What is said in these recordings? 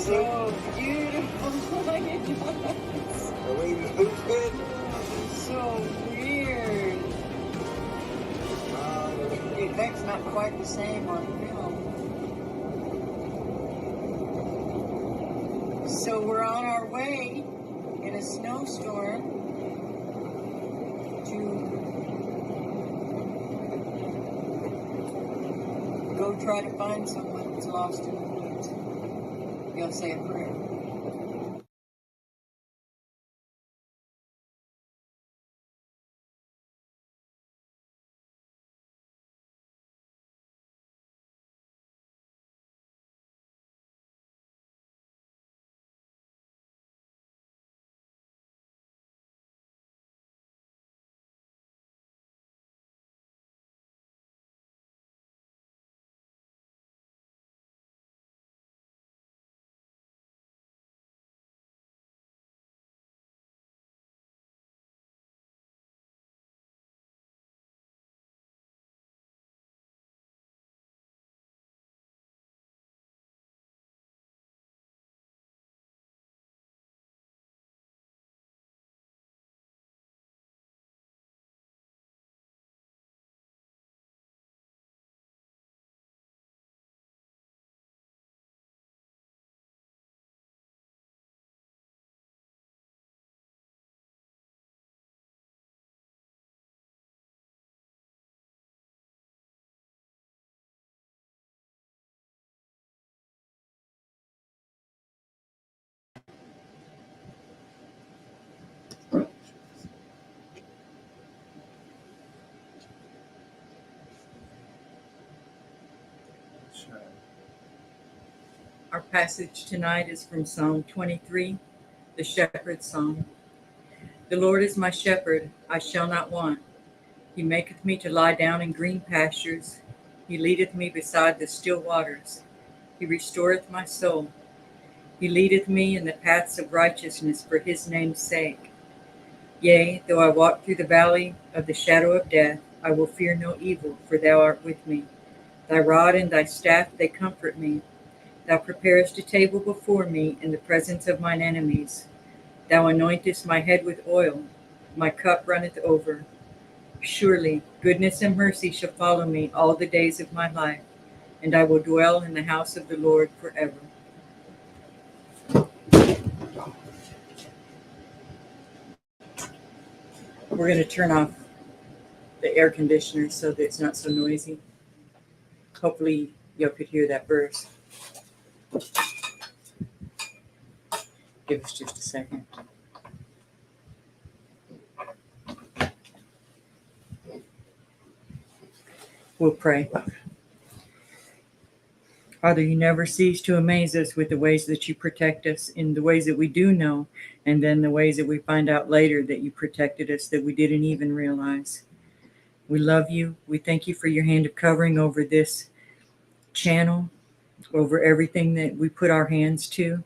So beautiful. Are we moving? So weird. The effect's not quite the same on film. So we're on our way in a snowstorm to go try to find someone that's lost in the woods. You'll say a prayer. Our passage tonight is from Psalm 23, the Shepherd's Psalm. The Lord is my shepherd, I shall not want. He maketh me to lie down in green pastures. He leadeth me beside the still waters. He restoreth my soul. He leadeth me in the paths of righteousness for his name's sake. Yea, though I walk through the valley of the shadow of death, I will fear no evil, for thou art with me. Thy rod and thy staff, they comfort me. Thou preparest a table before me in the presence of mine enemies. Thou anointest my head with oil. My cup runneth over. Surely goodness and mercy shall follow me all the days of my life, and I will dwell in the house of the Lord forever. We're going to turn off the air conditioner so that it's not so noisy. Hopefully you could hear that verse. Give us just a second. We'll pray. Father, you never cease to amaze us with the ways that you protect us, in the ways that we do know, and then the ways that we find out later that you protected us that we didn't even realize. We love you. We thank you for your hand of covering over this channel, over everything that we put our hands to.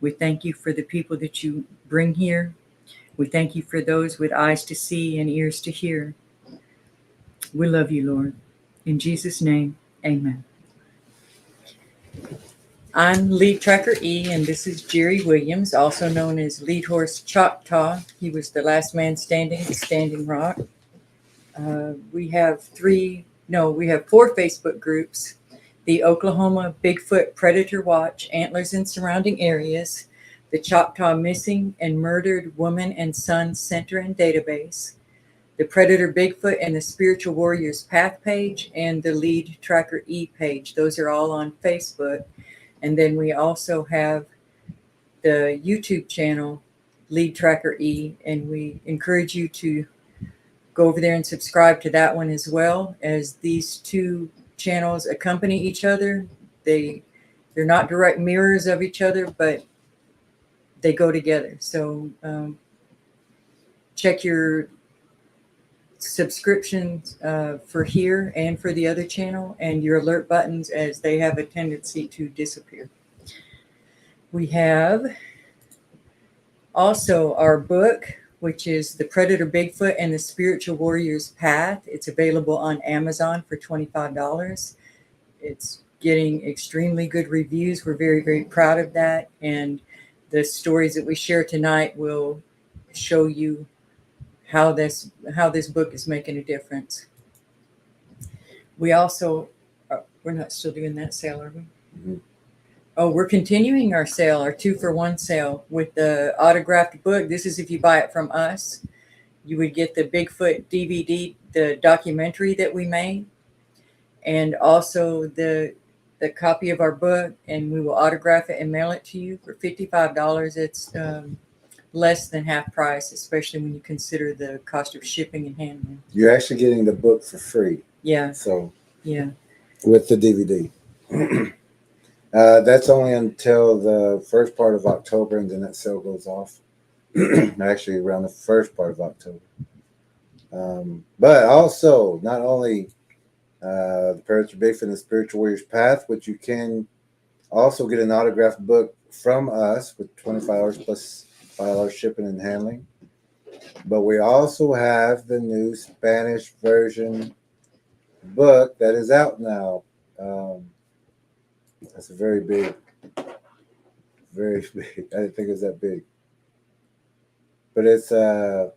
We thank you for the people that you bring here. We thank you for those with eyes to see and ears to hear. We love you, Lord. In Jesus' name, amen. I'm Lead Tracker E, and this is Jerry Williams, also known as Lead Horse Choctaw. He was the last man standing at Standing Rock. We have 4 Facebook groups: the Oklahoma Bigfoot Predator Watch, Antlers and Surrounding Areas, the Choctaw Missing and Murdered Woman and Son Center and Database, the Predator Bigfoot and the Spiritual Warriors Path page, and the Lead Tracker E page. Those are all on Facebook. And then we also have the YouTube channel, Lead Tracker E, and we encourage you to go over there and subscribe to that one as well, as these two channels accompany each other. They're not direct mirrors of each other, but they go together. So check your subscriptions for here and for the other channel, and your alert buttons, as they have a tendency to disappear. We have also our book, which is The Predator Bigfoot and the Spiritual Warriors Path. It's available on Amazon for $25. It's getting extremely good reviews. We're very, very proud of that. And the stories that we share tonight will show you how this book is making a difference. We also, we're not still doing that sale, are we? Mm-hmm. Oh, we're continuing our sale, our 2-for-1 sale with the autographed book. This is if you buy it from us. You would get the Bigfoot DVD, the documentary that we made, and also the copy of our book, and we will autograph it and mail it to you for $55. It's less than half price, especially when you consider the cost of shipping and handling. You're actually getting the book for free. Yeah. So yeah, with the DVD. That's only until the first part of October, and then that sale goes off. Actually, around the first part of October. But also, not only the Predator Bigfoot and the Spiritual Warrior's Path, which you can also get an autographed book from us with $25 plus $5 shipping and handling. But we also have the new Spanish version book that is out now. That's a very big. I didn't think it was that big. But it's the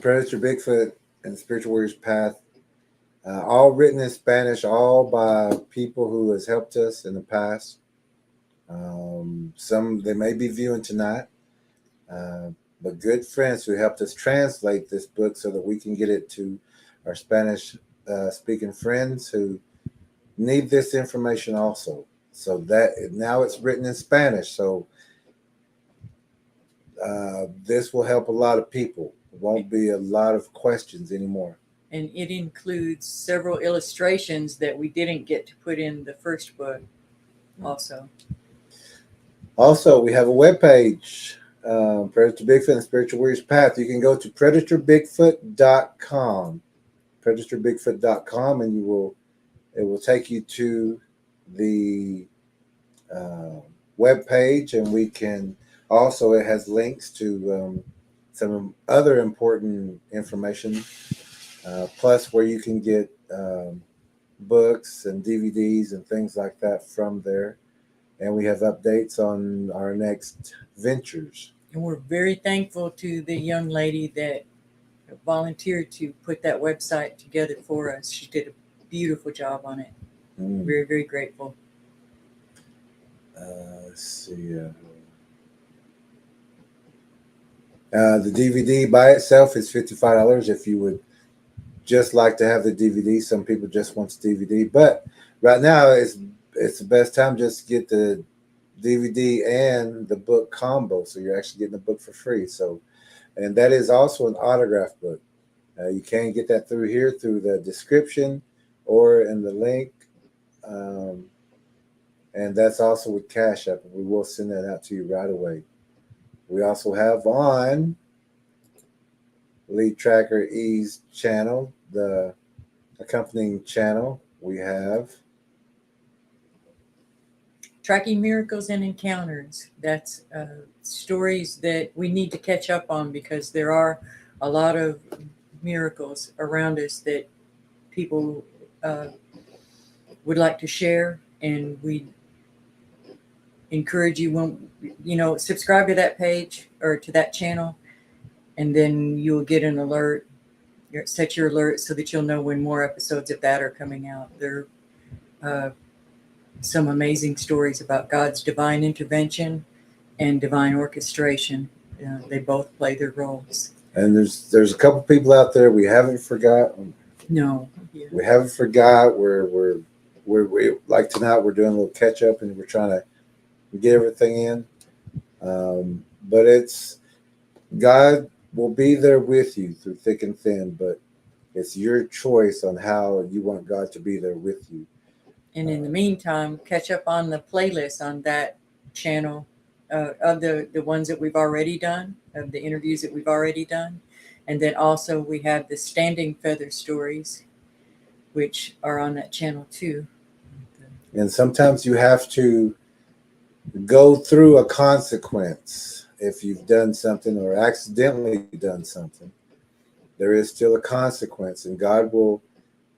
Predator Bigfoot and the Spiritual Warrior's Path, all written in Spanish, all by people who has helped us in the past. Some they may be viewing tonight, but good friends who helped us translate this book so that we can get it to our Spanish speaking friends who need this information also. So that now it's written in Spanish. So this will help a lot of people. There won't be a lot of questions anymore. And it includes several illustrations that we didn't get to put in the first book also. Also, we have a webpage, Predator Bigfoot and Spiritual Warrior's Path. You can go to predatorbigfoot.com, predatorbigfoot.com, and it will take you to the webpage, and we can also, it has links to some other important information, plus where you can get books and DVDs and things like that from there. And we have updates on our next ventures. And we're very thankful to the young lady that volunteered to put that website together for us. She did a beautiful job on it. Very, very grateful. Let's see. The DVD by itself is $55 if you would just like to have the DVD. Some people just want the DVD, but right now it's the best time just to get the DVD and the book combo, so you're actually getting the book for free. So, and that is also an autograph book. You can get that through here through the description or in the link, and that's also with Cash App. We will send that out to you right away. We also have on Lead Tracker E's channel, the accompanying channel, we have Tracking Miracles and Encounters. That's stories that we need to catch up on because there are a lot of miracles around us that people would like to share, and we encourage you, subscribe to that page or to that channel, and then you'll get an alert. Set your alert so that you'll know when more episodes of that are coming out. There are some amazing stories about God's divine intervention and divine orchestration. They both play their roles. And there's a couple people out there we haven't forgotten. No, yeah. We haven't forgot. We're like tonight we're doing a little catch up and we're trying to get everything in. But it's God will be there with you through thick and thin, but it's your choice on how you want God to be there with you. And in the meantime, catch up on the playlist on that channel of the ones that we've already done, of the interviews that we've already done. And then also we have the Standing Feather stories, which are on that channel too. And sometimes you have to go through a consequence if you've done something or accidentally done something. there is still a consequence, and God will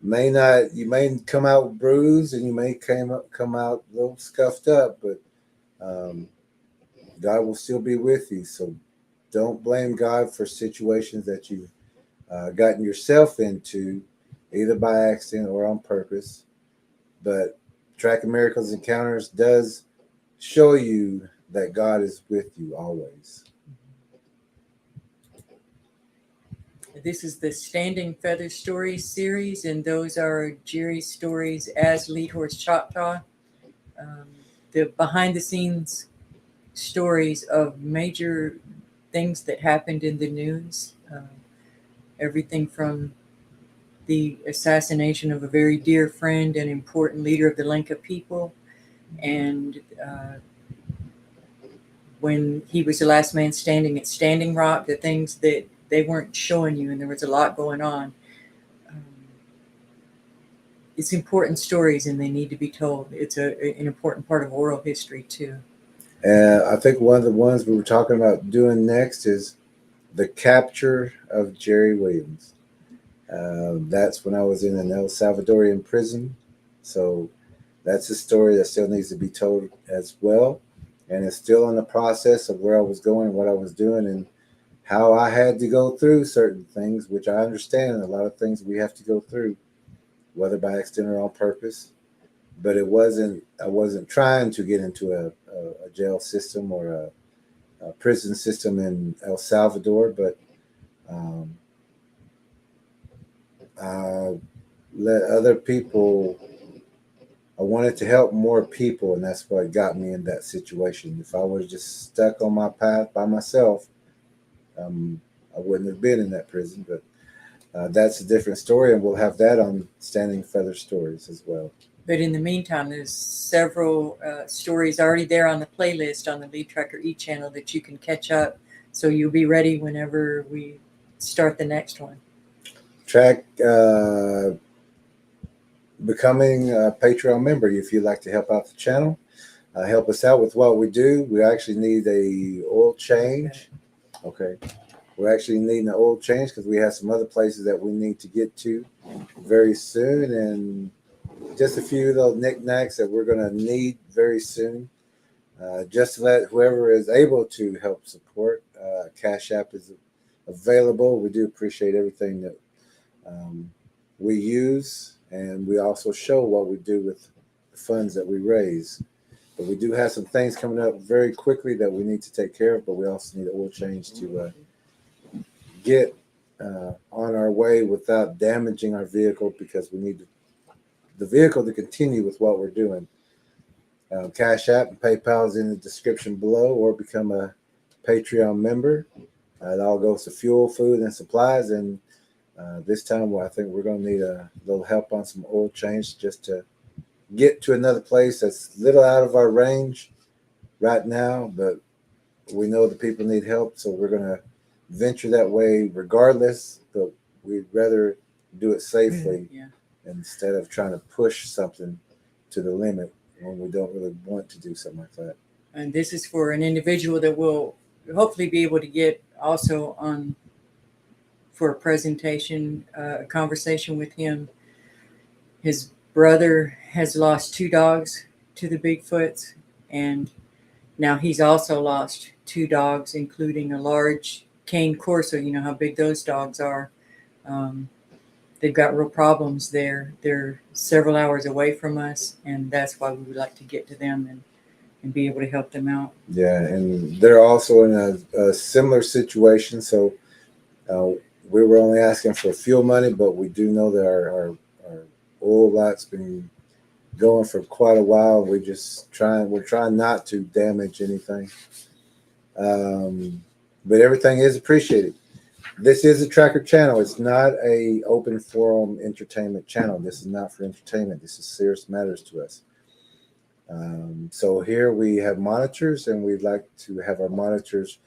may not. You may come out bruised, and you may come out a little scuffed up, but um, God will still be with you. So don't blame God for situations that you've gotten yourself into, either by accident or on purpose. But Tracking Miracles Encounters does show you that God is with you always. This is the Standing Feather Stories series, and those are Jerry's stories as Lead Horse Choctaw. The behind the scenes stories of major things that happened in the news. Everything from the assassination of a very dear friend and important leader of the Lenca people, and when he was the last man standing at Standing Rock, the things that they weren't showing you, and there was a lot going on. It's important stories, and they need to be told. It's an important part of oral history too. And I think one of the ones we were talking about doing next is the capture of Jerry Williams. That's when I was in an El Salvadorian prison. So that's a story that still needs to be told as well. And it's still in the process of where I was going, what I was doing, and how I had to go through certain things, which I understand. A lot of things we have to go through, whether by accident or on purpose. But I wasn't trying to get into a jail system or a prison system in El Salvador, but I let other people. I wanted to help more people, and that's what got me in that situation. If I was just stuck on my path by myself, I wouldn't have been in that prison. But that's a different story, and we'll have that on Standing Feather Stories as well. But in the meantime, there's several stories already there on the playlist on the Lead Tracker E channel that you can catch up, so you'll be ready whenever we start the next one. Becoming a Patreon member if you'd like to help out the channel. Help us out with what we do. We actually need a oil change. Okay. We're actually needing an oil change because we have some other places that we need to get to very soon, and just a few little knickknacks that we're going to need very soon. Just to let whoever is able to help support, Cash App is available. We do appreciate everything that we use, and we also show what we do with the funds that we raise. But we do have some things coming up very quickly that we need to take care of, but we also need an oil change to get on our way without damaging our vehicle, because we need the vehicle to continue with what we're doing. Cash App and PayPal is in the description below, or become a Patreon member. It all goes to fuel, food, and supplies, and this time, I think we're going to need a little help on some oil change just to get to another place that's a little out of our range right now, but we know the people need help, so we're going to venture that way regardless, but we'd rather do it safely instead of trying to push something to the limit when we don't really want to do something like that. And this is for an individual that will hopefully be able to get also on for a presentation, a conversation with him. His brother has lost 2 dogs to the Bigfoots, and now he's also lost 2 dogs, including a large cane corso. You know how big those dogs are. They've got real problems there. They're several hours away from us, and that's why we would like to get to them and be able to help them out. Yeah, and they're also in a similar situation, so we were only asking for fuel money, but we do know that our oil lot's been going for quite a while. We're trying not to damage anything. But everything is appreciated. This is a tracker channel. It's not a open forum entertainment channel. This is not for entertainment. This is serious matters to us. So here we have monitors, and we'd like to have our monitors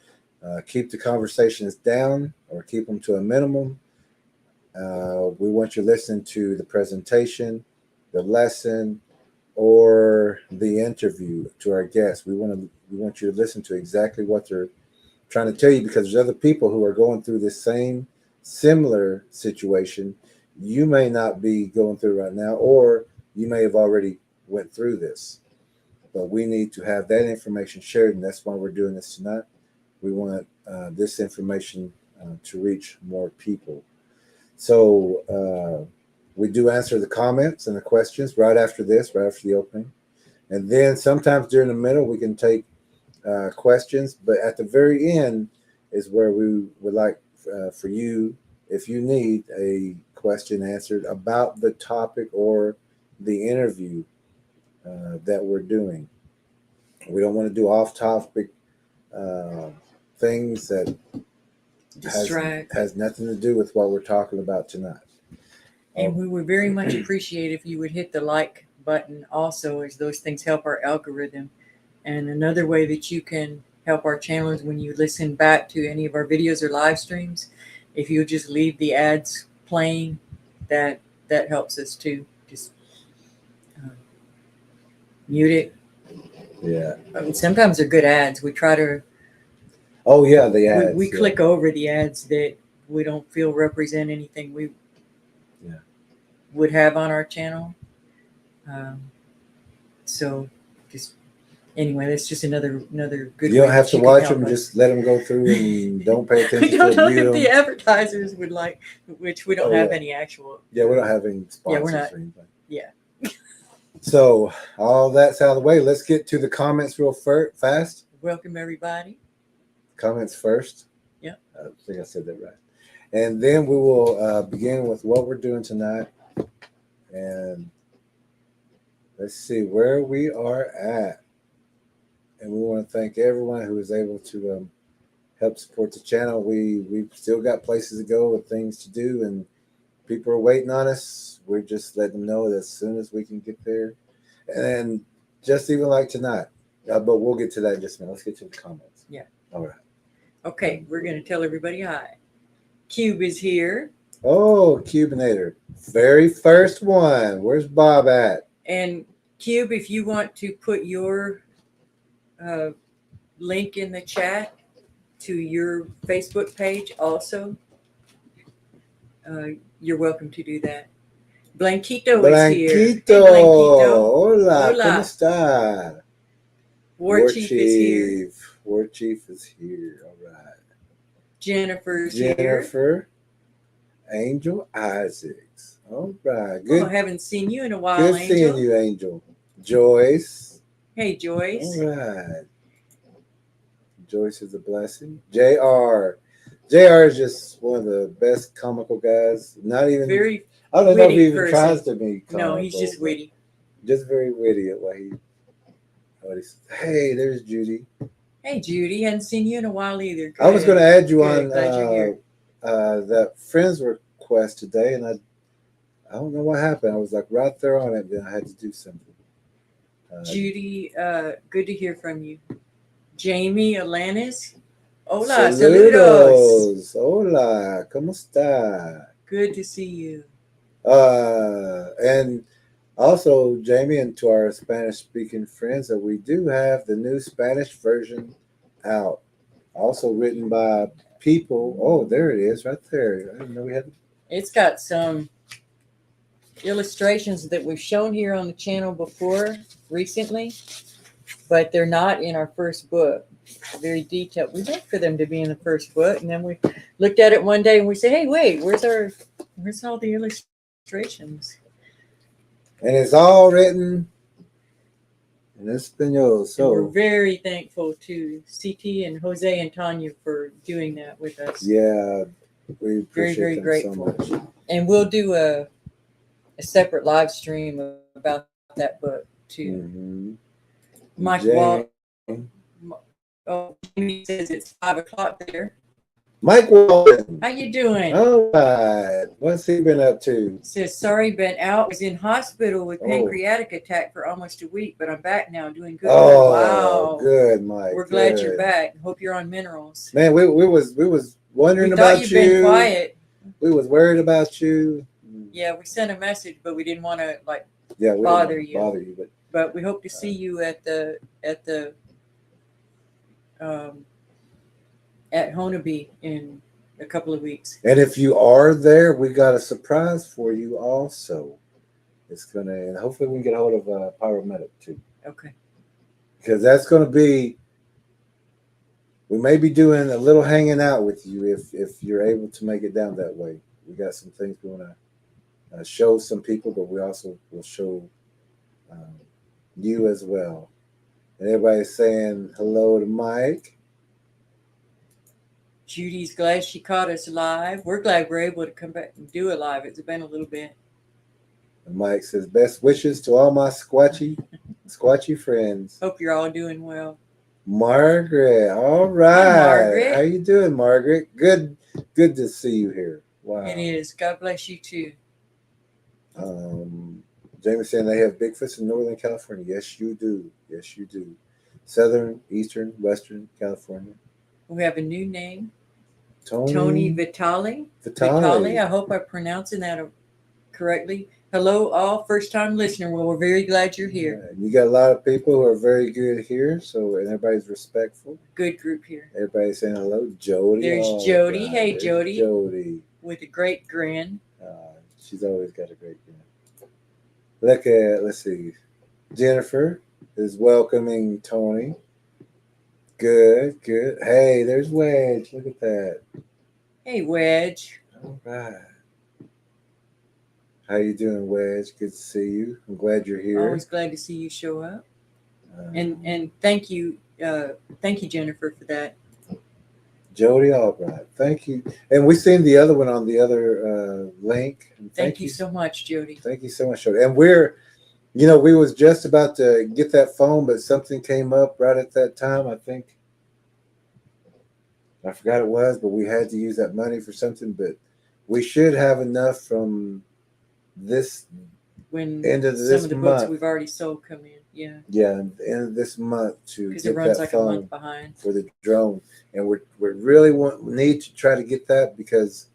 keep the conversations down or keep them to a minimum. We want you listening to the presentation, the lesson, or the interview to our guests. We want you to listen to exactly what they're trying to tell you, because there's other people who are going through this same similar situation you may not be going through right now, or you may have already went through this. But we need to have that information shared, and that's why we're doing this tonight. We want this information to reach more people. So we do answer the comments and the questions right after this, right after the opening. And then sometimes during the middle, we can take questions. But at the very end is where we would like for you, if you need a question answered about the topic or the interview that we're doing. We don't want to do off-topic things that has nothing to do with what we're talking about tonight. And we would very much appreciate if you would hit the like button also, as those things help our algorithm. And another way that you can help our channel is when you listen back to any of our videos or live streams. If you just leave the ads playing, that helps us too. Just mute it. Yeah. I mean, sometimes they're good ads. We try to. Oh yeah, the ads. We click over the ads that we don't feel represent anything we would have on our channel. So just anyway, that's just another good. You don't have to watch them; just let them go through and don't pay attention. We don't know if the advertisers would like, which we don't have any actual. Yeah, we don't have any sponsors. Yeah, we're not. Or anything. Yeah. So all that's out of the way. Let's get to the comments real fast. Welcome everybody. Comments first. Yeah. I think I said that right. And then we will begin with what we're doing tonight. And let's see where we are at. And we want to thank everyone who is able to help support the channel. We've still got places to go and things to do, and people are waiting on us. We're just letting them know that as soon as we can get there. And just even like tonight. But we'll get to that in just a minute. Let's get to the comments. Yeah. All right. Okay, we're going to tell everybody hi. Cube is here. Oh, Cubinator. Very first one. Where's Bob at? And Cube, if you want to put your link in the chat to your Facebook page also, you're welcome to do that. Blanquito is here. Hey, Blanquito. Hola, ¿cómo está? War Chief is here. War Chief is here. All right. Jennifer's here. Angel Isaacs. All right. Good. Oh, I haven't seen you in a while, Good Angel. seeing you, Angel. Joyce. Hey, Joyce. All right. Joyce is a blessing. JR. JR is just one of the best comical guys. Not even very. I don't know if he even tries to be comical. No, he's just witty. Just very witty at what he says. Hey, there's Judy. Hey, Judy. Hadn't seen you in a while either. Good. I was going to add you on that friends request today, and I don't know what happened. I was like right there on it, then I had to do something. Judy, good to hear from you. Jamie Alanis. Hola, saludos. Hola, ¿cómo está? Good to see you. And also, Jamie, and to our Spanish-speaking friends, that we do have the new Spanish version out. Also written by people. Oh, there it is, right there. I didn't know we had. It's got some illustrations that we've shown here on the channel before recently, but they're not in our first book. Very detailed. We'd like for them to be in the first book, and then we looked at it one day and we said, "Hey, wait, where's all the illustrations?" And it's all written in Espanol. So and we're very thankful to CT and Jose and Tanya for doing that with us. Yeah, we appreciate very them grateful. so much. And we'll do a separate live stream about that book too. Mm-hmm. Mike Walt. Oh, Jamie says it's 5 o'clock there. Mike Walton. How you doing? All right. What's he been up to? Says, sorry, been out. Was in hospital with pancreatic attack for almost a week, but I'm back now doing good. Oh, wow. Good, Mike. We're glad you're back. Hope you're on minerals. Man, we was wondering about you. Been quiet. We was worried about you. Yeah, we sent a message, but we didn't want to bother you. But we hope to see you at at Honeby in a couple of weeks. And if you are there, we got a surprise for you also. It's gonna, and hopefully we can get a hold of Pyromedic too, Okay. because that's gonna be. We may be doing a little hanging out with you if you're able to make it down that way. We got some things we want to show some people, but we also will show you as well. And everybody's saying hello to Mike. Judy's glad she caught us live. We're glad we're able to come back and do it live. It's been a little bit. And Mike says, best wishes to all my squatchy friends. Hope you're all doing well. Margaret, all right. Hi, Margaret. How you doing, Margaret? Good to see you here. Wow. It is. God bless you too. Jamie's saying they have Bigfoots in Northern California. Yes, you do. Yes, you do. Southern, Eastern, Western California. We have a new name. Tony Vitale. Vitale. I hope I'm pronouncing that correctly. Hello, all first-time listener. Well, we're very glad you're here. Yeah, you got a lot of people who are very good here, so and everybody's respectful. Good group here. Everybody's saying hello, Jody. There's Jody. Right. Hey, There's Jody. Jody. With a great grin. She's always got a great grin. Let's see. Jennifer is welcoming Tony. Good. Hey, there's Wedge. Look at that. Hey, Wedge. All right. How you doing, Wedge? Good to see you. I'm glad you're here. Always glad to see you show up. And thank you, Jennifer, for that. Jody Albright, thank you. And we seen the other one on the other link. Thank you so much, Jody. Thank you so much, Jody. And we was just about to get that phone, but something came up right at that time. I think I forgot it was, but we had to use that money for something. But we should have enough from this when end of some this of the month. books we've already sold come in. Yeah. Yeah, end of this month to because get it runs that like phone a month behind for the drone, and we really need to try to get that because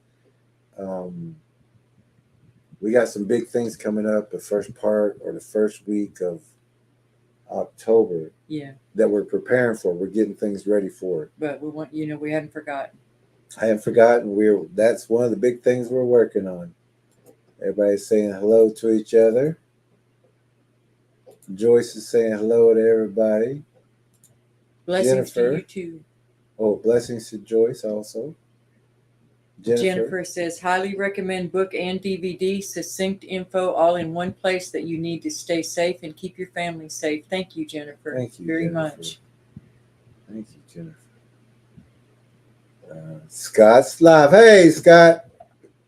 we got some big things coming up the first part or the first week of October. Yeah. That we're preparing for. We're getting things ready for it. But we want we hadn't forgotten. I haven't forgotten. That's one of the big things we're working on. Everybody's saying hello to each other. Joyce is saying hello to everybody. Blessings to you too. Oh, blessings to Joyce also. Jennifer says, highly recommend book and DVD, succinct info all in one place that you need to stay safe and keep your family safe. Thank you, Jennifer. Thank you very Jennifer. much. Thank you, Jennifer. Scott's live. Hey, Scott.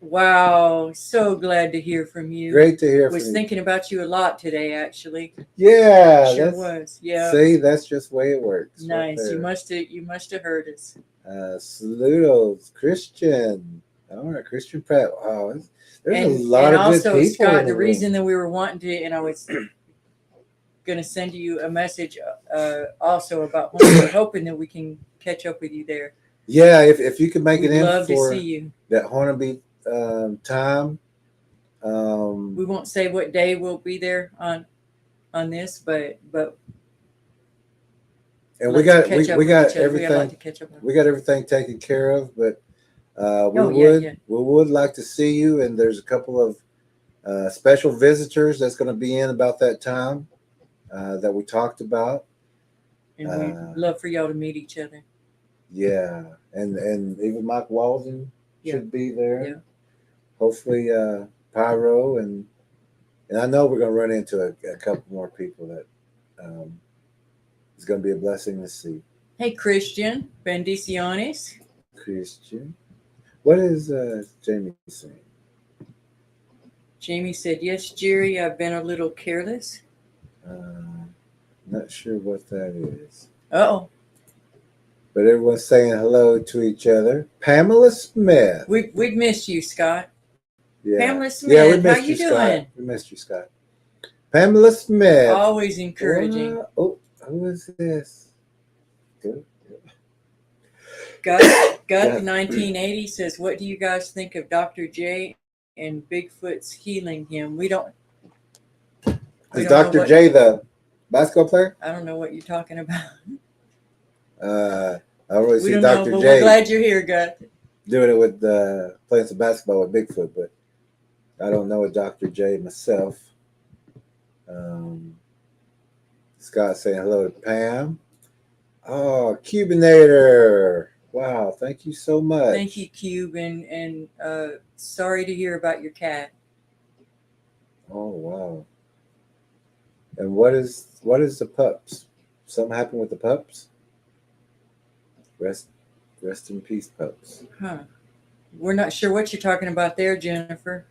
Wow. So glad to hear from you. Great to hear from you. Was thinking about you a lot today, actually. Yeah. Sure was. Yeah. See, that's just the way it works. Nice. Right you must have heard us. Saludos, Christian. All right, Christian Pratt. Wow. There's a lot and of also, good people. Scott, the reason that we were wanting to, and I was going to send you a message also about hoping that we can catch up with you there. Yeah, if you could make it in love for to see you. That Hornaby time. We won't say what day we'll be there on this, but and we got everything. We got everything taken care of, but we would like to see you. And there's a couple of special visitors that's going to be in about that time that we talked about. And we'd love for y'all to meet each other. Yeah, and even Mike Walden should be there. Yeah. Hopefully, Pyro and I know we're going to run into a couple more people that is going to be a blessing to see. Hey, Christian, bendiciones. Christian, what is Jamie saying? Jamie said, "Yes, Jerry, I've been a little careless." Not sure what that is. Uh-oh. But everyone's saying hello to each other. Pamela Smith. We've missed you, Scott. Yeah. Pamela Smith, yeah, we missed how you Scott. doing? We missed you, Scott. Pamela Smith. Always encouraging. Oh, who is this? Good. Got the 1980 says, what do you guys think of Dr. J and Bigfoot's healing him? We don't. Is Dr. J the basketball player? I don't know what you're talking about. I always see Dr. Dr. Know, but J. We're glad you're here, God. doing it with playing some basketball with Bigfoot, but I don't know a Dr. J myself. Um, Scott saying hello to Pam. Oh, Cubinator. Wow, thank you so much. Thank you, Cube, and sorry to hear about your cat. Oh wow. And what is the pups? Something happened with the pups? Rest in peace, pups. Huh. We're not sure what you're talking about there, Jennifer.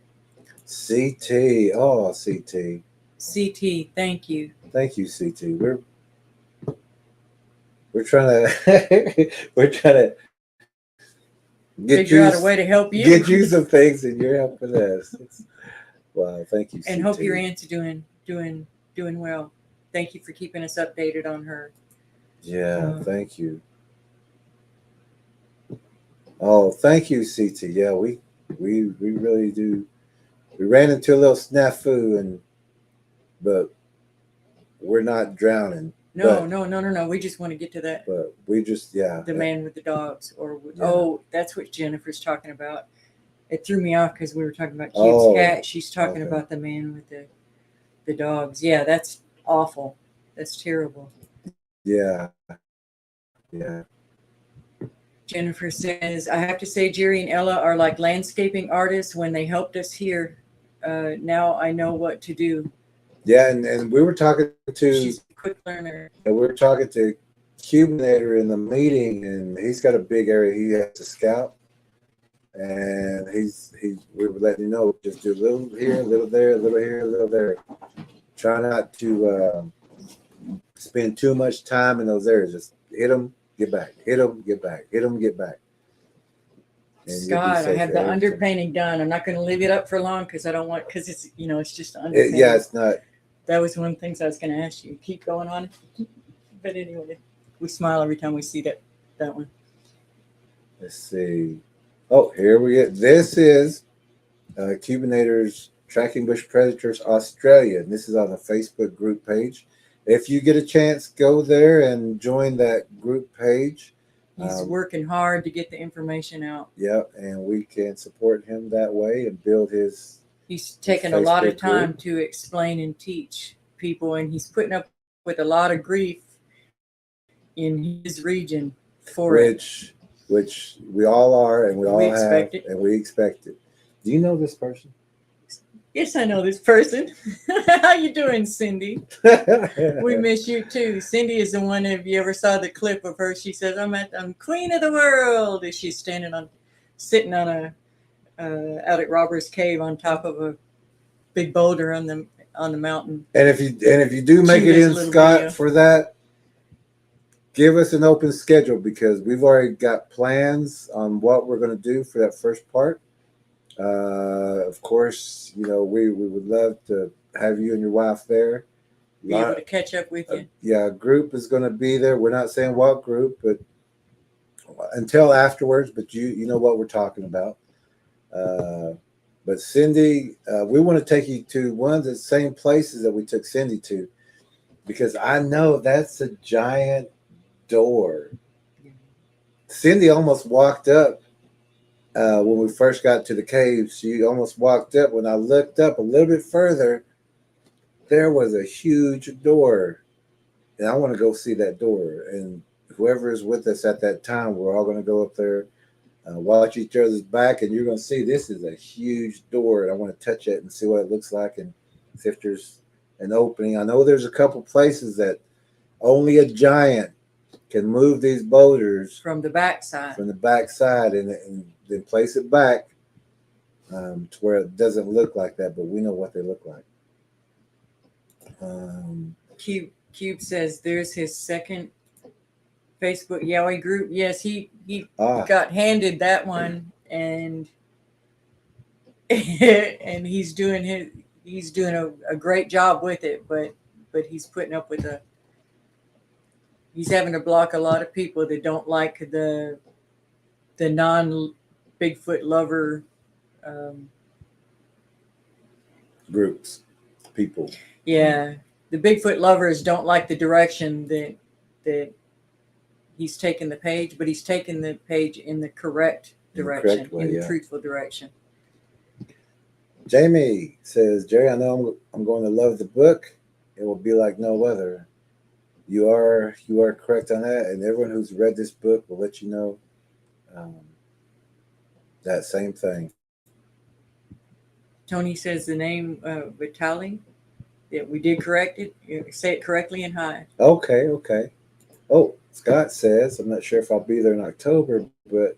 CT. Oh, CT. CT, thank you. Thank you, CT. We're trying to we're trying to Figure out a way to help you. Get you some things, and you're helping us. Wow, thank you, and CT. hope your aunt's doing well. Thank you for keeping us updated on her. Yeah, thank you. Oh, thank you, CT. Yeah, we really do. We ran into a little snafu, but we're not drowning. No. We just want to get to that. But we just, the man with the dogs, oh, that's what Jennifer's talking about. It threw me off because we were talking about Cube's cat. She's talking about the man with the dogs. Yeah, that's awful. That's terrible. Yeah. Jennifer says, I have to say Jerry and Ella are like landscaping artists when they helped us here. Now I know what to do. Yeah, and we were talking to... She's a quick learner. And we were talking to Cubinator in the meeting, and he's got a big area he has to scout. And we were letting you know, just do a little here, a little there, a little here, a little there. Try not to spend too much time in those areas. Just hit them, get back. Hit them, get back. Hit them, get back. And Scott, I have the underpainting done. I'm not going to leave it up for long because I don't want, because it's, it's just underpainting. Yeah, it's not. That was one of the things I was going to ask you. Keep going on. But anyway, we smile every time we see that one. Let's see. Oh, here we get. This is Cubinator's Tracking Bush Predators Australia. And this is on the Facebook group page. If you get a chance, go there and join that group page. He's working hard to get the information out. Yeah, and we can support him that way and build his... He's taken a lot of time to explain and teach people, and he's putting up with a lot of grief in his region for which we all are, and we all expect it. And we expect it. Do you know this person? Yes, I know this person. How you doing, Cindy? We miss you too. Cindy is the one, if you ever saw the clip of her, she says, I'm queen of the world. And she's sitting on out at Robbers Cave on top of a big boulder on the mountain. And if you do make it in, Scott, for that, give us an open schedule, because we've already got plans on what we're going to do for that first part. Of course, we would love to have you and your wife there. Be able to catch up with you. Yeah, a group is going to be there. We're not saying what group, but until afterwards. But you know what we're talking about. But Cindy, we want to take you to one of the same places that we took Cindy to, because I know that's a giant door. Cindy almost walked up when we first got to the cave. She almost walked up. When I looked up a little bit further, there was a huge door, and I want to go see that door. And whoever is with us at that time, we're all going to go up there, watch each other's back, and you're going to see this is a huge door, and I want to touch it and see what it looks like and see if there's an opening. I know there's a couple places that only a giant can move these boulders from the backside, and then place it back to where it doesn't look like that, but we know what they look like. Cube says there's his second Facebook Yowie group. Yes, he got handed that one, and and he's doing a great job with it, but he's putting up with he's having to block a lot of people that don't like the non Bigfoot lover groups, people. Yeah, the Bigfoot lovers don't like the direction that he's taken the page, but he's taken the page in the correct direction, correct way, in the yeah. truthful direction. Jamie says, Jerry, I know I'm going to love the book. It will be like no other. You are correct on that, and everyone who's read this book will let you know that same thing. Tony says the name Vitali. Yeah, we did correct it. You say it correctly and high. Okay. Oh, Scott says, I'm not sure if I'll be there in October, but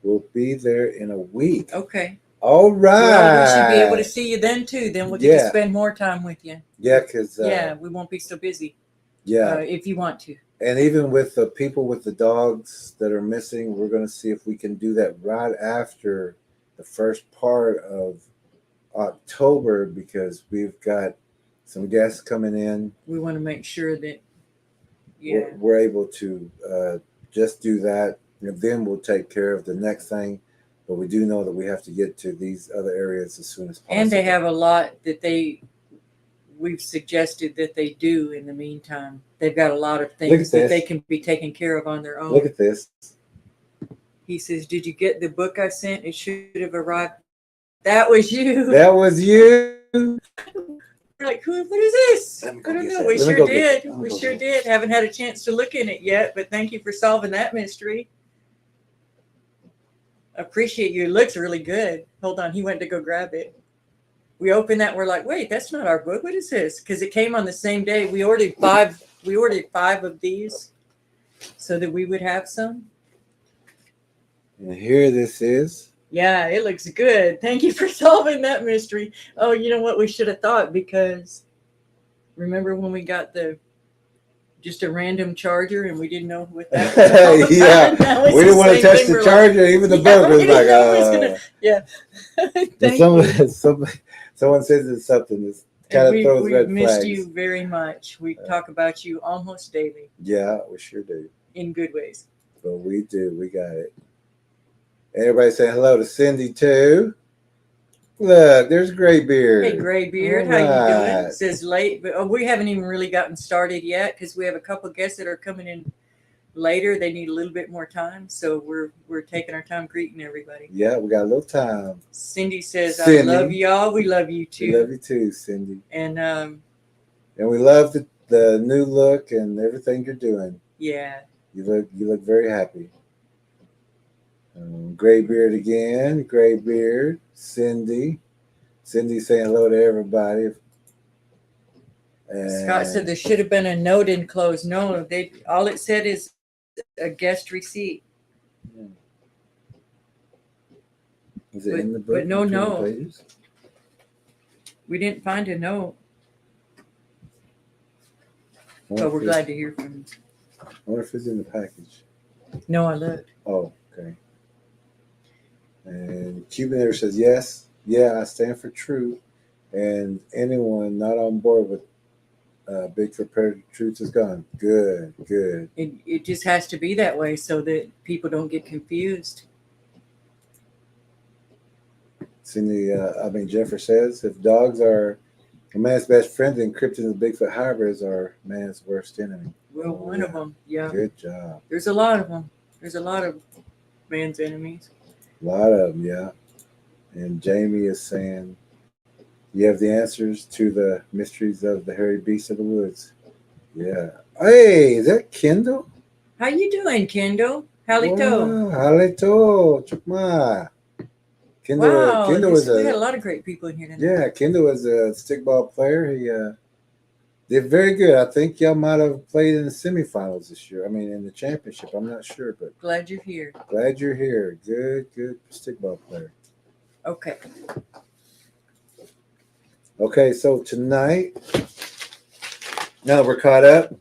we'll be there in a week. Okay. All right. Well, we should be able to see you then too. Then we'll get to spend more time with you. Yeah, because we won't be so busy. Yeah, if you want to. And even with the people with the dogs that are missing, we're going to see if we can do that right after the first part of October, because we've got some guests coming in. We want to make sure that we're able to just do that, and then we'll take care of the next thing. But we do know that we have to get to these other areas as soon as possible. And they have a lot that we've suggested that they do in the meantime. They've got a lot of things that they can be taken care of on their own. Look at this. He says, did you get the book I sent? It should have arrived. That was you. That was you. We're like, what is this? I don't know. We sure did. We sure did. Haven't had a chance to look in it yet, but thank you for solving that mystery. Appreciate you. It looks really good. Hold on. He went to go grab it. We opened that. We're like, wait, that's not our book. What is this? Because it came on the same day. We ordered 5. We ordered 5 of these so that we would have some. And here this is. Yeah, it looks good. Thank you for solving that mystery. Oh, you know what we should have thought, because remember when we got just a random charger and we didn't know what that was? Yeah, we didn't want to touch the charger. Even the book was like, someone says it's something that's kind of throws red flags. We missed you very much. We talk about you almost daily. Yeah, we sure do. In good ways. But we do. We got it. Everybody saying hello to Cindy too. Look, there's Graybeard. Hey, Graybeard, how you doing? It says late, but we haven't even really gotten started yet because we have a couple of guests that are coming in later. They need a little bit more time, so we're taking our time greeting everybody. Yeah, we got a little time. Cindy says, "I love y'all. We love you too. We love you too, Cindy. And we love the new look and everything you're doing. Yeah, you look very happy." Graybeard again. Graybeard. Cindy saying hello to everybody. And Scott said there should have been a note enclosed. No, all it said is a guest receipt. Is it in the book? But no note. We didn't find a note. But we're glad to hear from you. I wonder if it's in the package. No, I looked. Oh, okay. And Cuban there says, yes, yeah, I stand for truth. And anyone not on board with Bigfoot Predator Truth is gone. Good. It just has to be that way so that people don't get confused. Cindy, Jennifer says, if dogs are a man's best friend, then cryptids and Bigfoot hybrids are man's worst enemy. Well, one of them, yeah. Good job. There's a lot of them. There's a lot of man's enemies. A lot of them, yeah. And Jamie is saying, you have the answers to the mysteries of the hairy beasts of the woods. Yeah. Hey, is that Kendall? How you doing, Kendall? Halito. Halito. Chukma. Kendall, wow, Kendall we had a lot of great people in here tonight. Yeah, Kendall was a stickball player. He did very good. I think y'all might have played in the semifinals this year. I mean, in the championship. I'm not sure, but glad you're here. Glad you're here. Good stickball player. Okay. Okay, so tonight, now that we're caught up,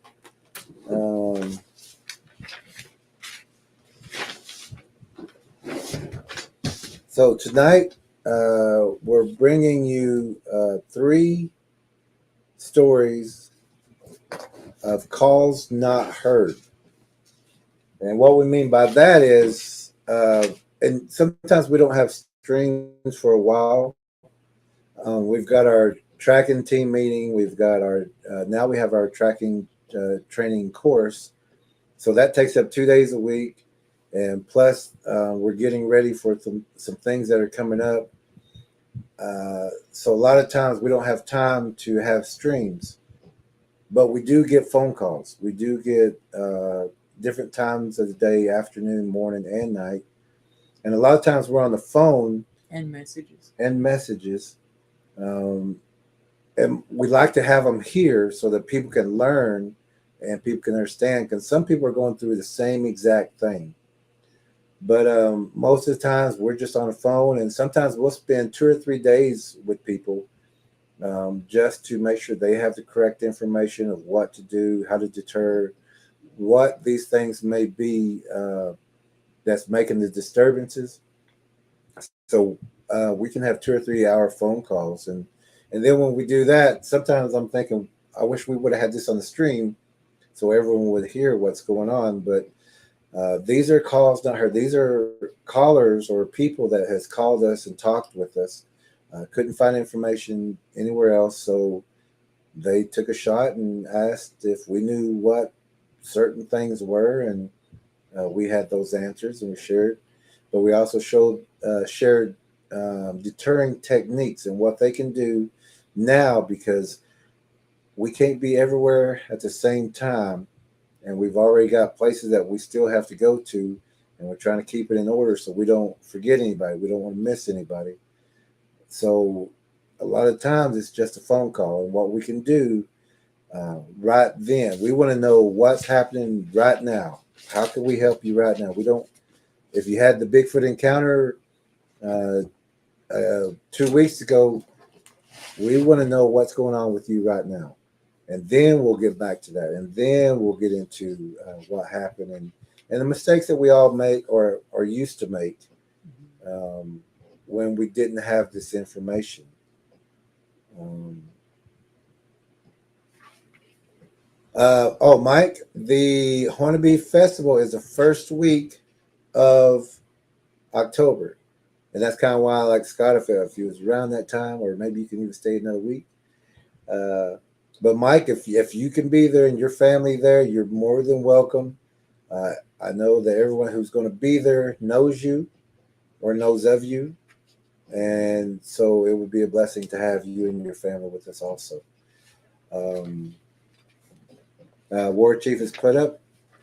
so tonight we're bringing you 3 stories of calls not heard. And what we mean by that is, and sometimes we don't have strings for a while. We've got our tracking team meeting. We've got our, now we have our tracking training course. So that takes up 2 days a week. And plus, we're getting ready for some things that are coming up. So a lot of times we don't have time to have streams, but we do get phone calls. We do get different times of the day, afternoon, morning, and night. And a lot of times we're on the phone And messages. and messages. Um, and we like to have them here so that people can learn and people can understand, because some people are going through the same exact thing. But most of the times we're just on the phone, and sometimes we'll spend 2 or 3 days with people just to make sure they have the correct information of what to do, how to deter, what these things may be that's making the disturbances. So we can have 2 or 3 hour phone calls, and then when we do that, sometimes I'm thinking, I wish we would have had this on the stream so everyone would hear what's going on. But these are calls not heard. These are callers or people that has called us and talked with us. Couldn't find information anywhere else, so they took a shot and asked if we knew what certain things were, and we had those answers and we shared. But we also shared deterring techniques and what they can do now, because we can't be everywhere at the same time, and we've already got places that we still have to go to, and we're trying to keep it in order so we don't forget anybody. We don't want to miss anybody. So a lot of times it's just a phone call, and what we can do right then. We want to know what's happening right now. How can we help you right now? We don't. If you had the Bigfoot encounter 2 weeks ago, we want to know what's going on with you right now, and then we'll get back to that, and then we'll get into what happened and the mistakes that we all make or used to make when we didn't have this information. Um, Mike, the Hornby Festival is the first week of October. And that's kind of why I like Scott, if he was around that time, or maybe you can even stay another week. Uh, but Mike, if you can be there and your family there, you're more than welcome. I know that everyone who's going to be there knows you or knows of you. And so it would be a blessing to have you and your family with us also. Um, War Chief is put up.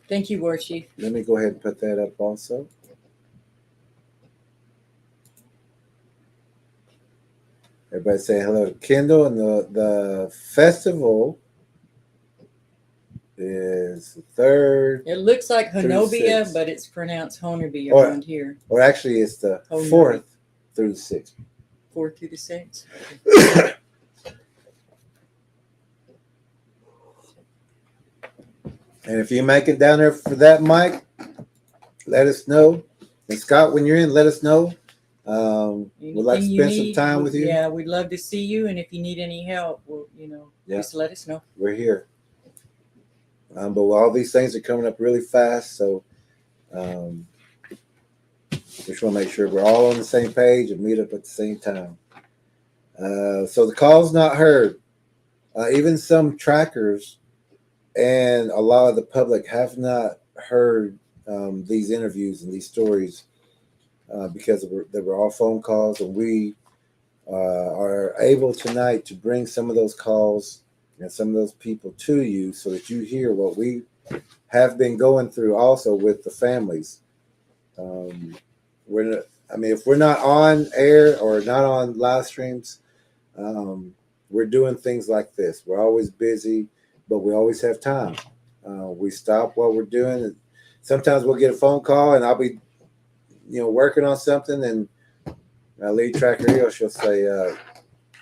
Thank you, War Chief. Let me go ahead and put that up also. Everybody say hello to Kendall. And the festival is the 3rd. It looks like through the Honobia, 6th. but it's pronounced Honorby Or- around here. Or actually, it's the Oh, no. 4th through the 6th. 4 through the 6. And if you make it down there for that, Mike, let us know. And Scott, when you're in, let us know. We'd like to Anything you spend some need, time with you. Yeah, we'd love to see you. And if you need any help, just let us know. We're here. But all these things are coming up really fast, so just want to make sure we're all on the same page and meet up at the same time. So the call's not heard. Even some trackers and a lot of the public have not heard these interviews and these stories because they were all phone calls, and we are able tonight to bring some of those calls and some of those people to you so that you hear what we have been going through also with the families. If we're not on air or not on live streams, we're doing things like this. We're always busy, but we always have time. We stop what we're doing. Sometimes we'll get a phone call and I'll be, working on something, and our lead tracker here, she'll say,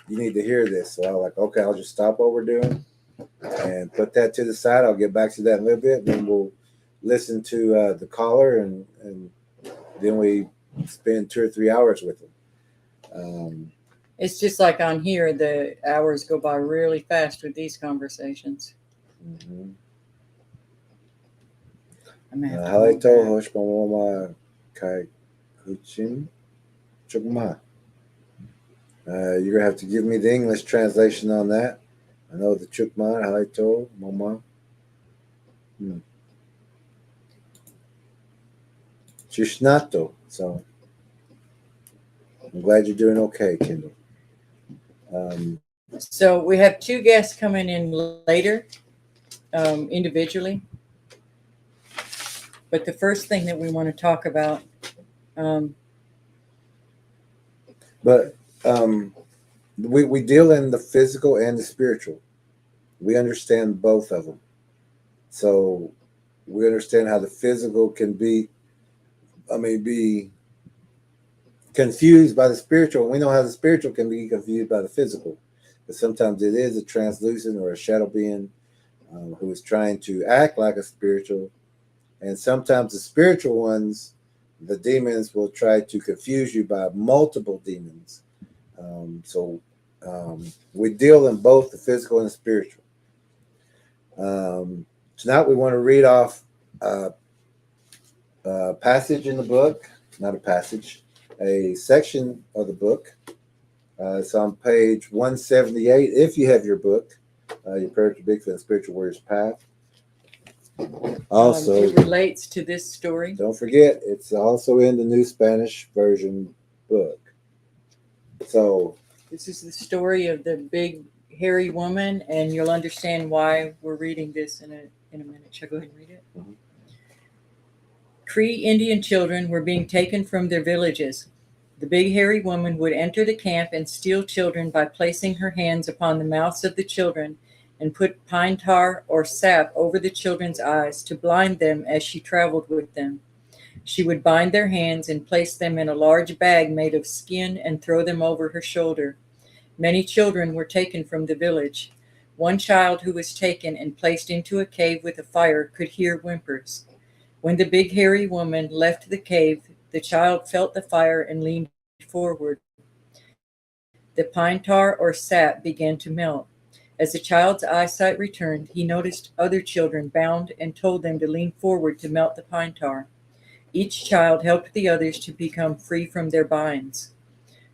you need to hear this. So I'm like, okay, I'll just stop what we're doing and put that to the side. I'll get back to that in a little bit. Then we'll listen to the caller, and then we spend 2 or 3 hours with them. It's just like on here, the hours go by really fast with these conversations. Mm-hmm. I'm gonna have to Halito go back. hoş mama kai kuchin chukma. You're gonna have to give me the English translation on that. I know the chukma, halito, mama. Shishnato. So I'm glad you're doing okay, Kendall. So we have two guests coming in later, individually. But the first thing that we want to talk about, um, but we deal in the physical and the spiritual. We understand both of them. So we understand how the physical can be confused by the spiritual. And we know how the spiritual can be confused by the physical. But sometimes it is a translucent or a shadow being who is trying to act like a spiritual. And sometimes the spiritual ones, the demons, will try to confuse you by multiple demons. We deal in both the physical and the spiritual. Tonight we want to read off a passage in the book, not a passage, a section of the book. It's on page 178. If you have your book, your Prayer to Bigfoot and Spiritual Warrior's Path. Also, it relates to this story. Don't forget, it's also in the New Spanish Version book. So this is the story of the big hairy woman, and you'll understand why we're reading this in a minute. Shall I go ahead and read it? Mm-hmm. Cree Indian children were being taken from their villages. The big hairy woman would enter the camp and steal children by placing her hands upon the mouths of the children and put pine tar or sap over the children's eyes to blind them as she traveled with them. She would bind their hands and place them in a large bag made of skin and throw them over her shoulder. Many children were taken from the village. One child who was taken and placed into a cave with a fire could hear whimpers. When the big hairy woman left the cave, the child felt the fire and leaned forward. The pine tar or sap began to melt. As the child's eyesight returned, he noticed other children bound and told them to lean forward to melt the pine tar. Each child helped the others to become free from their binds.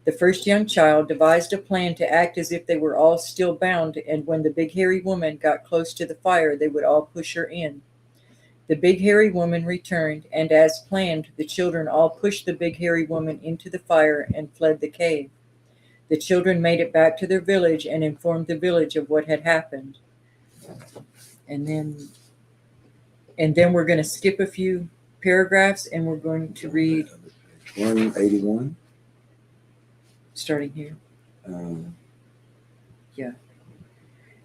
The first young child devised a plan to act as if they were all still bound, and when the big hairy woman got close to the fire, they would all push her in. The big hairy woman returned, and as planned, the children all pushed the big hairy woman into the fire and fled the cave. The children made it back to their village and informed the village of what had happened. And then we're going to skip a few paragraphs, and we're going to read 181. Starting here. And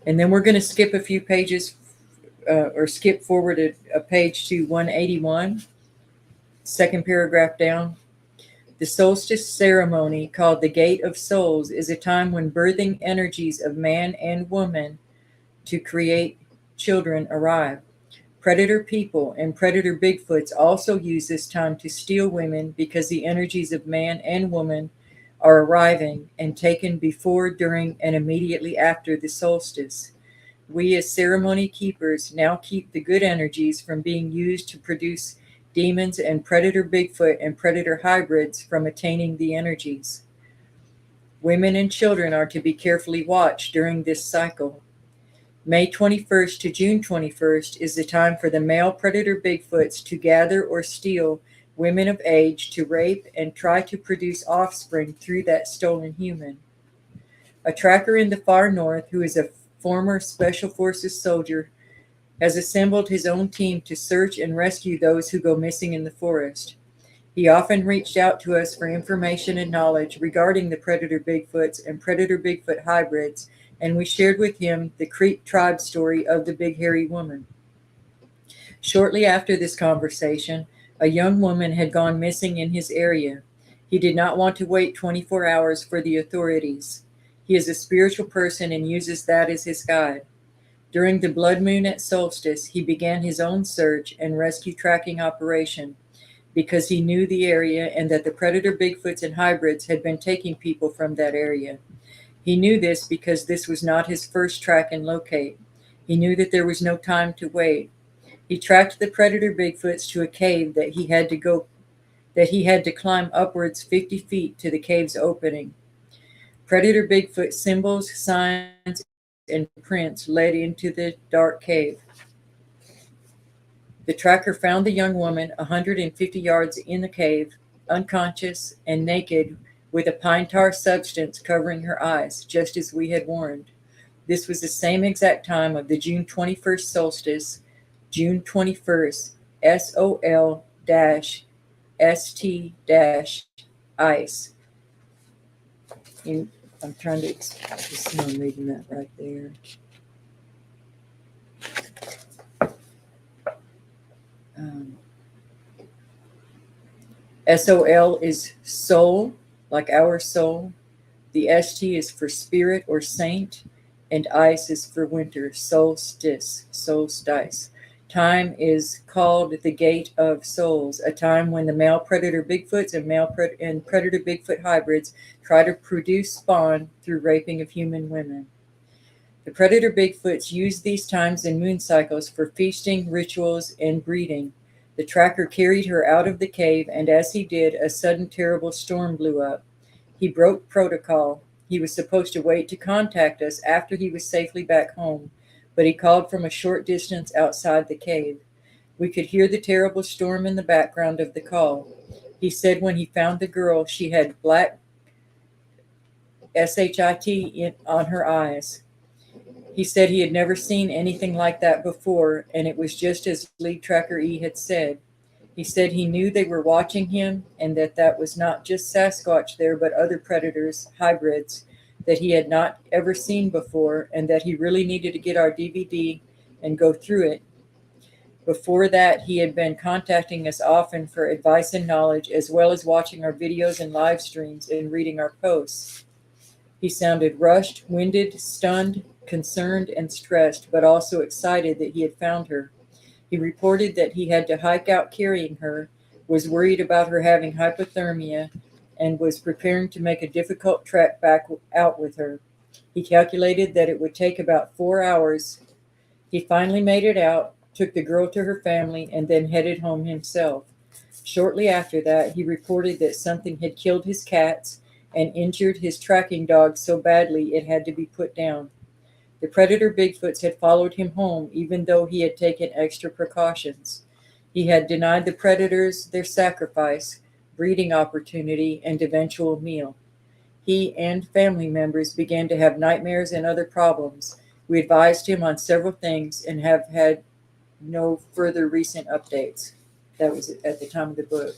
then we're going to skip a few pages or skip forward a page to 181, second paragraph down. The solstice ceremony, called the Gate of Souls, is a time when birthing energies of man and woman to create children arrive. Predator people and predator Bigfoots also use this time to steal women because the energies of man and woman are arriving and taken before, during, and immediately after the solstice. We as ceremony keepers now keep the good energies from being used to produce demons and predator Bigfoot and predator hybrids from attaining the energies. Women and children are to be carefully watched during this cycle. May 21st to June 21st is the time for the male predator Bigfoots to gather or steal women of age to rape and try to produce offspring through that stolen human. A tracker in the far north, who is a former Special Forces soldier, has assembled his own team to search and rescue those who go missing in the forest. He often reached out to us for information and knowledge regarding the predator Bigfoots and predator Bigfoot hybrids, and we shared with him the Creek tribe story of the big hairy woman. Shortly after this conversation, a young woman had gone missing in his area. He did not want to wait 24 hours for the authorities. He is a spiritual person and uses that as his guide. During the blood moon at solstice, he began his own search and rescue tracking operation because he knew the area and that the predator Bigfoots and hybrids had been taking people from that area. He knew this because this was not his first track and locate. He knew that there was no time to wait. He tracked the predator Bigfoots to a cave that he had to climb upwards 50 feet to the cave's opening. Predator Bigfoot symbols, signs, and prints led into the dark cave. The tracker found the young woman 150 yards in the cave, unconscious and naked, with a pine tar substance covering her eyes, just as we had warned. This was the same exact time of the June 21st solstice, June 21st, SOL-ST-ice. I'm trying to just see, I'm reading that right there. SOL is soul, like our soul. The ST is for spirit or saint, and ice is for winter, solstice, solstice. Time is called the gate of souls, a time when the male predator Bigfoots and predator Bigfoot hybrids try to produce spawn through raping of human women. The predator Bigfoots use these times and moon cycles for feasting, rituals, and breeding. The tracker carried her out of the cave, and as he did, a sudden terrible storm blew up. He broke protocol. He was supposed to wait to contact us after he was safely back home, but he called from a short distance outside the cave. We could hear the terrible storm in the background of the call. He said when he found the girl, she had black SHIT on her eyes. He said he had never seen anything like that before, and it was just as Lead Tracker E had said. He said he knew they were watching him and that was not just Sasquatch there, but other predators, hybrids, that he had not ever seen before, and that he really needed to get our DVD and go through it. Before that, he had been contacting us often for advice and knowledge, as well as watching our videos and live streams and reading our posts. He sounded rushed, winded, stunned, concerned, and stressed, but also excited that he had found her. He reported that he had to hike out carrying her, was worried about her having hypothermia, and was preparing to make a difficult trek back out with her. He calculated that it would take about 4 hours. He finally made it out, took the girl to her family, and then headed home himself. Shortly after that, he reported that something had killed his cats and injured his tracking dog so badly it had to be put down. The predator Bigfoots had followed him home, even though he had taken extra precautions. He had denied the predators their sacrifice, breeding opportunity, and eventual meal. He and family members began to have nightmares and other problems. We advised him on several things and have had no further recent updates. That was at the time of the book.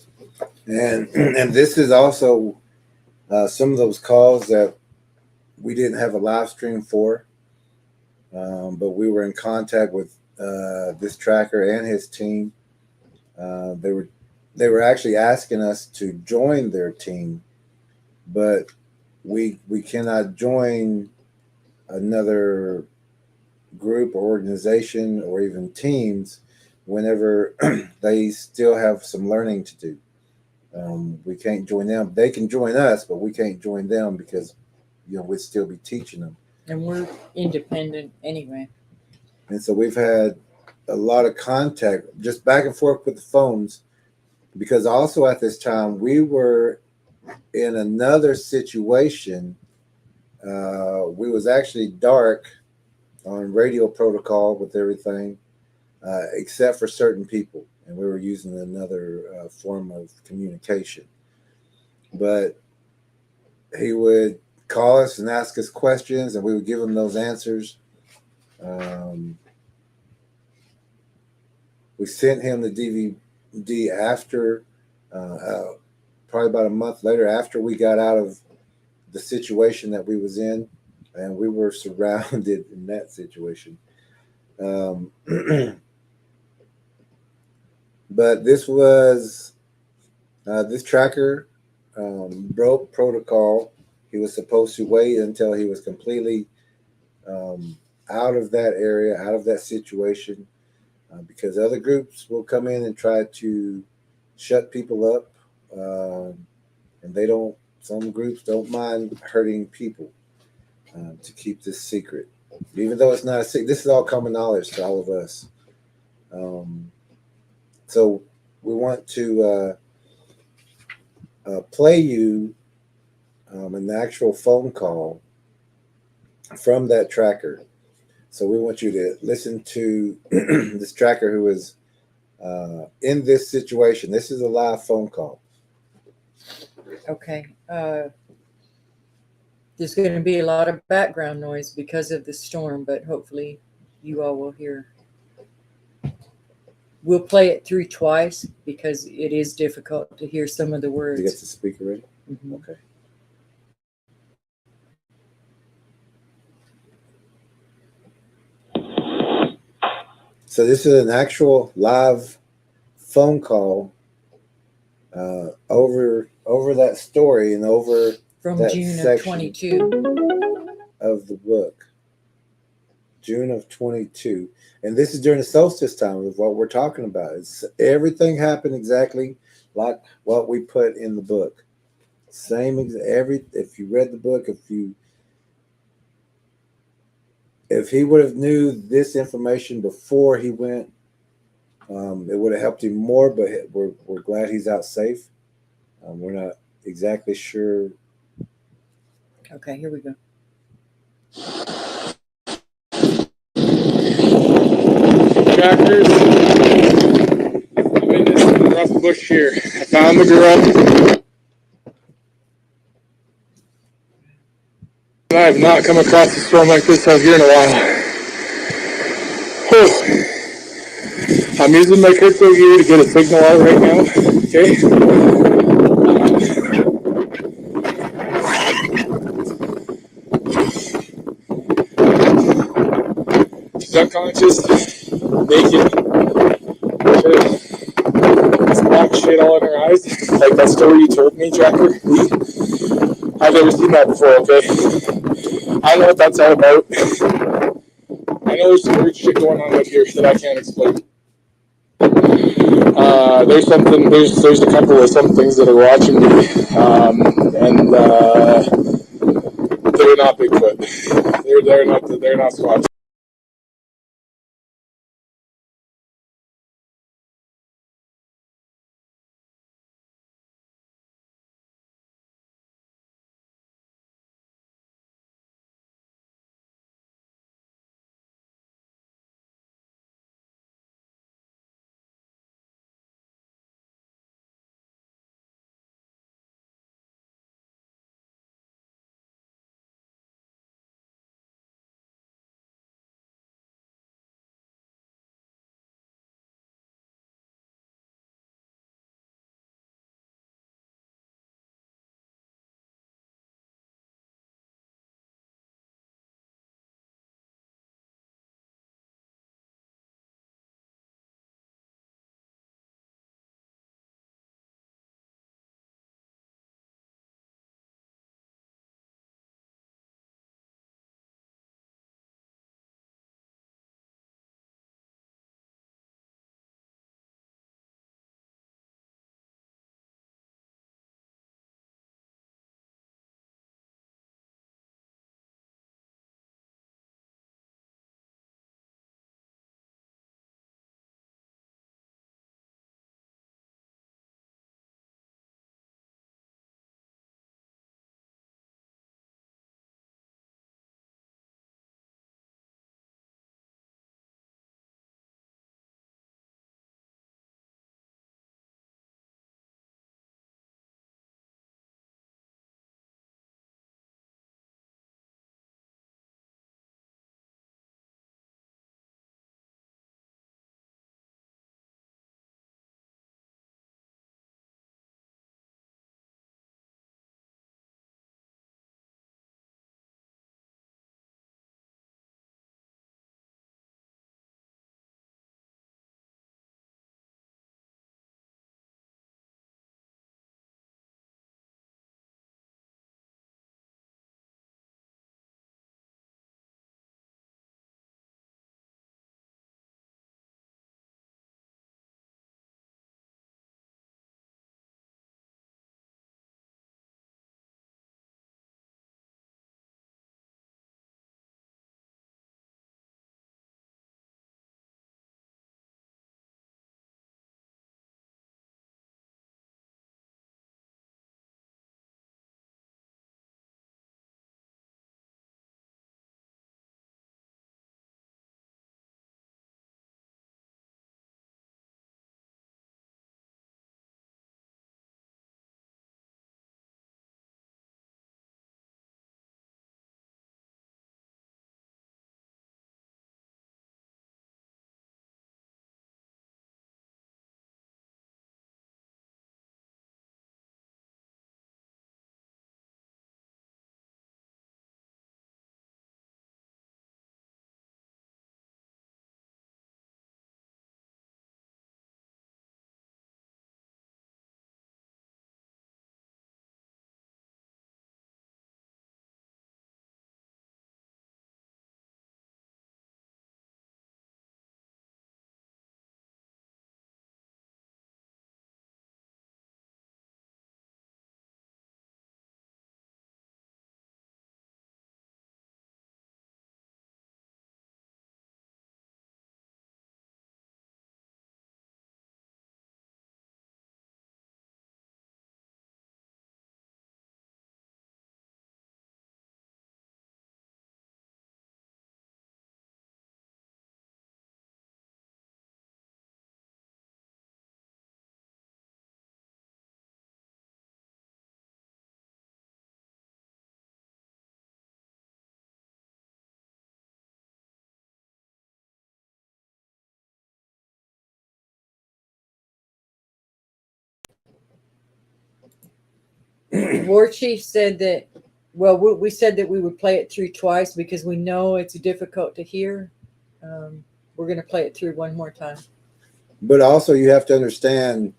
And this is also some of those calls that we didn't have a live stream for. But we were in contact with this tracker and his team. They were actually asking us to join their team, but we cannot join another group or organization or even teams whenever they still have some learning to do. We can't join them. They can join us, but we can't join them because we'd still be teaching them. And we're independent anyway. And so we've had a lot of contact just back and forth with the phones, because also at this time we were in another situation. We was actually dark on radio protocol with everything, except for certain people. And we were using another form of communication. But he would call us and ask us questions, and we would give him those answers. We sent him the DVD after, probably about a month later, after we got out of the situation that we was in, and we were surrounded in that situation. But this was, this tracker broke protocol. He was supposed to wait until he was completely out of that area, out of that situation, because other groups will come in and try to shut people up, and they don't. Some groups don't mind hurting people to keep this secret, even though it's not a secret. This is all common knowledge to all of us. So we want to play you an actual phone call from that tracker. So we want you to listen to this tracker who is in this situation. This is a live phone call. Okay. There's going to be a lot of background noise because of the storm, but hopefully you all will hear. We'll play it through twice because it is difficult to hear some of the words. You get the speaker ready? Mm-hmm. Okay. So this is an actual live phone call over that story and over From that June of section 22. of the book. June of 22. And this is during the solstice time of what we're talking about. It's everything happened exactly like what we put in the book. Same if you read the book, if he would have knew this information before he went, it would have helped him more, but we're glad he's out safe. We're not exactly sure. Okay, here we go. Trackers, I'm in this rough bush here. I found the girl. I have not come across a storm like this out here in a while. Whew. I'm using my crypto gear to get a signal out right now. Okay. She's unconscious, naked, with black shit all in her eyes. Like that story you told me, Tracker. I've never seen that before, okay? I don't know what that's all about. I know there's some weird shit going on out here that I can't explain. There's a couple of some things that are watching me, and they're not Bigfoot. They're not Squatch. War Chief said that, well, we said that we would play it through twice because we know it's difficult to hear. We're going to play it through one more time. But also, you have to understand,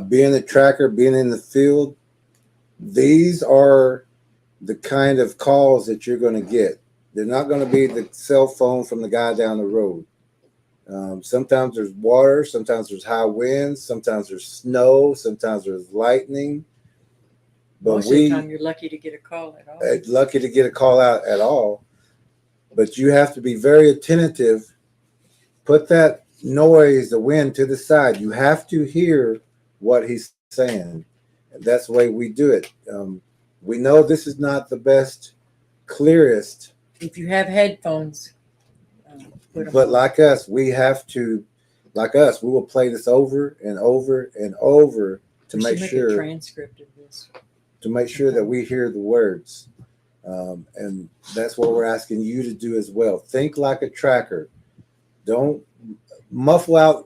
being a tracker, being in the field, these are the kind of calls that you're going to get. They're not going to be the cell phone from the guy down the road. Sometimes there's water, sometimes there's high winds, sometimes there's snow, sometimes there's lightning. But Most of the time, you're lucky to get a call at all. Lucky to get a call out at all. But you have to be very attentive. Put that noise, the wind, to the side. You have to hear what he's saying. And that's the way we do it. We know this is not the best, clearest. If you have headphones, But like us, we will play this over and over and over to make sure a transcript of this. To make sure that we hear the words. And that's what we're asking you to do as well. Think like a tracker. Don't muffle out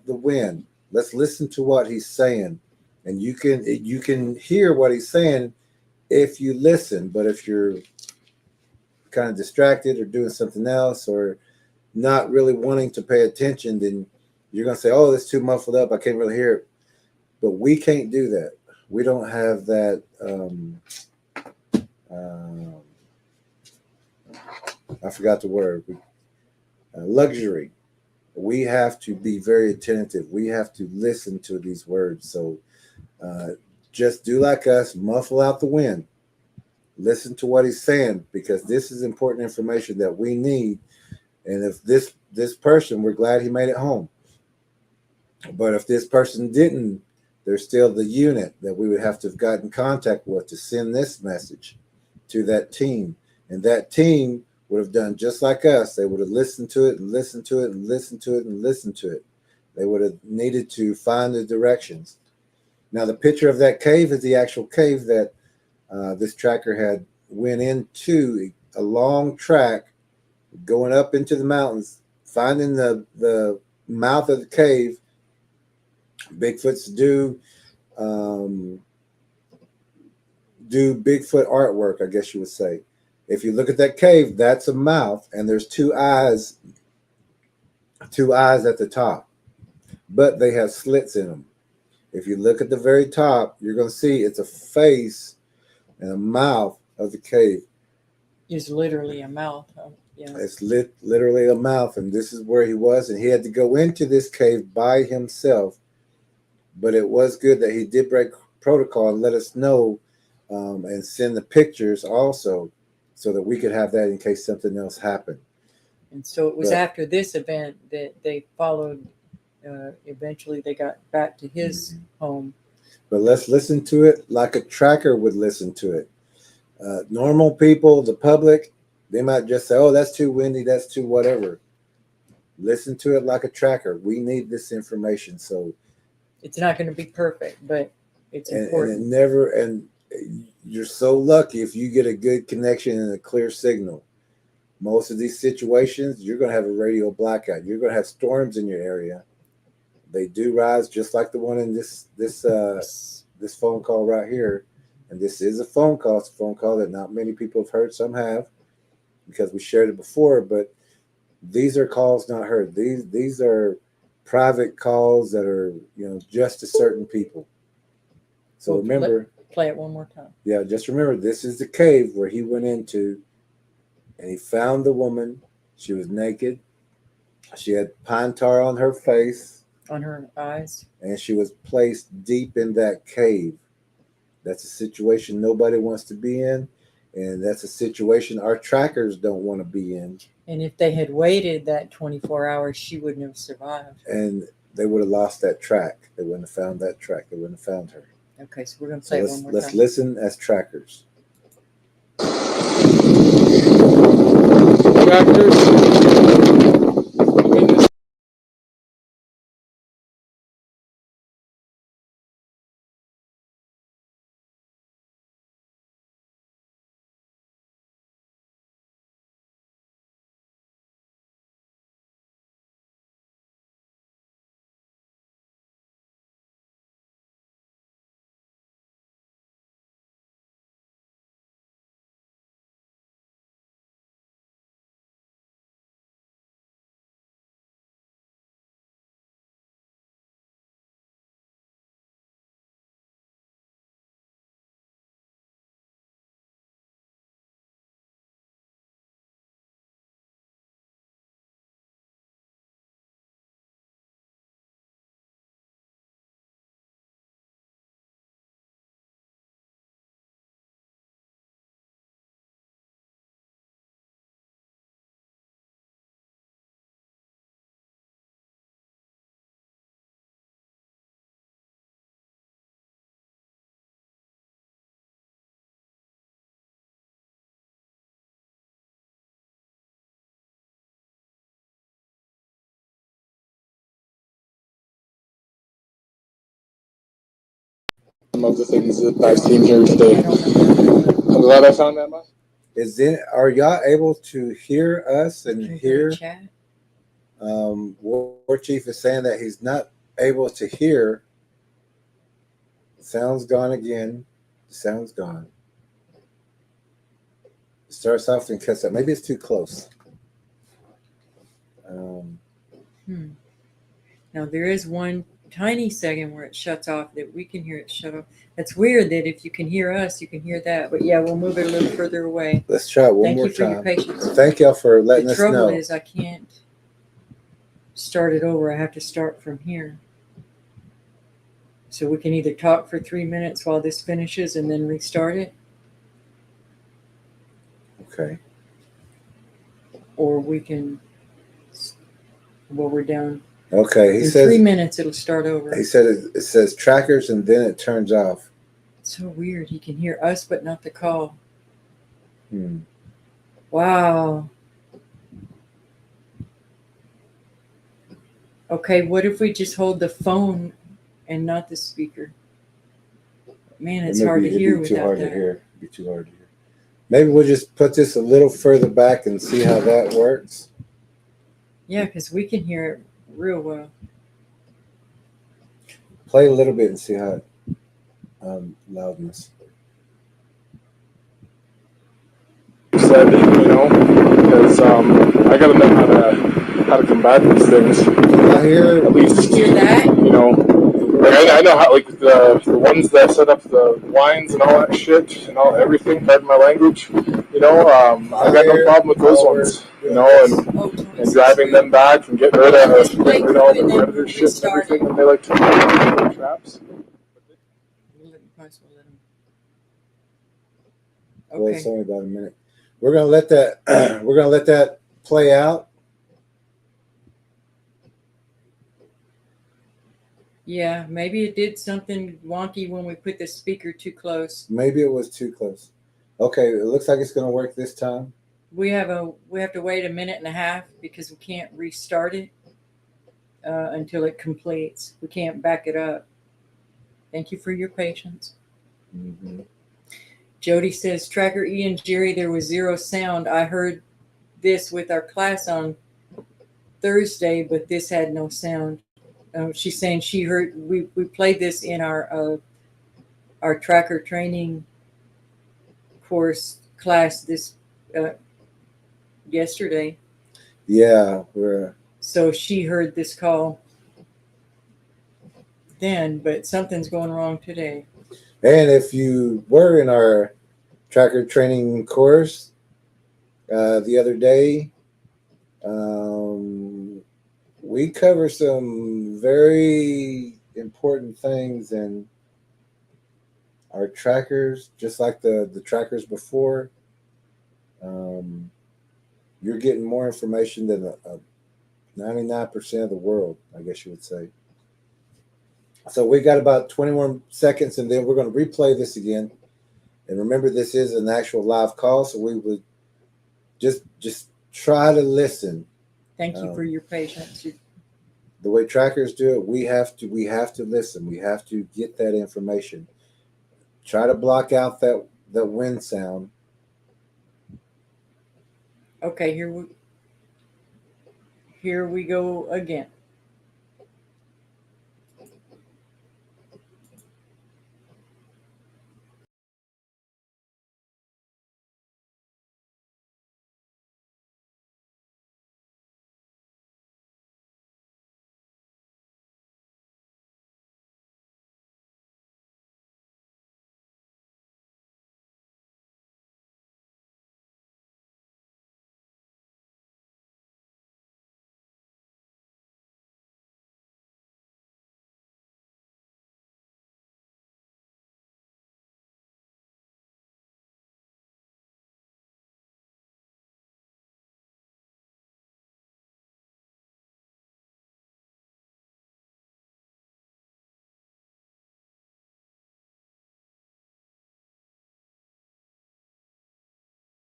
the wind. Let's listen to what he's saying. And you can hear what he's saying if you listen. But if you're kind of distracted or doing something else or not really wanting to pay attention, then you're going to say, oh, it's too muffled up, I can't really hear it. But we can't do that. We don't have that I forgot the word, luxury. We have to be very attentive. We have to listen to these words. So just do like us, muffle out the wind. Listen to what he's saying, because this is important information that we need. And if this person, we're glad he made it home. But if this person didn't, there's still the unit that we would have to have gotten in contact with to send this message to that team. And that team would have done just like us. They would have listened to it and listened to it and listened to it and listened to it. They would have needed to find the directions. Now, the picture of that cave is the actual cave that this tracker had went into, a long track going up into the mountains, finding the mouth of the cave. Bigfoots do Bigfoot artwork, I guess you would say. If you look at that cave, that's a mouth, and there's two eyes at the top, but they have slits in them. If you look at the very top, you're going to see it's a face and a mouth of the cave. It's literally a mouth. Yeah. It's literally a mouth, and this is where he was, and he had to go into this cave by himself. But it was good that he did break protocol and let us know, and send the pictures also, so that we could have that in case something else happened. And so it was after this event that they followed. Eventually, they got back to his home. But let's listen to it like a tracker would listen to it. Normal people, the public, they might just say, oh, that's too windy, that's too whatever. Listen to it like a tracker. We need this information. So it's not going to be perfect, but it's important. And you're so lucky if you get a good connection and a clear signal. Most of these situations, you're going to have a radio blackout. You're going to have storms in your area. They do rise, just like the one in this phone call right here. And this is a phone call. It's a phone call that not many people have heard. Some have, because we shared it before. But these are calls not heard. These are private calls that are, just to certain people. So remember, play it one more time. Yeah, just remember, this is the cave where he went into, and he found the woman. She was naked. She had pine tar on her face, on her eyes, and she was placed deep in that cave. That's a situation nobody wants to be in, and that's a situation our trackers don't want to be in. And if they had waited that 24 hours, she wouldn't have survived. And they would have lost that track. They wouldn't have found that track. They wouldn't have found her. Okay, so we're going to play it one more time. Let's listen as trackers. Trackers. of the things that I've seen here today. I don't know. I'm glad I found that, man. Are y'all able to hear us and Can you hear? chat? War Chief is saying that he's not able to hear. Sound's gone again. Sound's gone. It starts off and cuts out. Maybe it's too close. Now there is one tiny second where it shuts off that we can hear it shut off. That's weird that if you can hear us, you can hear that. But yeah, we'll move it a little further away. Let's try it one Thank more you for your time. patience. Thank y'all for letting The us trouble know. is I can't start it over. I have to start from here. So we can either talk for 3 minutes while this finishes and then restart it, Okay. or we can, well, we're down. Okay. He In says 3 minutes it'll start over. he said it says trackers and then it turns off. It's so weird. He can hear us but not the call. Hmm. Wow. Okay, what if we just hold the phone and not the speaker? Man, it's hard to hear It'd be too without hard that. to hear. It'd be too hard to hear. Maybe we'll just put this a little further back and see how that works. Yeah, because we can hear it real well. Play a little bit and see how it, loudness. Said, because I gotta know how to combat these things. I hear At least, Hear that? Like I know how, like the ones that set up the wines and all that shit and everything. Pardon my language. I got no problem with those ones. And driving them back and getting rid of all the predator shit and everything when they like to do traps. Well, Okay. it's only about a minute. We're gonna let that. We're gonna let that play out. Yeah, maybe it did something wonky when we put the speaker too close. Maybe it was too close. Okay, it looks like it's gonna work this time. We have to wait a minute and a half because we can't restart it until it completes. We can't back it up. Thank you for your patience. Mm-hmm. Jody says, Tracker E and Jerry, there was zero sound. I heard this with our class on Thursday, but this had no sound. She's saying she heard we played this in our tracker training course class this yesterday. Yeah, So she heard this call then, but something's going wrong today. And if you were in our tracker training course the other day, we cover some very important things in our trackers, just like the trackers before. You're getting more information than 99% of the world, I guess you would say. So we got about 21 seconds, and then we're going to replay this again. And remember, this is an actual live call, so we would just try to listen. Thank you for your patience. The way trackers do it, we have to listen. We have to get that information. Try to block out that wind sound. Okay, here we go again.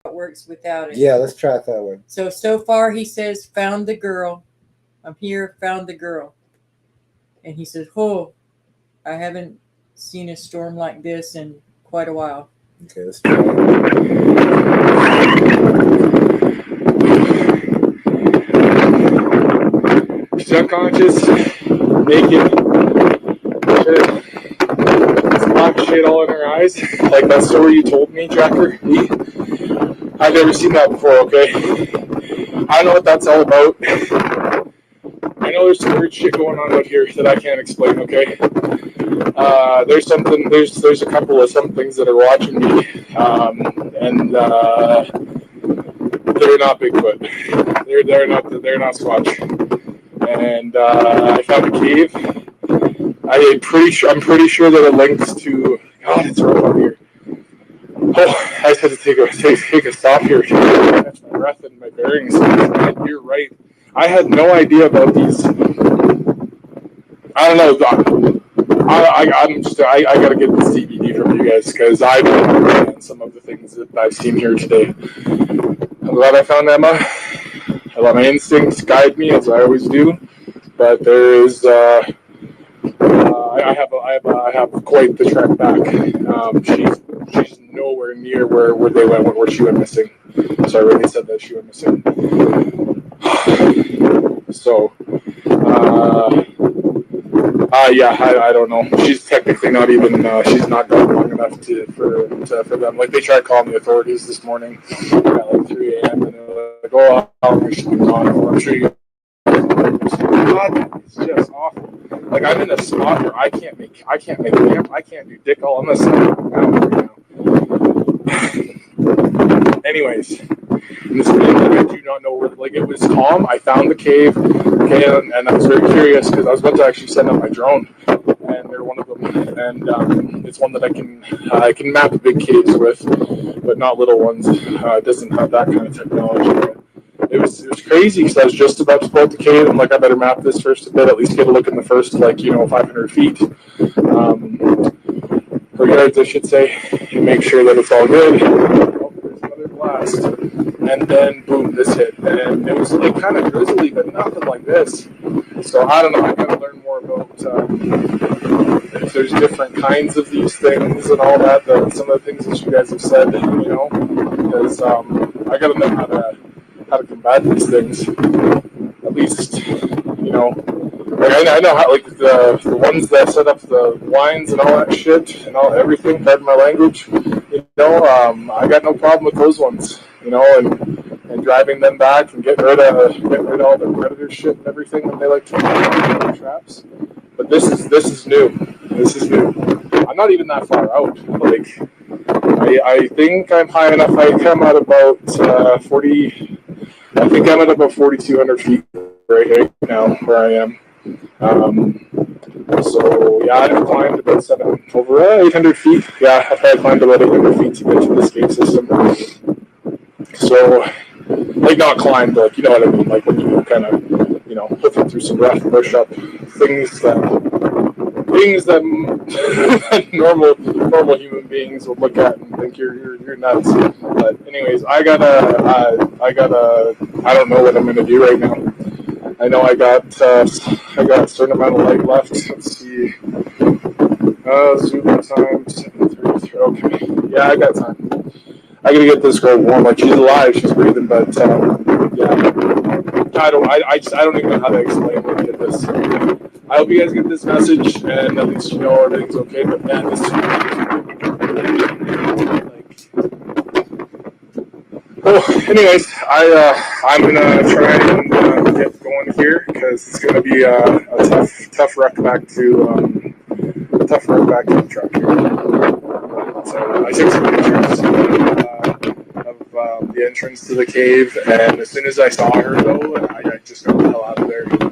It works without it. Yeah, let's try it that way. So far he says, found the girl. I'm here, found the girl. And he says, oh, I haven't seen a storm like this in quite a while. Okay, let's try it. She's unconscious, naked, black shit all in her eyes. Like that story you told me, Tracker. I've never seen that before, okay? I don't know what that's all about. I know there's some weird shit going on out here that I can't explain, okay? There's a couple of some things that are watching me, and they're not Bigfoot. They're not Squatch. And I found a cave. I'm pretty sure that it links to. God, it's rough out here. Oh, I just had to take a stop here to catch my breath and my bearings. You're right. I had no idea about these. I don't know. I gotta get this DVD from you guys because I don't understand some of the things that I've seen here today. I'm glad I found Emma. I let my instincts guide me as I always do, but there is. I have quite the trek back. She's nowhere near where they went where she went missing. So I really said that she went missing. So, yeah, I don't know. She's technically not even. She's not gone long enough for them. Like they tried calling the authorities this morning at like 3 a.m. and they're like, "Oh, how long has she been gone for?" I'm sure you. God, it's just awful. Like I'm in a spot where I can't make camp. I can't do dick all. I'm gonna sit down right now. Anyways, this I do not know where. Like it was calm. I found the cave. Okay, and I was very curious because I was about to actually send up my drone, and they're one of them. And it's one that I can map big caves with, but not little ones. It doesn't have that kind of technology. It was crazy because I was just about to pull out the cave. I'm like, I better map this first a bit, at least get a look in the first, 500 feet. Or yards, I should say, and make sure that it's all good. Oh, there's another blast. And then, boom, this hit. And it was like kind of drizzly, but nothing like this. So I don't know. I got to learn more about if there's different kinds of these things and all that. Some of the things that you guys have said, because I got to know how to combat these things. At least, like I know how, like the ones that set up the lines and all that shit and everything. Pardon my language. I got no problem with those ones. And driving them back and getting rid of all the predator shit and everything that they like to put in traps. But this is new. This is new. I'm not even that far out. Like I think I'm high enough. I come at about 40. I think I'm at about 4,200 feet right now where I am. So yeah, I've climbed about 800 feet. Yeah, I've had climbed about 800 feet to get to the escape system. So, like not climbed, like you know what I mean, like when you kind of, hoofing through some rough push up things that normal human beings would look at and think you're nuts. But anyways, I don't know what I'm gonna do right now. I know I got a certain amount of light left. Let's see. Zoom time 7:33. Okay. Yeah, I got time. I gotta get this girl warm. Like she's alive, she's breathing, but yeah. I don't even know how to explain when I get this. I hope you guys get this message and at least everything's okay. But man, this. Oh, anyways, I'm gonna try and get going here because it's gonna be a tough wreck back to the truck here. So I took some pictures of the entrance to the cave, and as soon as I saw her though, I just got the hell out of there. And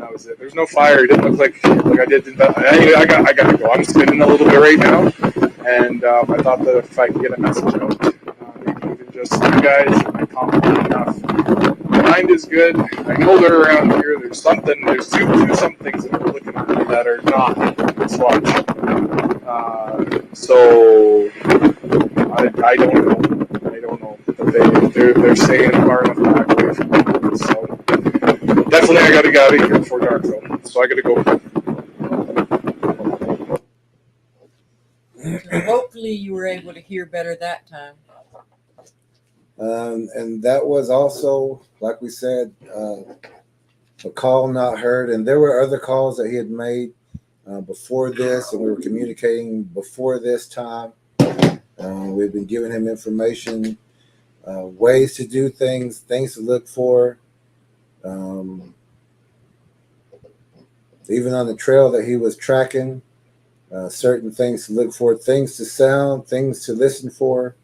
that was it. There's no fire. It didn't look like I did. Anyway, I gotta go. I'm spinning a little bit right now, and I thought that if I could get a message out. Just you guys, I compliment enough. My mind is good. I know they're around here. There's two some things that are looking at me that are not Squatch. So I don't know. But they're staying far enough back away from me. So definitely I gotta get out of here before dark though. So I gotta go. So hopefully you were able to hear better that time. And that was also, like we said, a call not heard. And there were other calls that he had made before this, and we were communicating before this time. We've been giving him information, ways to do things, things to look for. Even on the trail that he was tracking, certain things to look for, things to sound, things to listen for,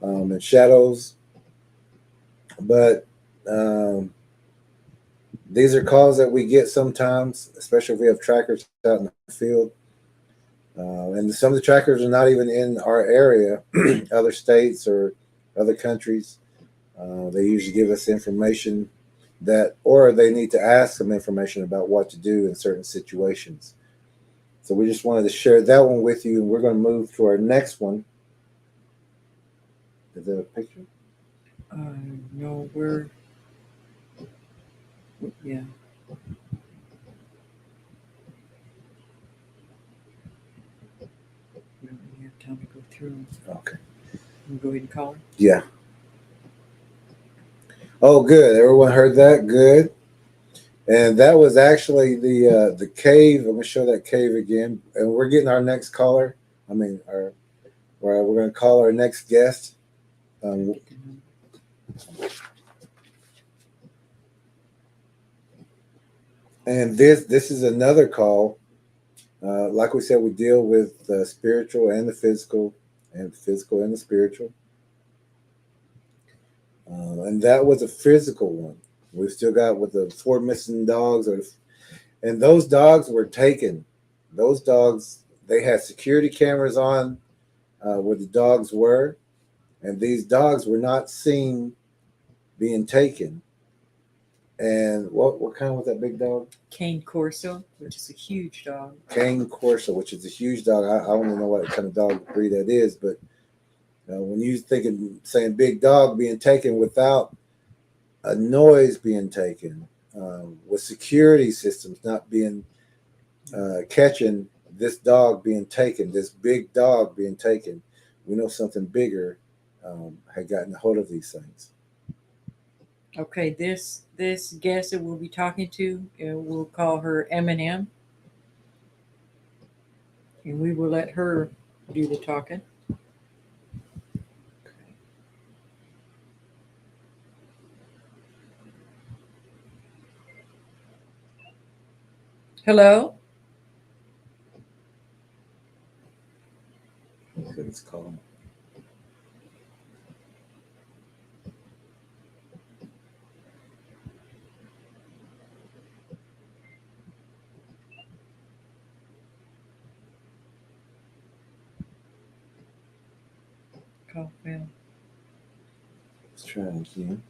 and shadows. But these are calls that we get sometimes, especially if we have trackers out in the field. And some of the trackers are not even in our area, other states or other countries. They usually give us information that, or they need to ask some information about what to do in certain situations. So we just wanted to share that one with you, and we're going to move to our next one. Is that a picture? No, yeah. We don't really have time to go through them. Okay. We'll go ahead and call her. Yeah. Oh, good. Everyone heard that? Good. And that was actually the cave. I'm going to show that cave again. And we're getting our next caller. We're going to call our next guest. And this is another call. Like we said, we deal with the spiritual and the physical, and the physical and the spiritual. And that was a physical one. We've still got with the 4 missing dogs, and those dogs were taken. Those dogs, they had security cameras on where the dogs were, and these dogs were not seen being taken. And what kind was that big dog? Cane Corso, which is a huge dog. Cane Corso, which is a huge dog. I don't even know what kind of dog breed that is, but when you saying big dog being taken without a noise being taken, with security systems not being catching this dog being taken, this big dog being taken, we know something bigger had gotten a hold of these things. Okay, this guest that we'll be talking to, we'll call her M&M, and we will let her do the talking. Hello? Let's call him. Call Phil. Let's try it again.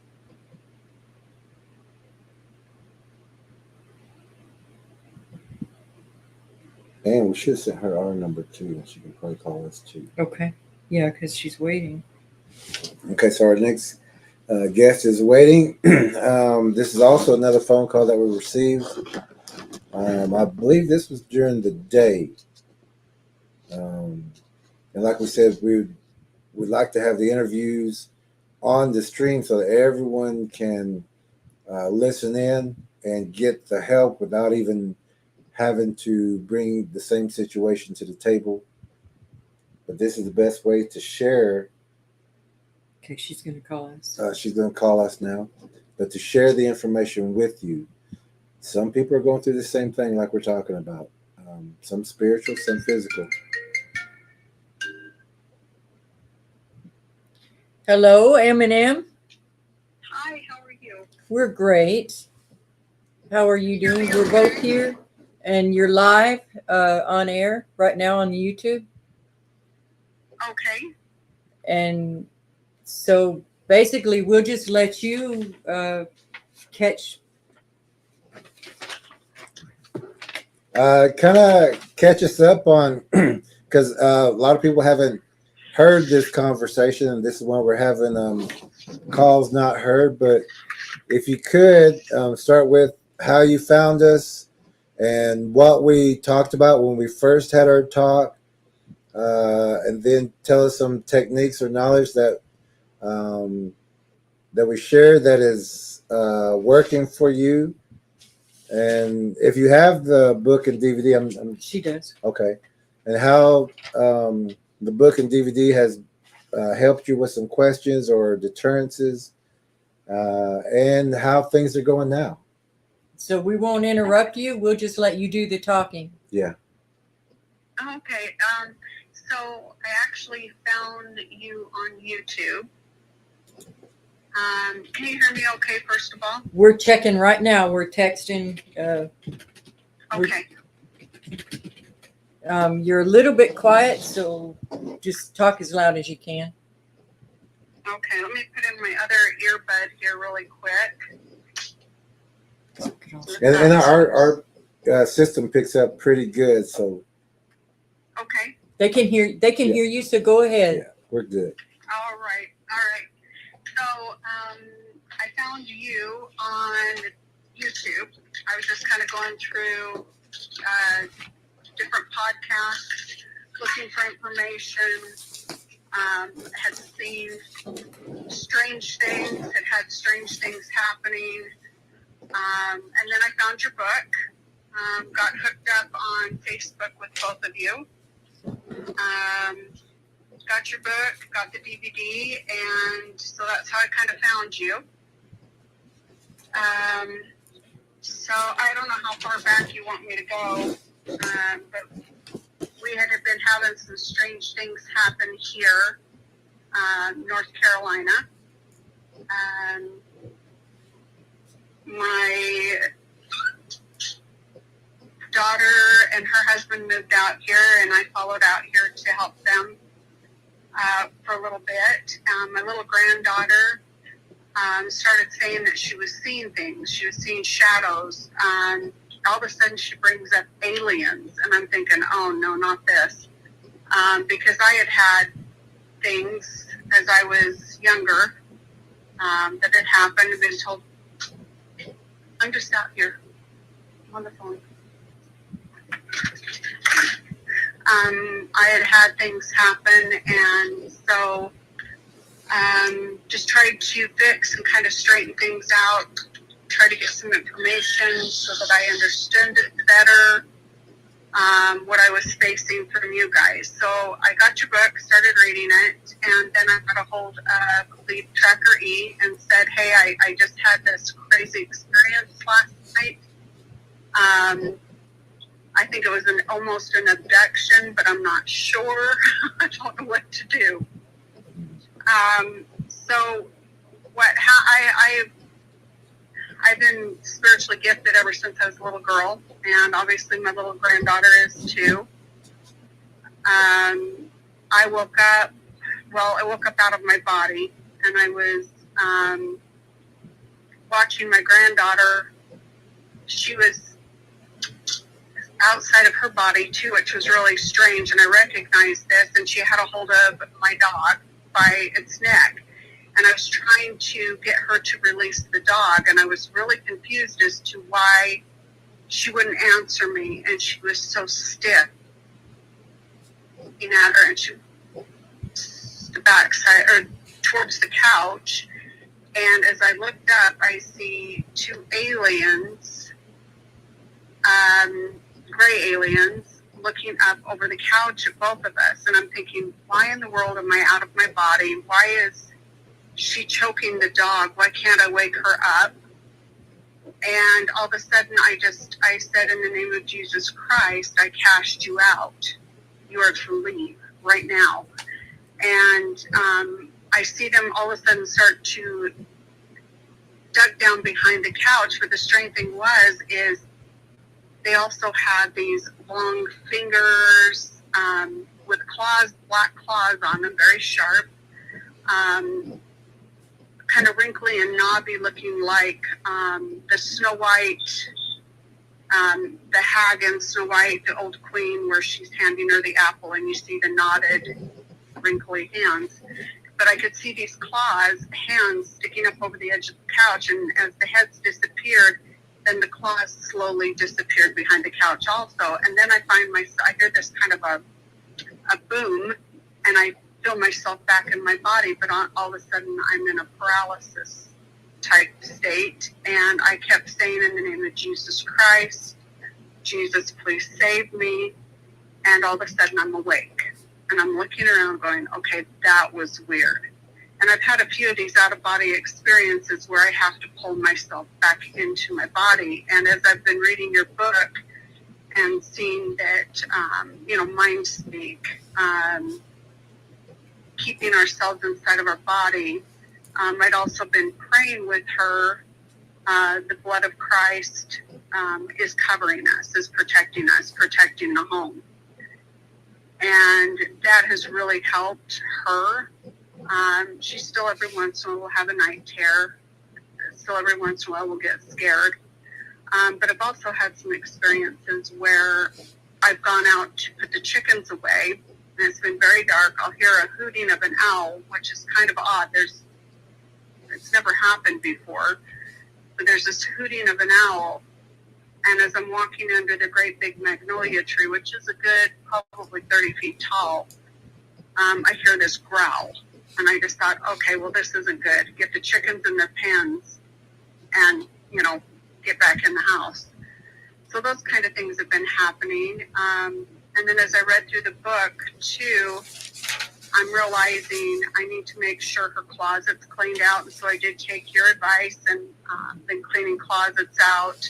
And we should send her our number too, and she can probably call us too. Okay. Yeah, because she's waiting. Okay, so our next guest is waiting. This is also another phone call that we received. I believe this was during the day. And like we said, we'd like to have the interviews on the stream so that everyone can listen in and get the help without even having to bring the same situation to the table. But this is the best way to share. Okay, she's going to call us. She's going to call us now. But to share the information with you. Some people are going through the same thing like we're talking about. Some spiritual, some physical. Hello, M&M. Hi, how are you? We're great. How are you doing? We're both here, and you're live on air right now on YouTube. Okay. And so basically, we'll just let you catch. Kind of catch us up on, because a lot of people haven't heard this conversation, and this is when we're having calls not heard. But if you could start with how you found us and what we talked about when we first had our talk, and then tell us some techniques or knowledge that that we share that is working for you. And if you have the book and DVD, She does. okay, and how the book and DVD has helped you with some questions or deterrences, and how things are going now. So we won't interrupt you. We'll just let you do the talking. Yeah. Okay. So I actually found you on YouTube. Can you hear me okay, first of all? We're checking right now. We're texting. Okay. You're a little bit quiet, so just talk as loud as you can. Okay. Let me put in my other earbud here really quick. And our system picks up pretty good, so Okay. They can hear. They can hear you. So go ahead. yeah, we're good. All right. All right. So I found you on YouTube. I was just kind of going through different podcasts, looking for information. Had seen strange things, had strange things happening. And then I found your book, got hooked up on Facebook with both of you. Got your book, got the DVD, and so that's how I kind of found you. So I don't know how far back you want me to go, but we had been having some strange things happen here, North Carolina. My daughter and her husband moved out here, and I followed out here to help them for a little bit. My little granddaughter started saying that she was seeing things. She was seeing shadows. All of a sudden, she brings up aliens, and I'm thinking, oh, no, not this. Because I had things as I was younger that had happened and been told, I'm just out here. I'm on the phone. I had things happen, and so just tried to fix and kind of straighten things out, try to get some information so that I understood it better, what I was facing from you guys. So I got your book, started reading it, and then I got a hold of Lead Tracker E and said, hey, I just had this crazy experience last night. I think it was almost an abduction, but I'm not sure. I don't know what to do. So I've been spiritually gifted ever since I was a little girl, and obviously my little granddaughter is too. I woke up out of my body, and I was watching my granddaughter. She was outside of her body too, which was really strange, and I recognized this, and she had a hold of my dog by its neck, and I was trying to get her to release the dog, and I was really confused as to why she wouldn't answer me, and she was so stiff looking at her, and she the backside or towards the couch, and as I looked up, I see two aliens, gray aliens, looking up over the couch at both of us, and I'm thinking, why in the world am I out of my body? Why is she choking the dog? Why can't I wake her up? And all of a sudden, I said, in the name of Jesus Christ, I cast you out. You are to leave right now. And I see them all of a sudden start to dug down behind the couch, but the strange thing is they also had these long fingers with claws, black claws on them, very sharp, kind of wrinkly and knobby, looking like the Snow White, the hag in Snow White, the old queen, where she's handing her the apple, and you see the knotted, wrinkly hands. But I could see these hands sticking up over the edge of the couch, and as the heads disappeared, then the claws slowly disappeared behind the couch also. And then I hear this kind of a boom, and I feel myself back in my body, but all of a sudden I'm in a paralysis type state, and I kept saying, in the name of Jesus Christ, Jesus, please save me. And all of a sudden I'm awake, and I'm looking around going, okay, that was weird. And I've had a few of these out-of-body experiences where I have to pull myself back into my body. And as I've been reading your book and seeing that, mind speak, keeping ourselves inside of our body, I'd also been praying with her. The blood of Christ is covering us, is protecting us, protecting the home. And that has really helped her. She still every once in a while will have a night terror. Still every once in a while will get scared. But I've also had some experiences where I've gone out to put the chickens away, and it's been very dark. I'll hear a hooting of an owl, which is kind of odd. It's never happened before. But there's this hooting of an owl. And as I'm walking under the great big magnolia tree, which is a good probably 30 feet tall, I hear this growl. And I just thought, okay, well, this isn't good. Get the chickens in their pens and, get back in the house. So those kind of things have been happening. And then as I read through the book, too, I'm realizing I need to make sure her closet's cleaned out. And so I did take your advice and been cleaning closets out,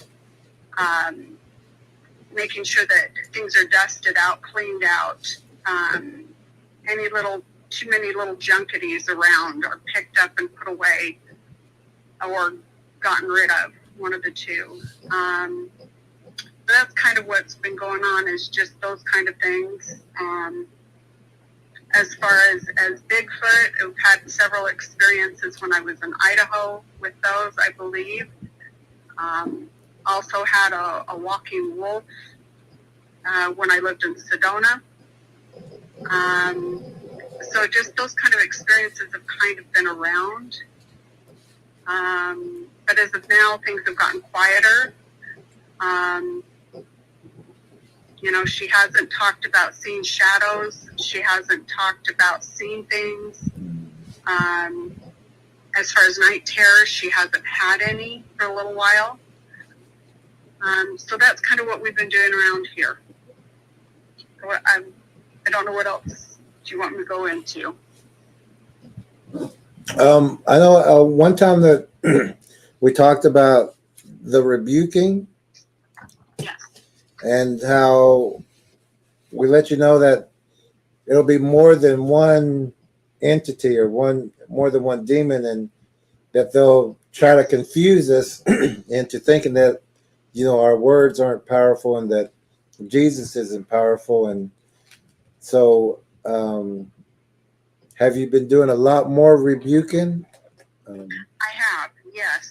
making sure that things are dusted out, cleaned out. Too many little junkities around are picked up and put away or gotten rid of, one of the two. That's kind of what's been going on, is just those kind of things. As far as Bigfoot, I've had several experiences when I was in Idaho with those, I believe. Also had a walking wolf when I lived in Sedona. So just those kind of experiences have kind of been around. But as of now, things have gotten quieter. She hasn't talked about seeing shadows. She hasn't talked about seeing things. As far as night terrors, she hasn't had any for a little while. So that's kind of what we've been doing around here. I don't know what else do you want me to go into. I know one time that we talked about the rebuking. Yes. And how we let you know that it'll be more than one entity or more than one demon, and that they'll try to confuse us into thinking that, our words aren't powerful and that Jesus isn't powerful. And so, have you been doing a lot more rebuking? I have, yes.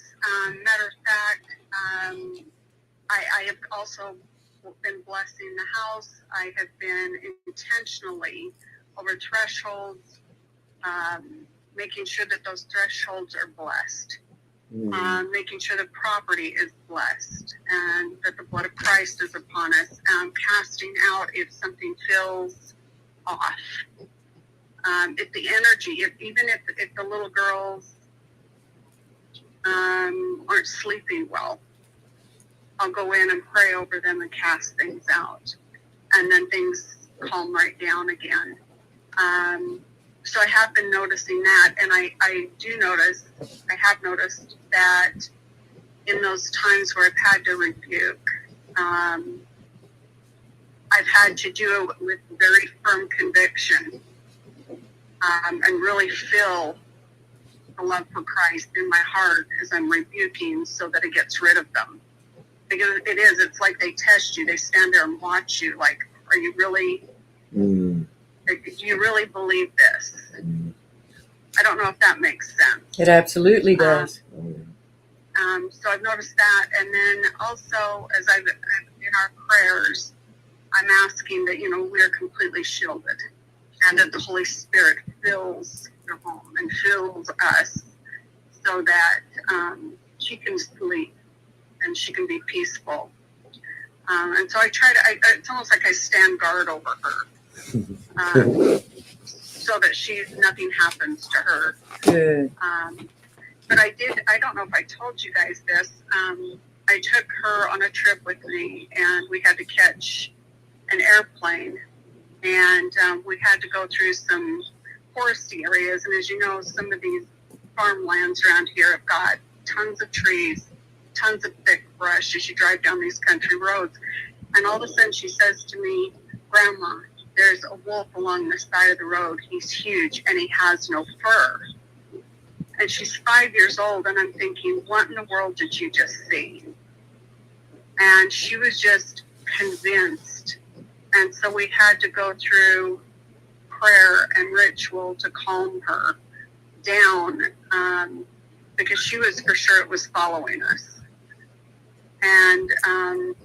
Matter of fact, I have also been blessing the house. I have been intentionally over thresholds, making sure that those thresholds are blessed, making sure the property is blessed, and that the blood of Christ is upon us, casting out if something feels off. If the energy, even if the little girls aren't sleeping well, I'll go in and pray over them and cast things out. And then things calm right down again. So I have been noticing that. And I have noticed that in those times where I've had to rebuke, I've had to do it with very firm conviction, and really feel the love for Christ in my heart as I'm rebuking, so that it gets rid of them. Because it's like they test you. They stand there and watch you. Like, are you really, do you really believe this? I don't know if that makes sense. It absolutely does. So I've noticed that. And then also, as I've in our prayers, I'm asking that, we're completely shielded, and that the Holy Spirit fills the home and fills us, so that she can sleep and she can be peaceful. And so I try to, it's almost like I stand guard over her. so that nothing happens to her. Good. But I don't know if I told you guys this. I took her on a trip with me, and we had to catch an airplane, and we had to go through some foresty areas. And as you know, some of these farmlands around here have got tons of trees, tons of thick brush as you drive down these country roads. And all of a sudden she says to me, "Grandma, there's a wolf along the side of the road. He's huge and he has no fur." And she's 5 years old, and I'm thinking, what in the world did you just see? And she was just convinced. And so we had to go through prayer and ritual to calm her down, because she was for sure it was following us. And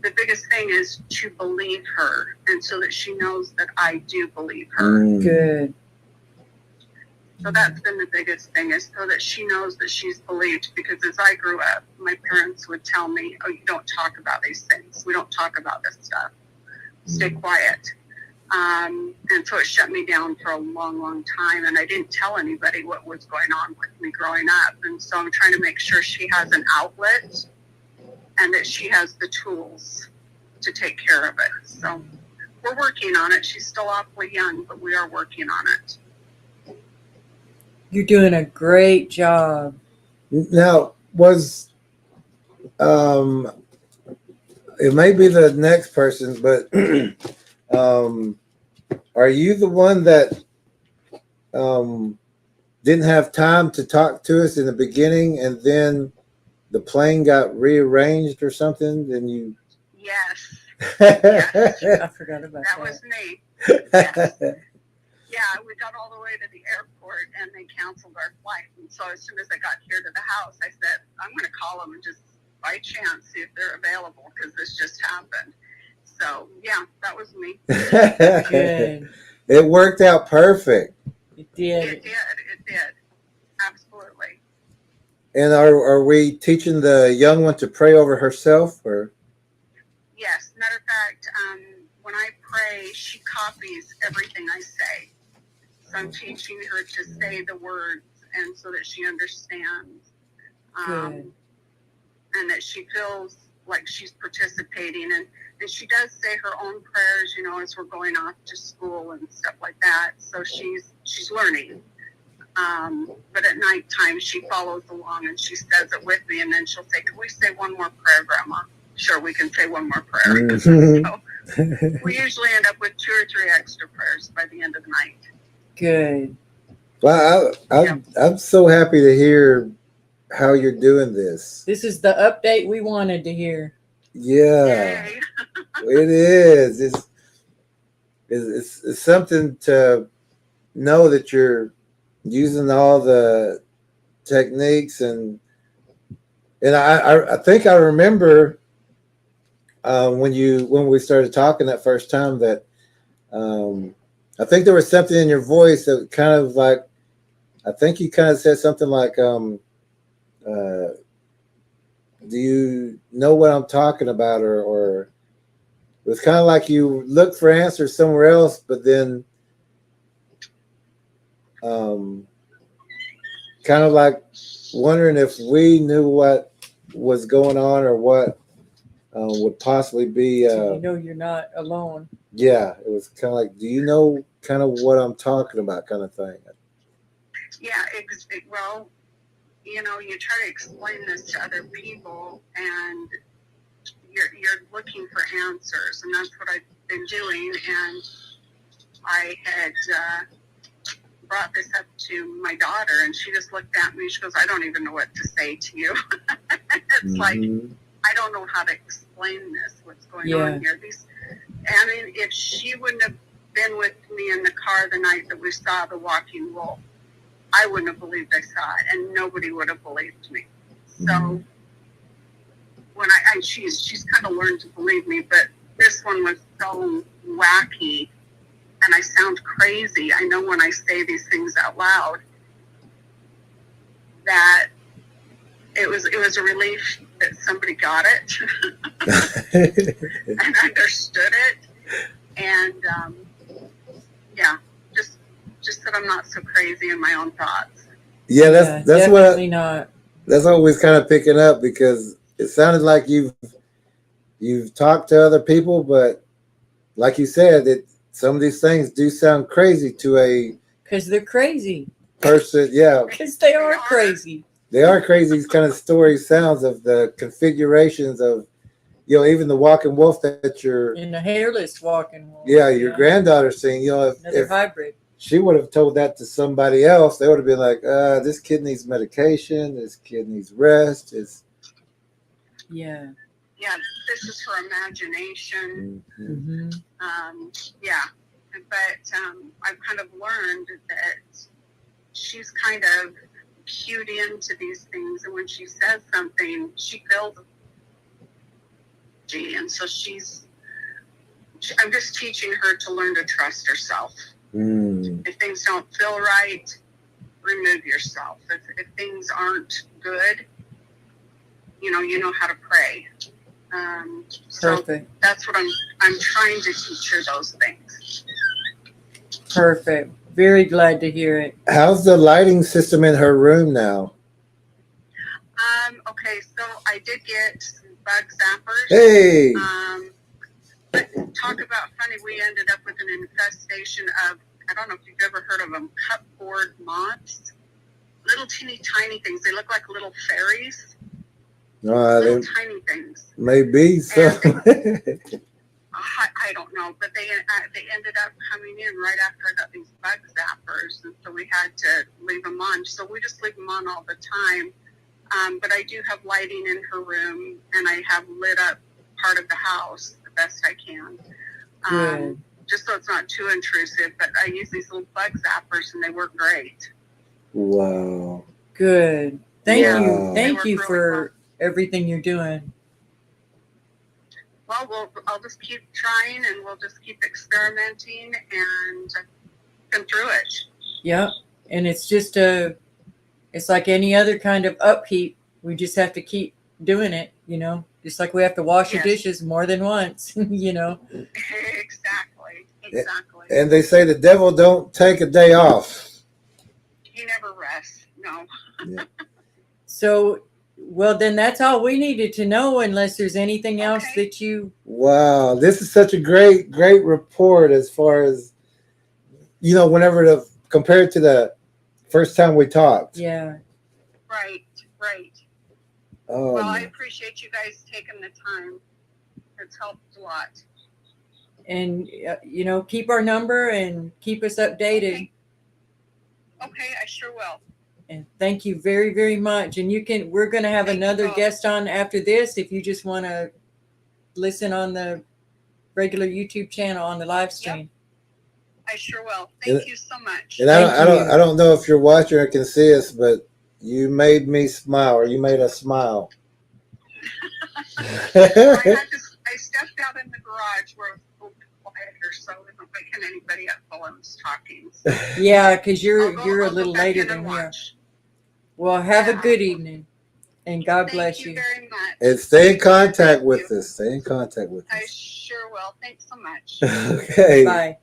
the biggest thing is to believe her, and so that she knows that I do believe her. Good. So that's been the biggest thing, is so that she knows that she's believed. Because as I grew up, my parents would tell me, "Oh, you don't talk about these things. We don't talk about this stuff. Stay quiet." And so it shut me down for a long, long time. And I didn't tell anybody what was going on with me growing up. And so I'm trying to make sure she has an outlet and that she has the tools to take care of it. So we're working on it. She's still awfully young, but we are working on it. You're doing a great job. Now, was it may be the next person, but are you the one that didn't have time to talk to us in the beginning, and then the plane got rearranged or something? Then you? Yes, I forgot about that. that was me. Yes. Yeah, we got all the way to the airport and they canceled our flight. And so as soon as I got here to the house, I said, I'm going to call them and just by chance see if they're available, because this just happened. So, yeah, that was me. Good. It worked out perfect. It did. It did. Absolutely. And are we teaching the young one to pray over herself, or? Yes. Matter of fact, when I pray, she copies everything I say. So I'm teaching her to say the words, and so that she understands, Good. and that she feels like she's participating. And she does say her own prayers, you know, as we're going off to school and stuff like that. So she's learning. But at nighttime, she follows along and she says it with me. And then she'll say, "Can we say one more prayer, Grandma?" Sure, we can say one more prayer. So we usually end up with 2 or 3 extra prayers by the end of the night. Good. Well, I'm so happy to hear how you're doing this. This is the update we wanted to hear. Yeah, Yay. it is. It's something to know that you're using all the techniques, and I think I remember when we started talking that first time that I think there was something in your voice that kind of like, I think you kind of said something like, do you know what I'm talking about? Or it was kind of like you looked for answers somewhere else, but then kind of like wondering if we knew what was going on or what would possibly be. So you know you're not alone. Yeah, it was kind of like, do you know kind of what I'm talking about, kind of thing. Yeah, well, you know, you try to explain this to other people, and you're looking for answers, and that's what I've been doing. And I had brought this up to my daughter, and she just looked at me. She goes, "I don't even know what to say to you." It's like, I don't know how to explain this. What's going on here? I mean, if she wouldn't have been with me in the car the night that we saw the walking wolf, I wouldn't have believed I saw it, and nobody would have believed me. So when she's kind of learned to believe me, but this one was so wacky, and I sound crazy. I know when I say these things out loud that it was a relief that somebody got it and understood it. And yeah, that I'm not so crazy in my own thoughts. Yeah, that's what definitely not. that's what we're kind of picking up, because it sounded like you've talked to other people, but like you said, some of these things do sound crazy to a Because they're crazy. person. Yeah, Because they are crazy. they are crazy. These kind of story sounds of the configurations of, even the walking wolf that In a hairless walking wolf. your granddaughter seen. Another If hybrid. she would have told that to somebody else, they would have been like, this kid needs medication. This kid needs rest. Yeah. Yeah, this is her imagination. Mm-hmm. Yeah, but I've kind of learned that she's kind of cued into these things, and when she says something, she feels. And so I'm just teaching her to learn to trust herself. If things don't feel right, remove yourself. If things aren't good, you know how to pray. So Perfect. that's what I'm trying to teach her, those things. Perfect. Very glad to hear it. How's the lighting system in her room now? Okay, so I did get some bug zappers. Hey. But talk about funny, we ended up with an infestation of, I don't know if you've ever heard of them, cupboard moths. Little teeny tiny things. They look like little fairies. Little tiny things. Maybe so. I don't know, but they ended up coming in right after I got these bug zappers, and so we had to leave them on. So we just leave them on all the time. But I do have lighting in her room, and I have lit up part of the house the best I can. Good. Just so it's not too intrusive, but I use these little bug zappers, and they work great. Wow. Good. Thank you. They Thank work you really for everything you're doing. Well, I'll just keep trying, and we'll just keep experimenting and come through it. Yep. And it's just it's like any other kind of upkeep. We just have to keep doing it, just like we have to wash the dishes more than once, Exactly. And they say the devil don't take a day off. He never rests. No. Yeah. So, well, then that's all we needed to know, unless there's anything else that you. Wow, this is such a great report, as far as, whenever compared to the first time we talked. Yeah. Right. Oh, well, I appreciate you guys taking the time. It's helped a lot. And, keep our number and keep us updated. Okay, I sure will. And thank you very, very much. And we're going to have another guest on after this. If you just want to listen on the regular YouTube channel on the live stream. Yep. I sure will. Thank you so much. And I don't know if you're watching or can see us, but you made me smile, or you made us smile. I stepped out in the garage where it was quieter, so I wasn't waking anybody up while I was talking. So Yeah, because you're a I'll little go back later in and than we are. watch. Well, have a good evening, and God bless Thank you you. very much. And stay in contact with us. Stay in contact with I us. sure will. Thanks so much. Okay. Bye.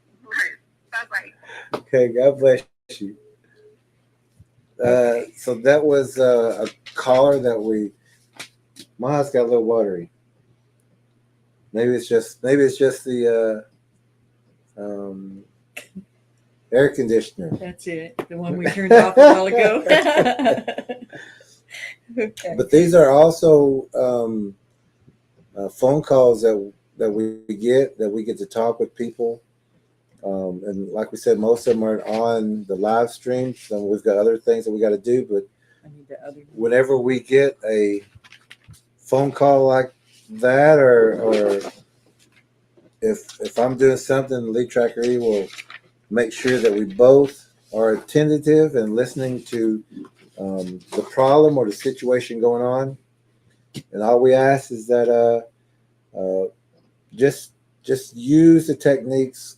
Bye-bye. Okay, God bless you. So that was a caller that Ma's got a little watery. Maybe it's just the air conditioner. That's it. The one we turned off a while ago. Okay. But these are also phone calls that we get to talk with people. And like we said, most of them are on the live stream. So we've got other things that we got to do. But whenever we get a phone call like that, or if I'm doing something, the lead tracker E will make sure that we both are attentive and listening to the problem or the situation going on. And all we ask is that just use the techniques.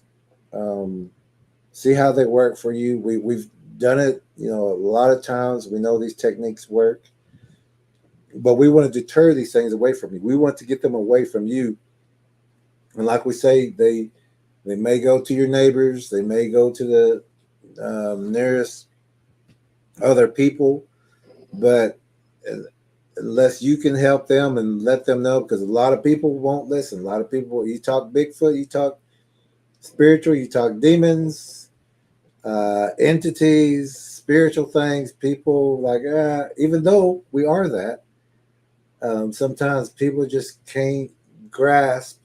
See how they work for you. We've done it, a lot of times. We know these techniques work, but we want to deter these things away from you. We want to get them away from you. And like we say, they may go to your neighbors. They may go to nearest other people, but unless you can help them and let them know, because a lot of people won't listen. A lot of people, you talk Bigfoot, you talk spiritual, you talk demons, entities, spiritual things, people like, even though we are that, sometimes people just can't grasp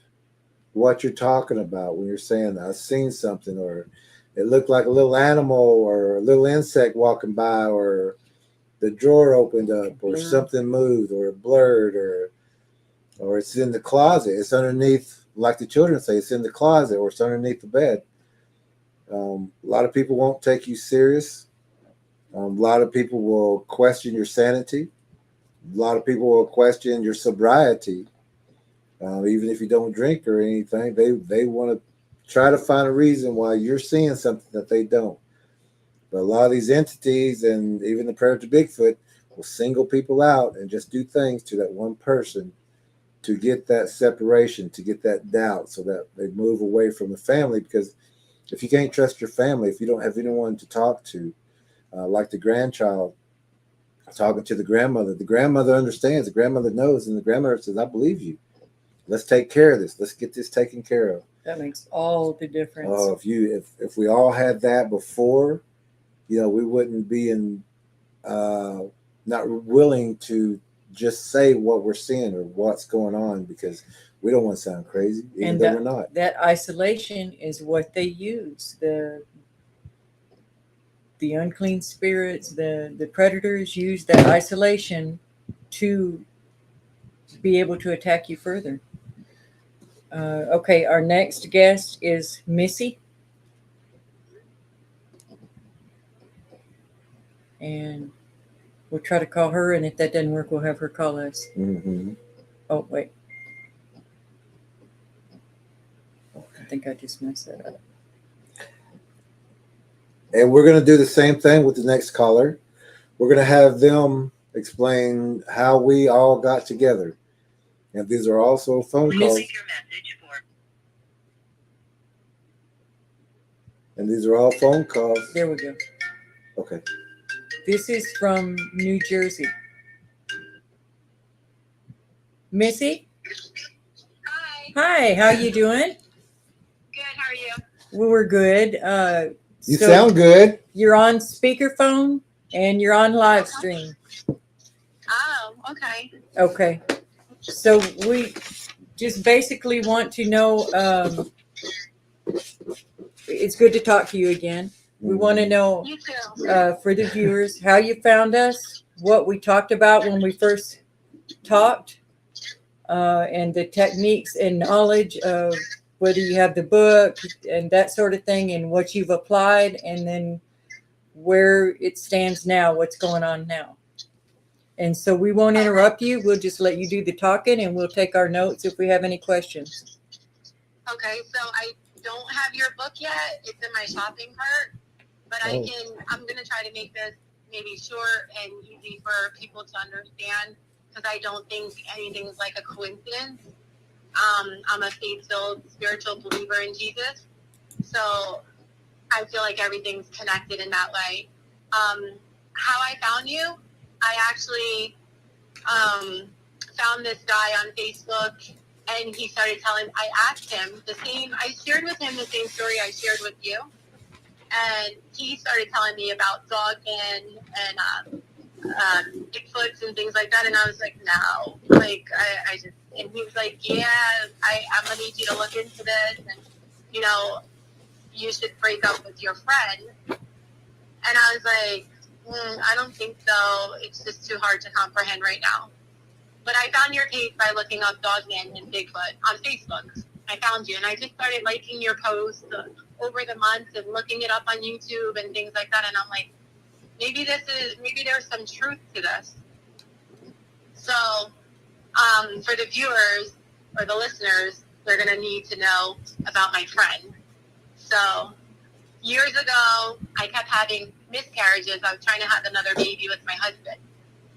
what you're talking about when you're saying, I've seen something, or it looked like a little animal or a little insect walking by, or the drawer opened up, or something moved, or blurred, or it's in the closet. It's underneath, like the children say, it's in the closet, or it's underneath the bed. A lot of people won't take you serious. A lot of people will question your sanity. A lot of people will question your sobriety. Even if you don't drink or anything, they want to try to find a reason why you're seeing something that they don't. But a lot of these entities and even the Predator Bigfoot will single people out and just do things to that one person to get that separation, to get that doubt, so that they move away from the family. Because if you can't trust your family, if you don't have anyone to talk to, like the grandchild talking to the grandmother understands, the grandmother knows, and the grandmother says, I believe you. Let's take care of this. Let's get this taken care of. That makes all the difference. Oh, if we all had that before, we wouldn't be not willing to just say what we're seeing or what's going on, because we don't want to sound crazy, even though we're not. That isolation is what they use. The unclean spirits, the predators use that isolation to be able to attack you further. Okay, our next guest is Missy. And we'll try to call her, and if that doesn't work, we'll have her call us. Mm-hmm. Oh, wait. I think I just messed that up. And we're going to do the same thing with the next caller. We're going to have them explain how we all got together. And these are also phone calls. And these are all phone calls. There we go. Okay. This is from New Jersey. Missy? Hi. Hi, how you doing? Good. How are you? We're good. You sound good. You're on speakerphone and you're on live stream. Oh, okay. Okay. So we just basically want to know, it's good to talk to you again. We want to know, You too. for the viewers, how you found us, what we talked about when we first talked, and the techniques and knowledge of whether you have the book and that sort of thing, and what you've applied, and then where it stands now, what's going on now. And so we won't interrupt you. We'll just let you do the talking, and we'll take our notes if we have any questions. Okay, so I don't have your book yet. It's in my shopping cart, but I'm going to try to make this maybe short and easy for people to understand, because I don't think anything's like a coincidence. I'm a faith-filled spiritual believer in Jesus, so I feel like everything's connected in that way. How I found you, I actually found this guy on Facebook, and he started telling, I asked him I shared with him the same story I shared with you, and he started telling me about Dogman and Bigfoots and things like that, and I was like, no, like, I just, and he was like, yeah, I'm gonna need you to look into this, and, you should break up with your friend. And I was like, I don't think so, it's just too hard to comprehend right now. But I found your page by looking up Dogman and Bigfoot on Facebook. I found you, and I just started liking your posts over the months and looking it up on YouTube and things like that, and I'm like, maybe there's some truth to this. So, for the viewers or the listeners, they're going to need to know about my friend. So, years ago, I kept having miscarriages. I was trying to have another baby with my husband.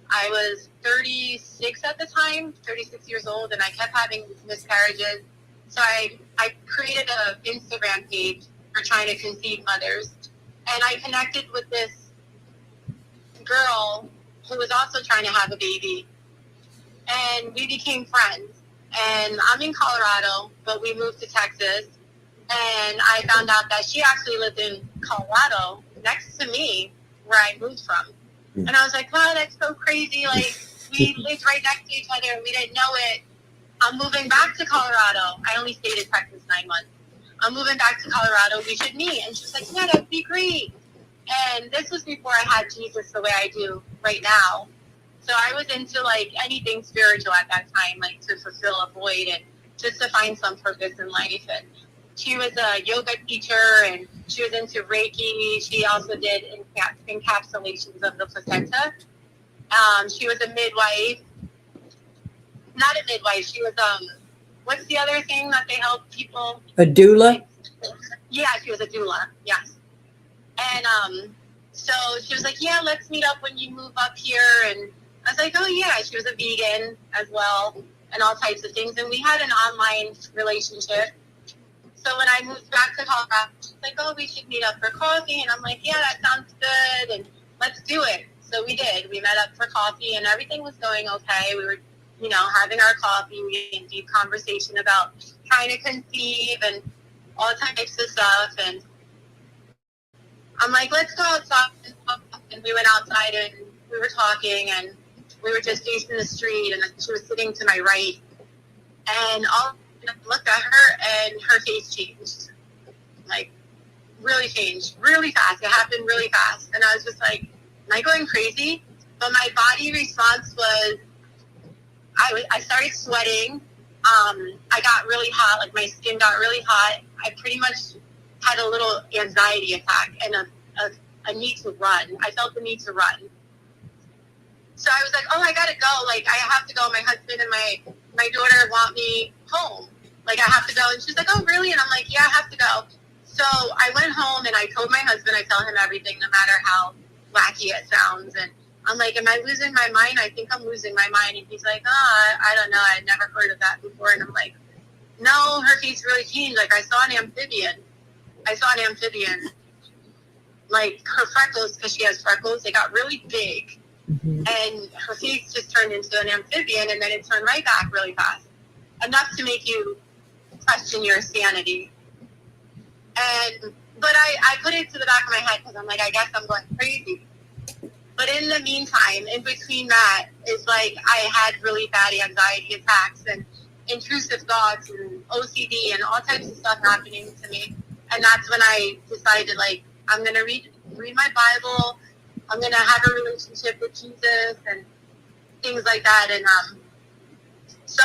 I was 36 at the time, 36 years old, and I kept having miscarriages. So I created an Instagram page for trying to conceive mothers. And I connected with this girl who was also trying to have a baby. And we became friends. And I'm in Colorado, but we moved to Texas. And I found out that she actually lived in Colorado next to me where I moved from. And I was like, wow, that's so crazy. Like, we lived right next to each other and we didn't know it. I'm moving back to Colorado. I only stayed in Texas 9 months. I'm moving back to Colorado. We should meet. And she's like, yeah, that'd be great. And this was before I had Jesus the way I do right now. So I was into like anything spiritual at that time, like to fulfill a void and just to find some purpose in life. And she was a yoga teacher and she was into Reiki. She also did encapsulations of the placenta. She was a midwife. Not a midwife. She was, what's the other thing that they help people? A doula? Yeah, she was a doula. Yes. And so she was like, yeah, let's meet up when you move up here. And I was like, oh, yeah. She was a vegan as well and all types of things. And we had an online relationship. So when I moved back to Colorado, she's like, oh, we should meet up for coffee. And I'm like, yeah, that sounds good. And let's do it. So we did. We met up for coffee and everything was going okay. We were, you know, having our coffee. We had a deep conversation about trying to conceive and all types of stuff. And I'm like, let's go outside. And we went outside and we were talking and we were just facing the street and she was sitting to my right. And all I looked at her and her face changed. Like, really changed. Really fast. It happened really fast. And I was just like, am I going crazy? But my body response was, I started sweating. I got really hot. Like, my skin got really hot. I pretty much had a little anxiety attack and a need to run. I felt the need to run. So I was like, oh, I gotta go. Like, I have to go. My husband and my daughter want me home. Like, I have to go. And she's like, oh, really? And I'm like, yeah, I have to go. So I went home and I told my husband, I tell him everything, no matter how wacky it sounds. And I'm like, am I losing my mind? I think I'm losing my mind. And he's like, oh, I don't know. I'd never heard of that before. And I'm like, no, her face really changed. Like, I saw an amphibian. Like, her freckles, because she has freckles, they got really big. Mm-hmm. And her face just turned into an amphibian, and then it turned right back really fast. Enough to make you question your sanity. But I put it to the back of my head because I'm like, I guess I'm going crazy. But in the meantime, in between that, it's like I had really bad anxiety attacks and intrusive thoughts and OCD and all types of stuff happening to me. And that's when I decided, like, I'm going to read my Bible. I'm going to have a relationship with Jesus and things like that. And so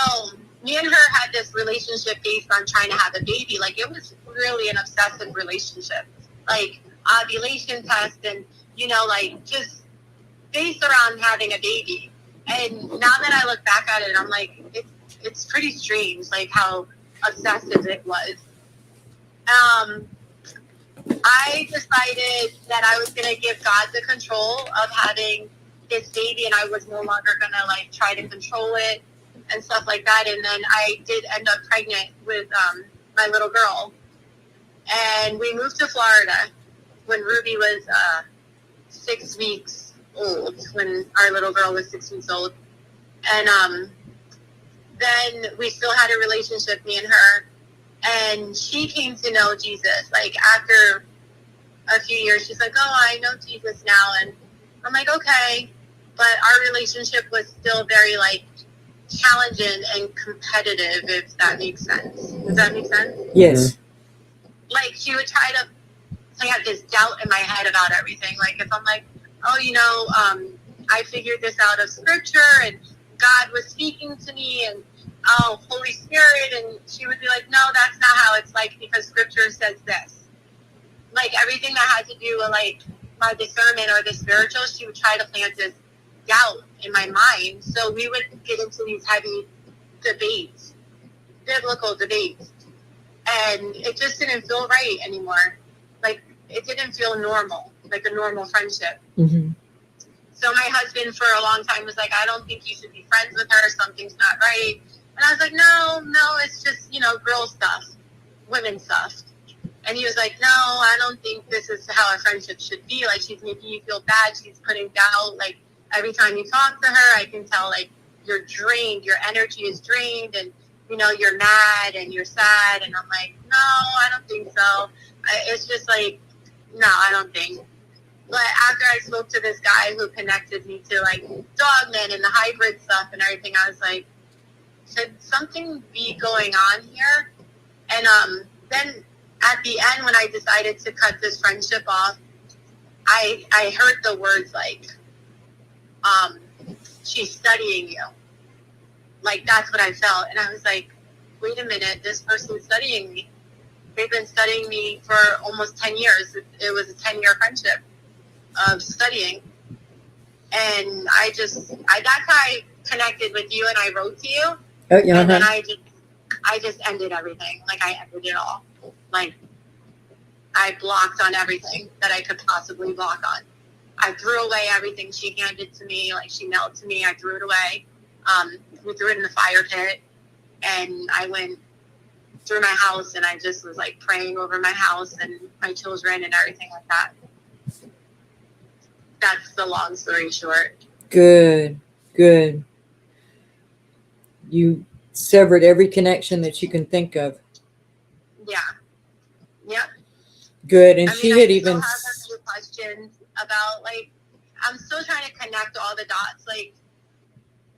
me and her had this relationship based on trying to have a baby. Like, it was really an obsessive relationship. Like, ovulation test and, you know, like, just based around having a baby. And now that I look back at it, I'm like, it's pretty strange, like, how obsessive it was. I decided that I was going to give God the control of having this baby, and I was no longer going to, like, try to control it and stuff like that. And then I did end up pregnant with my little girl. And we moved to Florida when Ruby was 6 weeks old, when our little girl was 6 weeks old. And then we still had a relationship, me and her. And she came to know Jesus. Like, after a few years, she's like, oh, I know Jesus now. And I'm like, okay. But our relationship was still very, like, challenging and competitive, if that makes sense. Does that make sense? Yes. Like, she would try to plant this doubt in my head about everything. Like, if I'm like, oh, you know, I figured this out of scripture and God was speaking to me and, oh, Holy Spirit. And she would be like, no, that's not how it's like, because scripture says this. Like, everything that had to do with, like, my discernment or the spiritual, she would try to plant this doubt in my mind. So we would get into these heavy debates, biblical debates. And it just didn't feel right anymore. Like, it didn't feel normal, like a normal friendship. Mm-hmm. So my husband for a long time was like, I don't think you should be friends with her. Something's not right. And I was like, no, it's just, you know, girl stuff, women stuff. And he was like, no, I don't think this is how a friendship should be. Like, she's making you feel bad. She's putting doubt. Like, every time you talk to her, I can tell, like, you're drained. Your energy is drained. And, you know, you're mad and you're sad. And I'm like, no, I don't think so. It's just like, no, I don't think. But after I spoke to this guy who connected me to, like, dogmen and the hybrid stuff and everything, I was like, should something be going on here? And then at the end, when I decided to cut this friendship off, I heard the words like, she's studying you. Like, that's what I felt. And I was like, wait a minute, this person's studying me. They've been studying me for almost 10 years. It was a 10-year friendship of studying. And that's how I connected with you and I wrote to you. And then I just ended everything. Like, I ended it all. Like, I blocked on everything that I could possibly block on. I threw away everything she handed to me. Like, she mailed to me. I threw it away. We threw it in the fire pit. And I went through my house and I just was, like, praying over my house and my children and everything like that. That's the long story short. Good. You severed every connection that you can think of. Yeah. Yep. Good. And I she mean, had I even... still have a few questions about, like, I'm still trying to connect all the dots. Like,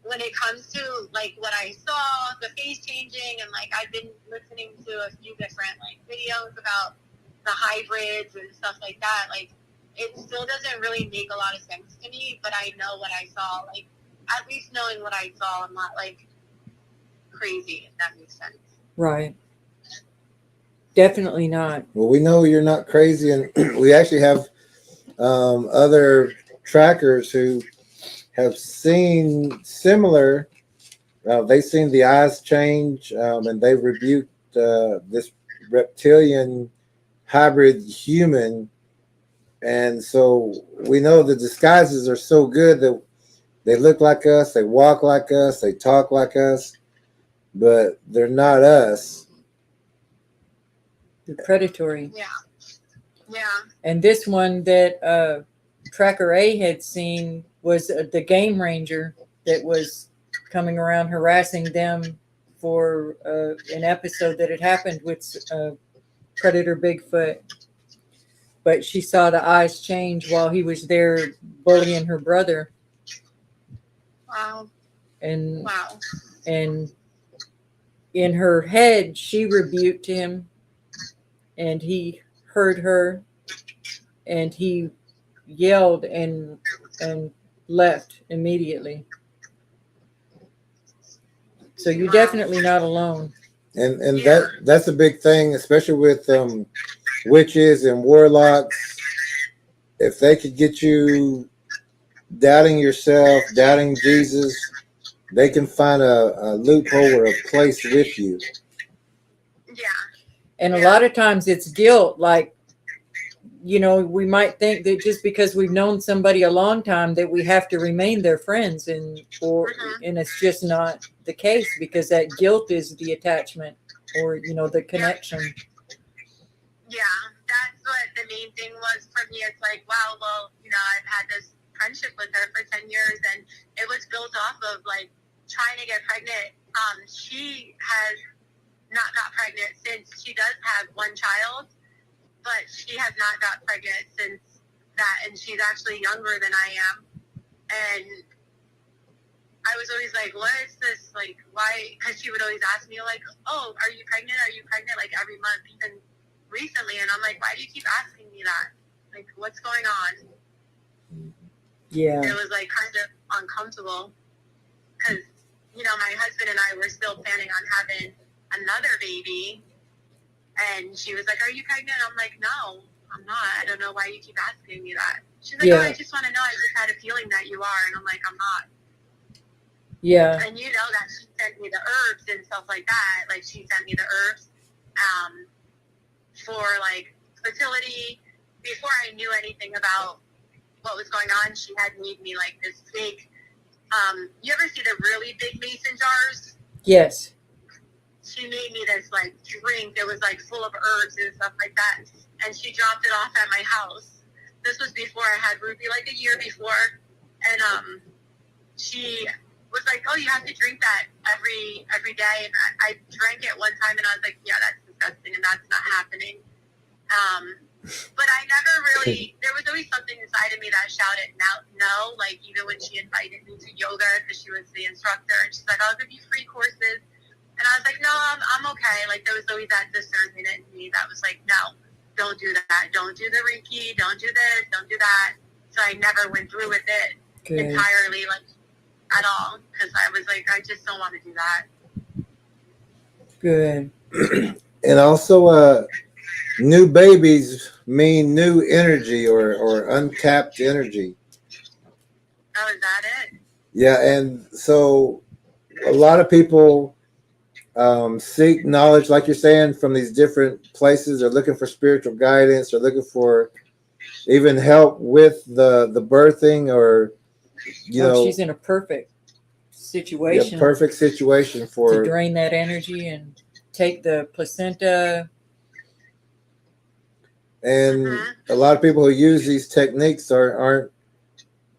when it comes to, like, what I saw, the face changing, and, like, I've been listening to a few different, like, videos about the hybrids and stuff like that. Like, it still doesn't really make a lot of sense to me, but I know what I saw. Like, at least knowing what I saw, I'm not, like, crazy, if that makes sense. Right. Definitely not. Well, we know you're not crazy, and we actually have other trackers who have seen similar. They've seen the eyes change, and they've rebuked this reptilian hybrid human. And so we know the disguises are so good that they look like us, they walk like us, they talk like us, but they're not us. They're predatory. Yeah. And this one that Tracker A had seen was the game ranger that was coming around harassing them for an episode that had happened with Predator Bigfoot. But she saw the eyes change while he was there bullying her brother. Wow. And in her head, she rebuked him, and he heard her, and he yelled and left immediately. So you're definitely not alone. And that's a big thing, especially with witches and warlocks. If they could get you doubting yourself, doubting Jesus, they can find a loophole or a place with you. Yeah. And a lot of times it's guilt. Like, you know, we might think that just because we've known somebody a long time that we have to remain their friends, and it's just not the case, because that guilt is the attachment, or, you know, the connection. Yeah, that's what the main thing was for me. It's like, wow, well, you know, I've had this friendship with her for 10 years, and it was built off of, like, trying to get pregnant. She has not got pregnant since. She does have one child, but she has not got pregnant since that, and she's actually younger than I am. And I was always like, what is this? Like, why? Because she would always ask me, like, oh, are you pregnant? Are you pregnant? Like, every month, even recently. And I'm like, why do you keep asking me that? Like, what's going on? Yeah. It was, like, kind of uncomfortable, because, you know, my husband and I were still planning on having another baby. And she was like, are you pregnant? I'm like, no, I'm not. I don't know why you keep asking me that. She's like, oh, I just want to know. I just had a feeling that you are. And I'm like, I'm not. Yeah. And you know that she sent me the herbs and stuff like that. Like, she sent me the herbs for, like, fertility. Before I knew anything about what was going on, she had made me, like, this big, you ever see the really big mason jars? Yes. she made me this like drink that was like full of herbs and stuff like that, and she dropped it off at my house. This was before I had Ruby, like a year before, and she was like, "Oh, you have to drink that every day." And I drank it one time, and I was like, "Yeah, that's disgusting, and that's not happening." But I never really. There was always something inside of me that shouted no. Like even when she invited me to yoga because she was the instructor, and she's like, "I'll give you free courses," and I was like, "No, I'm okay." Like there was always that discernment in me that was like, "No, don't do that. Don't do the Reiki. Don't do this. Don't do that." So I never went through with it entirely, like at all, because I was like, I just don't want to do that. Good. And also, new babies mean new energy or untapped energy. Oh, is that it? Yeah, and so a lot of people seek knowledge, like you're saying, from these different places. They're looking for spiritual guidance. They're looking for even help with the birthing, or She's in a perfect situation. perfect situation for to drain that energy and take the placenta. And a lot of people who use these techniques aren't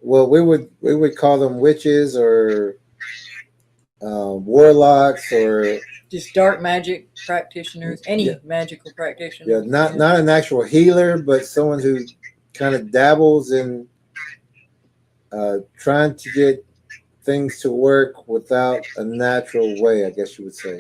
well, we would call them witches or warlocks or just dark magic practitioners, any magical practitioner. Yeah, not an actual healer, but someone who kind of dabbles in trying to get things to work without a natural way, I guess you would say.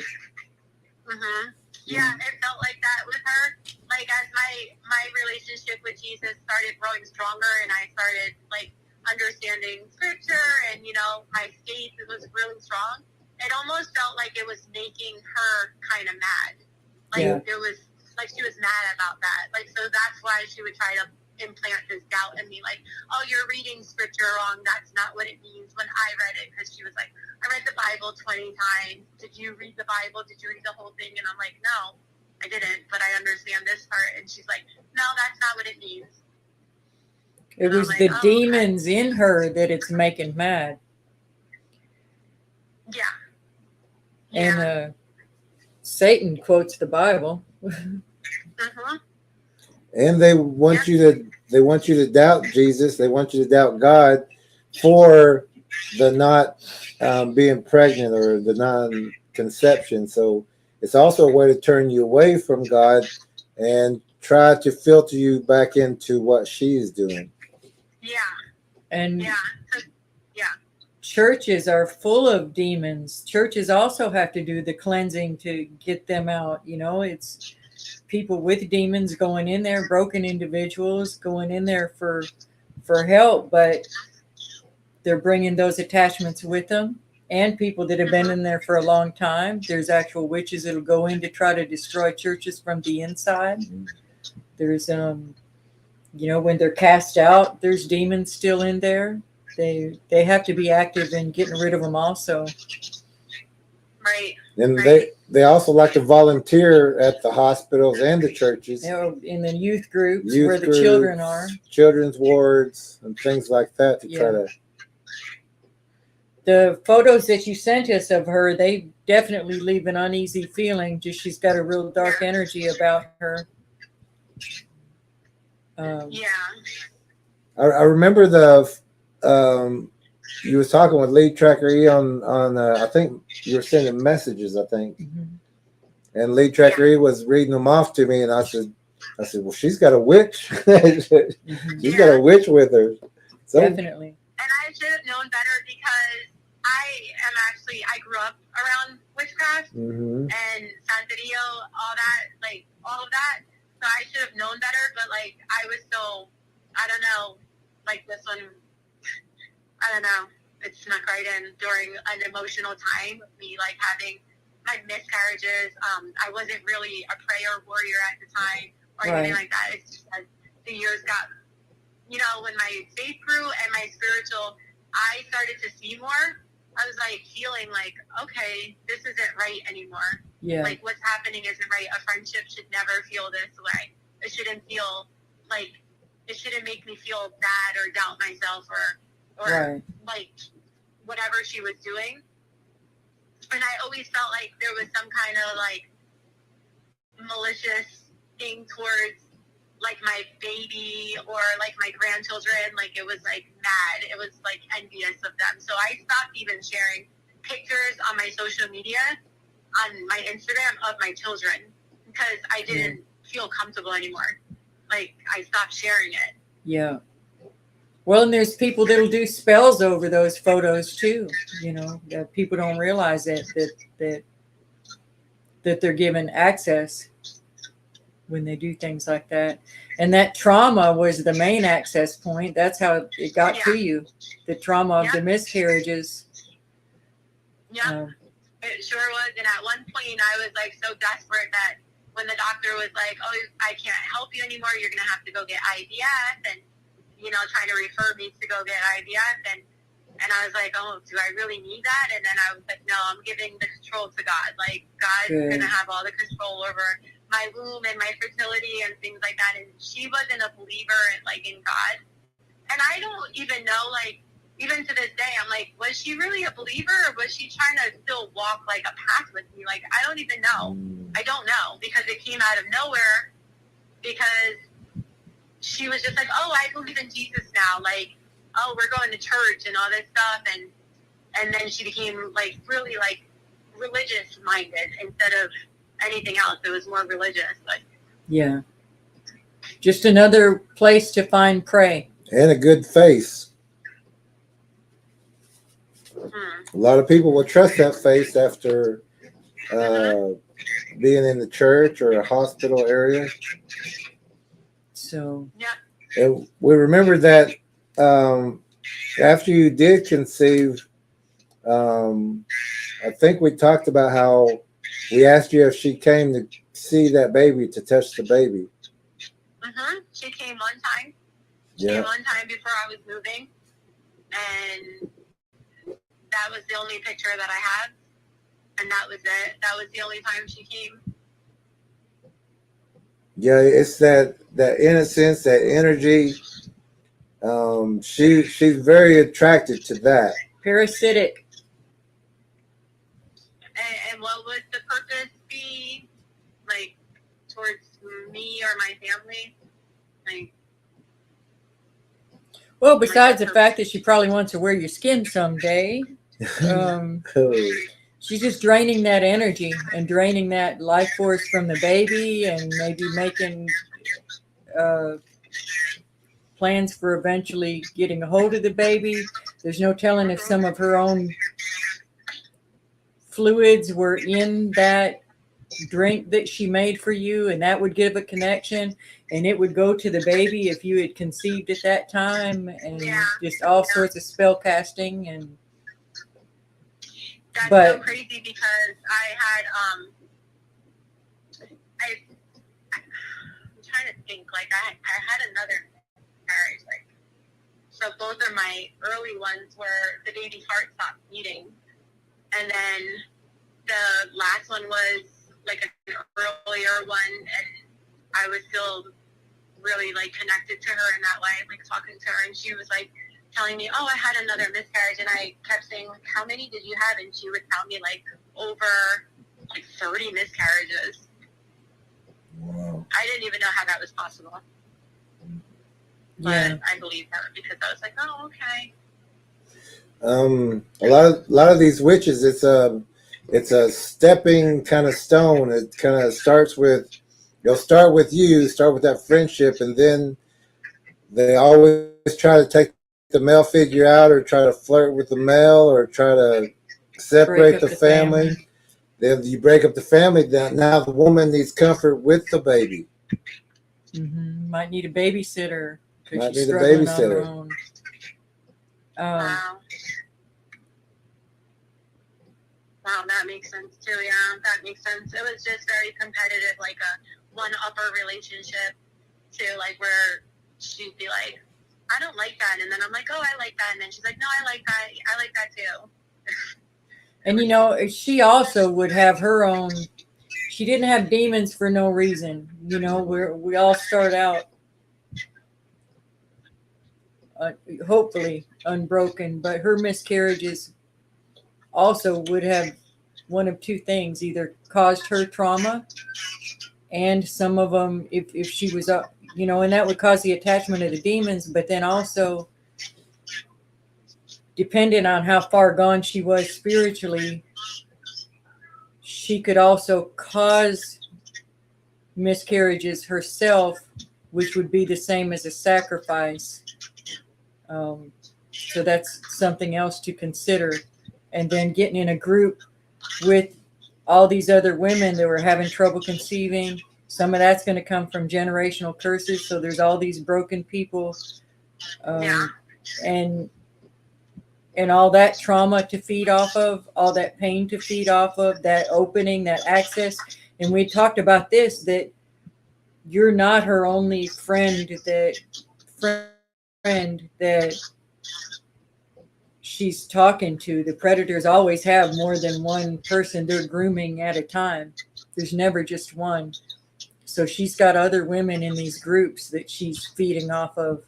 Yeah, it felt like that with her. Like as my relationship with Jesus started growing stronger, and I started like understanding scripture, and my faith was really strong. It almost felt like it was making her kind of mad. Like there was like she was mad about that. Like so that's why she would try to implant this doubt in me, like, oh, you're reading scripture wrong. That's not what it means. When I read it, because she was like, I read the Bible 20 times. Did you read the Bible? Did you read the whole thing? And I'm like, no, I didn't, but I understand this part. And she's like, no, that's not what it means. It was the demons in her that it's making mad. Yeah. And Satan quotes the Bible. And they want you to doubt Jesus. They want you to doubt God for the not being pregnant or the non-conception. So it's also a way to turn you away from God and try to filter you back into what she's doing. Yeah. And churches are full of demons. Churches also have to do the cleansing to get them out. It's people with demons going in there, broken individuals going in there for help, but they're bringing those attachments with them, and people that have been in there for a long time. There's actual witches that'll go in to try to destroy churches from the inside. There's when they're cast out, there's demons still in there. They have to be active in getting rid of them also. Right. And they also like to volunteer at the hospitals and the churches. In the youth groups where the children are. Children's wards and things like that to try to. The photos that you sent us of her, they definitely leave an uneasy feeling. Just she's got a real dark energy about her. I remember you was talking with Lead Tracker E on I think you were sending messages, I think. And Lead Tracker E was reading them off to me, and I said, well, she's got a witch. She's got a witch with her. So, definitely. And I should have known better because I grew up around witchcraft and Santerio, all of that. So I should have known better, but I was so, I don't know, this one, I don't know, it snuck right in during an emotional time of me having my miscarriages. I wasn't really a prayer warrior at the time or anything like that. It's just as the years got, when my faith grew and my spiritual, I started to see more. I was feeling okay, this isn't right anymore. Yeah. What's happening isn't right. A friendship should never feel this way. It shouldn't feel it shouldn't make me feel bad or doubt myself or whatever she was doing. And I always felt like there was some kind of like malicious thing towards like my baby or like my grandchildren. Like it was like mad. It was like envious of them. So I stopped even sharing pictures on my social media, on my Instagram of my children, because I didn't feel comfortable anymore. Like I stopped sharing it. Yeah. Well, and there's people that'll do spells over those photos too. You know, that people don't realize that they're given access when they do things like that. And that trauma was the main access point. That's how it got to you. The trauma of the miscarriages. Yeah, it sure was. And at one point I was like so desperate that when the doctor was like, oh, I can't help you anymore, you're going to have to go get IVF, and, you know, trying to refer me to go get IVF. And I was like, oh, do I really need that? And then I was like, no, I'm giving the control to God. Like, God's going to have all the control over my womb and my fertility and things like that. And she wasn't a believer in God. And I don't even know, like, even to this day, I'm like, was she really a believer, or was she trying to still walk like a path with me? Like, I don't even know. I don't know, because it came out of nowhere, because she was just like, oh, I believe in Jesus now. Like, oh, we're going to church and all this stuff. And then she became like really like religious minded instead of anything else. It was more religious. Like, yeah. Just another place to find prey. And a good face. A lot of people will trust that face after being in the church or a hospital area. So and we remember that after you did conceive, I think we talked about how we asked you if she came to see that baby, to touch the baby. She came one time. She came one time before I was moving, and that was the only picture that I have, and that was it. That was the only time she came. Yeah, it's that innocence, that energy. She's very attracted to that. Parasitic. And what would the purpose be, like, towards me or my family? Like, well, besides the fact that she probably wants to wear your skin someday, she's just draining that energy and draining that life force from the baby, and maybe making plans for eventually getting a hold of the baby. There's no telling if some of her own fluids were in that drink that she made for you, and that would give a connection, and it would go to the baby if you had conceived at that time, and just all sorts of spell casting. And that's so crazy, because I had I'm trying to think, like, I had another marriage, like, so both of my early ones where the baby's heart stopped beating, and then the last one was like an earlier one, and I was still really like connected to her in that way, like talking to her, and she was like telling me, oh, I had another miscarriage, and I kept saying, like, how many did you have? And she would tell me like over like 30 miscarriages. Wow. I didn't even know how that was possible. But I believed her, because I was like, oh, okay. A lot of these witches, it's a stepping kind of stone. It kind of starts with, they'll start with that friendship, and then they always try to take the male figure out, or try to flirt with the male, or try to separate the family. Then you break up the family. Now the woman needs comfort with the baby. Might need a babysitter. Might need a babysitter. Wow. Wow, that makes sense too. Yeah, that makes sense. It was just very competitive, like a one-upper relationship, too, like where she'd be like, I don't like that, and then I'm like, oh, I like that, and then she's like, no, I like that too. And you know, she also would have her own. She didn't have demons for no reason. You know, we all start out hopefully unbroken, but her miscarriages also would have one of two things: either caused her trauma, and some of them, if she was up, you know, and that would cause the attachment of the demons. But then also, depending on how far gone she was spiritually, she could also cause miscarriages herself, which would be the same as a sacrifice. So that's something else to consider. And then getting in a group with all these other women that were having trouble conceiving, some of that's going to come from generational curses. So there's all these broken people, and all that trauma to feed off of, all that pain to feed off of, that opening, that access. And we talked about this, that you're not her only friend that she's talking to. The predators always have more than one person they're grooming at a time. There's never just one. So she's got other women in these groups that she's feeding off of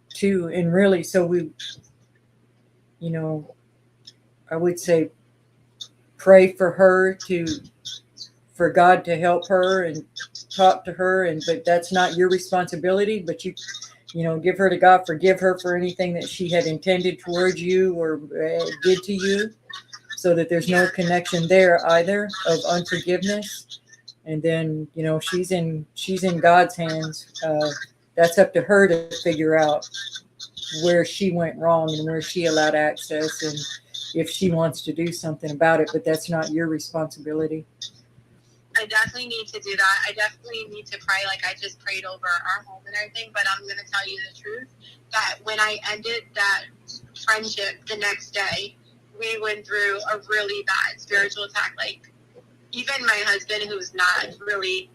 too. And really, so we, you know, I would say pray for her, for God to help her and talk to her. But that's not your responsibility, but you know, give her to God, forgive her for anything that she had intended towards you or did to you, so that there's no connection there either of unforgiveness. And then, you know, she's in God's hands. That's up to her to figure out where she went wrong and where she allowed access, and if she wants to do something about it. But that's not your responsibility. I definitely need to do that. I definitely need to pray. Like, I just prayed over our home and everything, but I'm going to tell you the truth, that when I ended that friendship the next day, we went through a really bad spiritual attack. Like, even my husband, who's not really,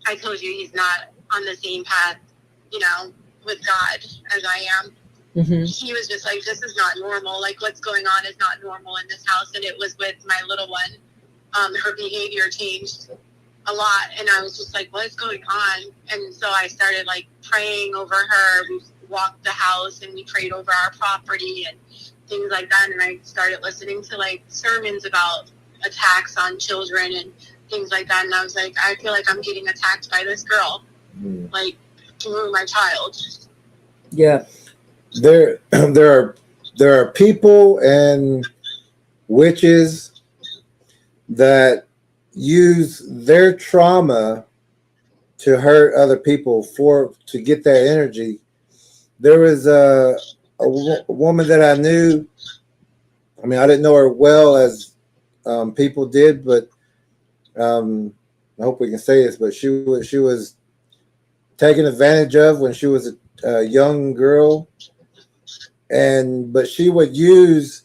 I told you, he's not on the same path, you know, with God as I am. Mm-hmm. He was just like, this is not normal. Like, what's going on is not normal in this house. And it was with my little one. Her behavior changed a lot, and I was just like, what is going on? And so I started like praying over her. We walked the house and we prayed over our property and things like that. And I started listening to like sermons about attacks on children and things like that. And I was like, I feel like I'm getting attacked by this girl, like through my child. Yeah. There are people and witches that use their trauma to hurt other people to get that energy. There was a woman that I knew. I mean, I didn't know her well as people did, but I hope we can say this. But she was taken advantage of when she was a young girl, but she would use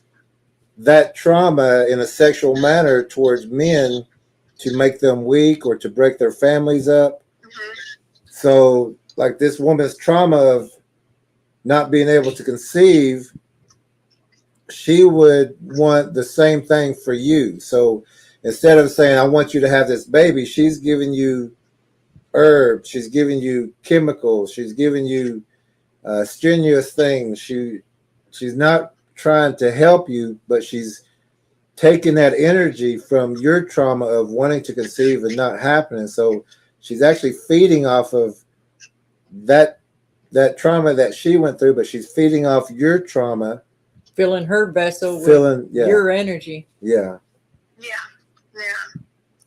that trauma in a sexual manner towards men to make them weak or to break their families up. Mm-hmm. So, like this woman's trauma of not being able to conceive, she would want the same thing for you. So instead of saying, I want you to have this baby, she's giving you herbs, she's giving you chemicals, she's giving you strenuous things. She's not trying to help you, but she's taking that energy from your trauma of wanting to conceive and not happening. So she's actually feeding off of that trauma that she went through, but she's feeding off your trauma, Filling her vessel with your energy. Yeah.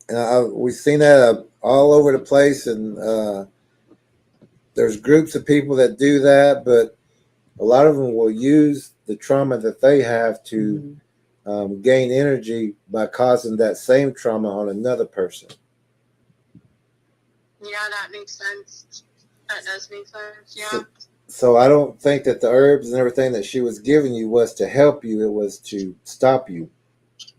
Yeah. We've seen that all over the place, and there's groups of people that do that, but a lot of them will use the trauma that they have to gain energy by causing that same trauma on another person. Yeah, that makes sense. That does make sense. Yeah. So I don't think that the herbs and everything that she was giving you was to help you. It was to stop you.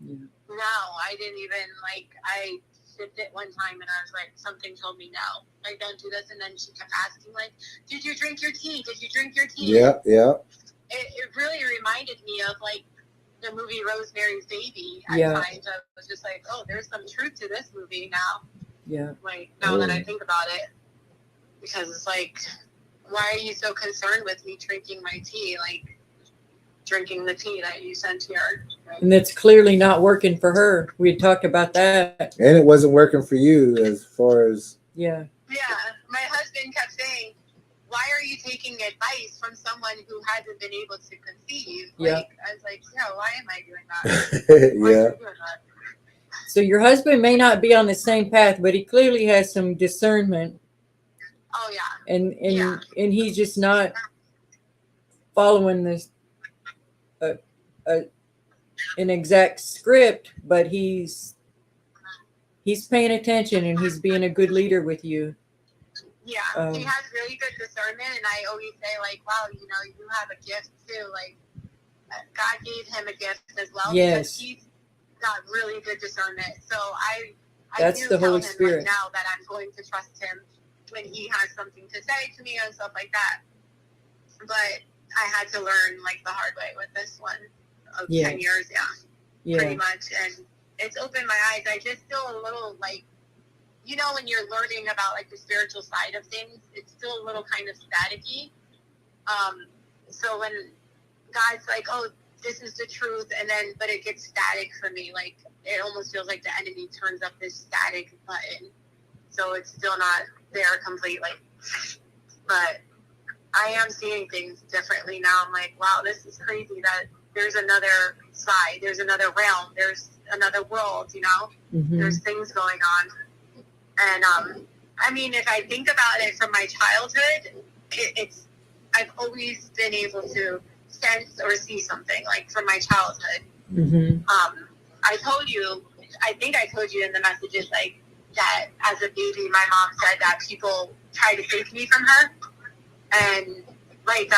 No, I didn't even, like, I sipped it one time and I was like, something told me no, like, don't do this. And then she kept asking, like, did you drink your tea? Did you drink your tea? Yeah. It really reminded me of, like, the movie Rosemary's Baby at times. I was just like, oh, there's some truth to this movie now. Yeah. Like, now that I think about it. Because it's like, why are you so concerned with me drinking my tea? Like, drinking the tea that you sent here. And that's clearly not working for her. We had talked about that. And it wasn't working for you as far as. Yeah. Yeah, my husband kept saying, why are you taking advice from someone who hasn't been able to conceive? Yeah. Like, I was like, yeah, why am I doing that? Why Yeah. am I doing that? So your husband may not be on the same path, but he clearly has some discernment, Oh, yeah. and Yeah. and he's just not following this an exact script, but he's paying attention and he's being a good leader with you. Yeah, he Um, has really good discernment, and I always say, like, wow, you know, you have a gift too. Like, God gave him a gift as well. Yes. Because he's got really good discernment. So I That's do the tell Holy him Spirit. right now that I'm going to trust him when he has something to say to me and stuff like that. But I had to learn, like, the hard way with this one of Yeah. 10 years, Yeah. pretty much. And it's opened my eyes. I just feel a little, like, you know, when you're learning about, like, the spiritual side of things, it's still a little kind of staticky. So when God's like, oh, this is the truth, and then, but it gets static for me. Like, it almost feels like the enemy turns up this static button. So it's still not there completely. But I am seeing things differently now. I'm like, wow, this is crazy that there's another side, there's another realm, there's another world, you know? Mhm. There's things going on. And, I mean, if I think about it from my childhood, I've always been able to sense or see something, like, from my childhood. Mhm. I think I told you in the messages, like, that as a baby, my mom said that people tried to take me from her. And, like,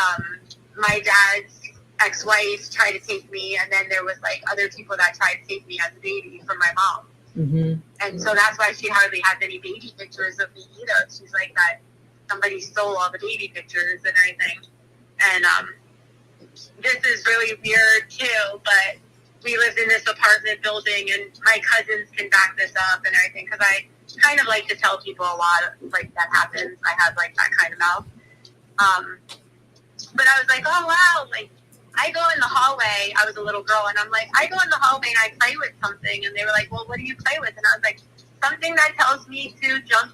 my dad's ex-wife tried to take me, and then there was, like, other people that tried to take me as a baby from my mom. Mhm. And so that's why she hardly has any baby pictures of me either. She's like that somebody stole all the baby pictures and everything. And this is really weird too, but we lived in this apartment building, and my cousins can back this up and everything, because I kind of like to tell people a lot of, like, that happens. I have, like, that kind of mouth. But I was like, oh wow, like, I go in the hallway, I was a little girl, and I'm like, I go in the hallway and I play with something, and they were like, well, what do you play with? And I was like, something that tells me to jump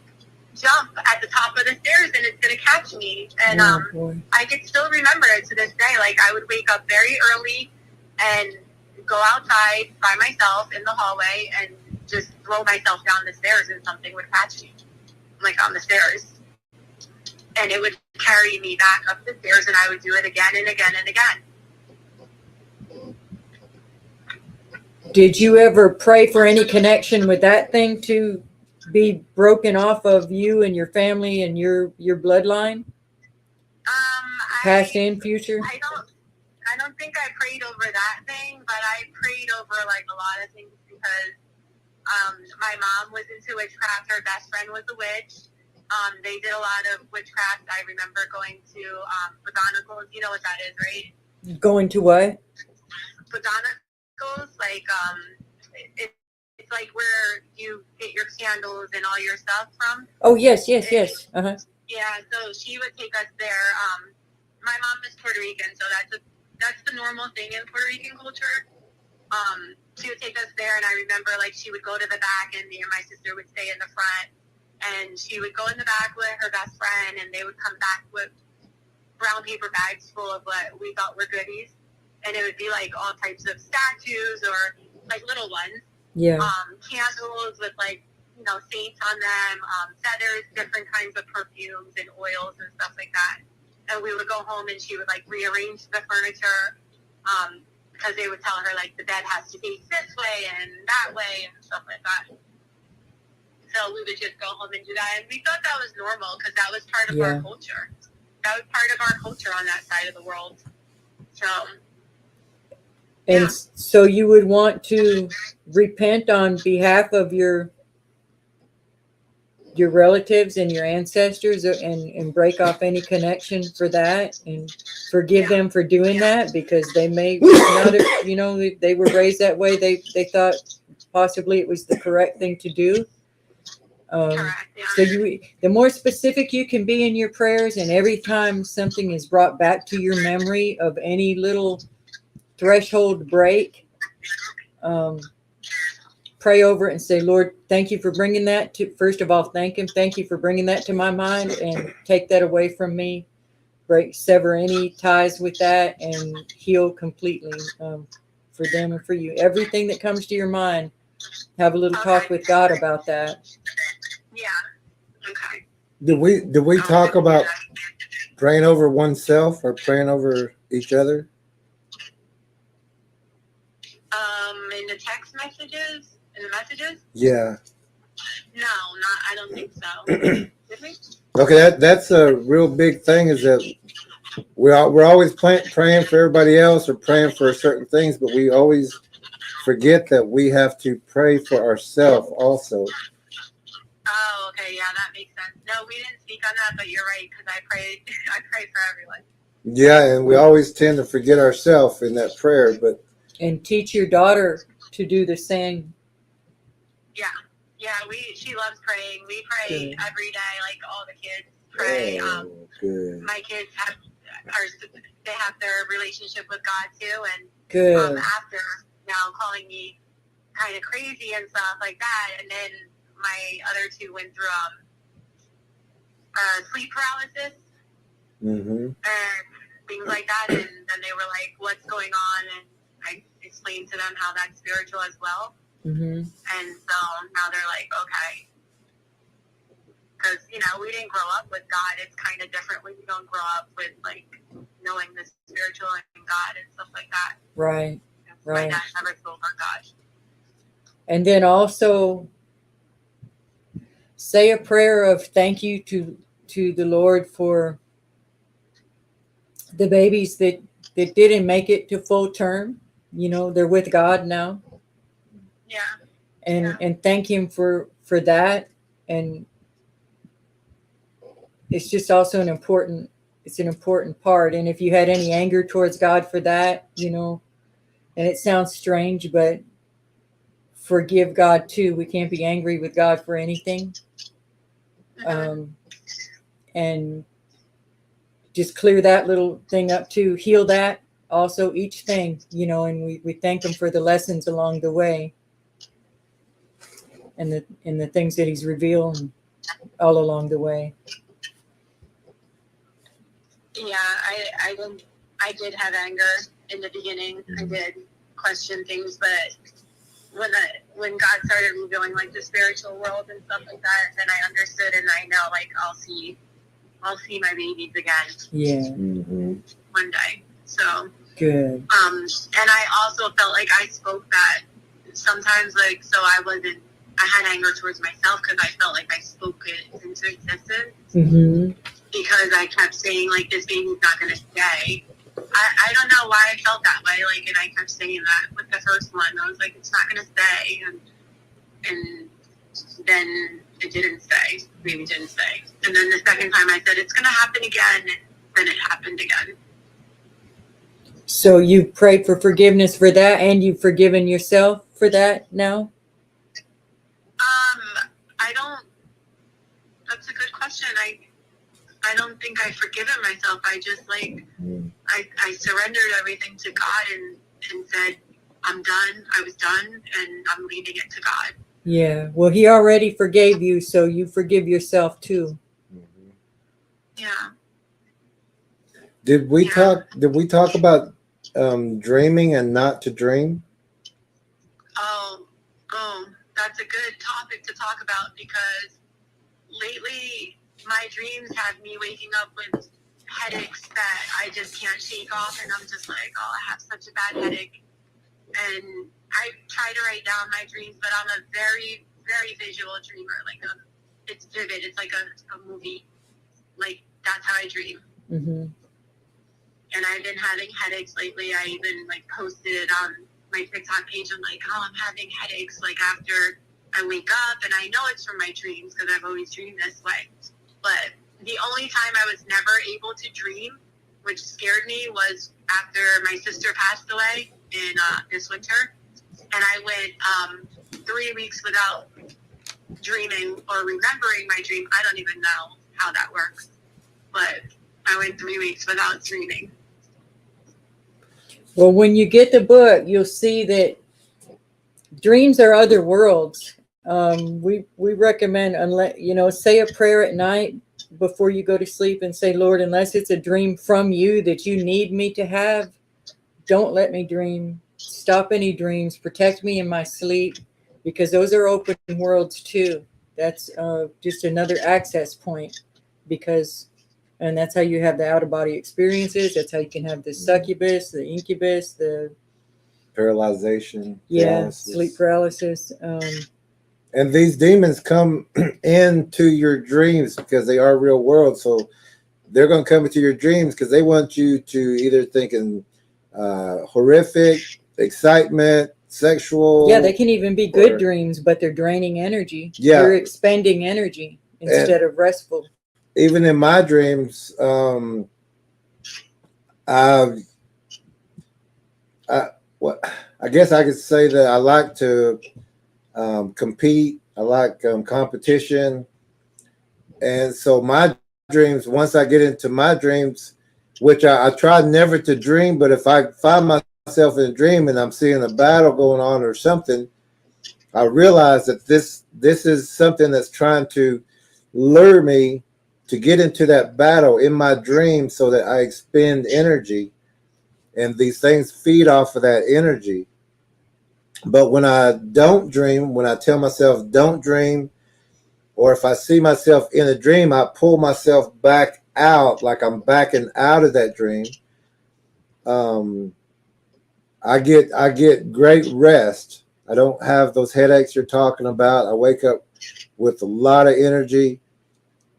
at the top of the stairs, and it's going to catch me. And Oh, boy. I can still remember it to this day. Like, I would wake up very early and go outside by myself in the hallway and just throw myself down the stairs, and something would catch me, like, on the stairs. And it would carry me back up the stairs, and I would do it again and again and again. Did you ever pray for any connection with that thing to be broken off of you and your family and your bloodline, past and future? I don't think I prayed over that thing, but I prayed over, like, a lot of things, because my mom was into witchcraft. Her best friend was a witch. They did a lot of witchcraft. I remember going to botanicals. You know what that is, right? Going to what? Botanicals, like, it's like where you get your candles and all your stuff from. Oh, yes. Uh-huh. Yeah, so she would take us there. My mom is Puerto Rican, so that's the normal thing in Puerto Rican culture. She would take us there, and I remember, like, she would go to the back, and me and my sister would stay in the front, and she would go in the back with her best friend, and they would come back with brown paper bags full of what we thought were goodies, and it would be, like, all types of statues or, like, little ones. Yeah. Candles with, like, you know, saints on them, feathers, different kinds of perfumes and oils and stuff like that. And we would go home, and she would, like, rearrange the furniture, because they would tell her, like, the bed has to face this way and that way and stuff like that. So we would just go home and do that. And we thought that was normal, because that was part of our culture. That was part of our culture on that side of the world. So. And so you would want to repent on behalf of your relatives and your ancestors, and break off any connection for that, and forgive them for doing that, because they may not have, you know, they were raised that way. They thought possibly it was the correct thing to do. Correct, yeah. So the more specific you can be in your prayers, and every time something is brought back to your memory of any little threshold break, pray over it and say, Lord, thank you for bringing that to, first of all, thank him. Thank you for bringing that to my mind and take that away from me. Sever any ties with that and heal completely for them and for you. Everything that comes to your mind, have a little talk with God about that. Yeah. Okay. Did we talk about praying over oneself or praying over each other? In the text messages, in the messages? Yeah. No, I don't think so. Did we? Okay, that's a real big thing. Is that we're always praying for everybody else or praying for certain things, but we always forget that we have to pray for ourselves also. Oh, okay, yeah, that makes sense. No, we didn't speak on that, but you're right, because I pray for everyone. Yeah, and we always tend to forget ourselves in that prayer, but And teach your daughter to do the same. Yeah, she loves praying. We pray Good. every day, like all the kids pray. Good. My kids have their relationship with God too, and Good. after now calling me kind of crazy and stuff like that, and then my other two went through sleep paralysis and things like that, and then they were like, "What's going on?" And I explained to them how that's spiritual as well. And so now they're like, okay. Because, we didn't grow up with God. It's kind of different when you don't grow up with, like, knowing the spiritual and God and stuff like that. Right. Right. My dad never spoke on God. And then also say a prayer of thank you to the Lord for the babies that didn't make it to full term. They're with God now. Yeah. And thank him for that. And it's just also an important part. And if you had any anger towards God for that, and it sounds strange, but forgive God too. We can't be angry with God for anything. And just clear that little thing up too. Heal that also, each thing, and we thank him for the lessons along the way. And the things that he's revealed all along the way. Yeah, I did have anger in the beginning. I did question things, but when God started revealing like the spiritual world and stuff like that, then I understood, and I know like I'll see my babies again. Yeah. One day. So good. And I also felt like I spoke that sometimes, like, so I had anger towards myself because I felt like I spoke it into existence. Because I kept saying, like, this baby's not going to stay. I don't know why I felt that way, like, and I kept saying that with the first one. I was like, it's not going to stay. And then it didn't stay. Baby didn't stay. And then the second time I said, it's going to happen again. And then it happened again. So you prayed for forgiveness for that, and you've forgiven yourself for that now? That's a good question. I don't think I've forgiven myself. I just like, I surrendered everything to God and said, I'm done. I was done and I'm leaving it to God. Yeah. Well, he already forgave you, so you forgive yourself too. Yeah. Did we talk about dreaming and not to dream? Oh, that's a good topic to talk about because lately my dreams have me waking up with headaches that I just can't shake off, and I'm just like, oh, I have such a bad headache. And I try to write down my dreams, but I'm a very, very visual dreamer. Like, it's vivid. It's like a movie. Like, that's how I dream. And I've been having headaches lately. I even, like, posted it on my TikTok page. I'm like, oh, I'm having headaches, like, after I wake up. And I know it's from my dreams because I've always dreamed this way. But the only time I was never able to dream, which scared me, was after my sister passed away in this winter. And I went 3 weeks without dreaming or remembering my dream. I don't even know how that works. But I went 3 weeks without dreaming. Well, when you get the book, you'll see that dreams are other worlds. We recommend, unless say a prayer at night before you go to sleep and say, Lord, unless it's a dream from you that you need me to have, don't let me dream. Stop any dreams. Protect me in my sleep, because those are open worlds too. That's just another access point, and that's how you have the out of body experiences. That's how you can have the succubus, the incubus, the Paralyzation. sleep paralysis. And these demons come into your dreams because they are real world. So they're going to come into your dreams because they want you to either think in horrific, excitement, sexual. Yeah, they can even be good dreams, but they're draining energy. Yeah. You're expending energy instead of restful. Even in my dreams, I guess I could say that I like to compete. I like competition. And so my dreams, once I get into my dreams, which I try never to dream, but if I find myself in a dream and I'm seeing a battle going on or something, I realize that this is something that's trying to lure me to get into that battle in my dream so that I expend energy. And these things feed off of that energy. But when I don't dream, when I tell myself don't dream, or if I see myself in a dream, I pull myself back out, like I'm backing out of that dream. I get great rest. I don't have those headaches you're talking about. I wake up with a lot of energy.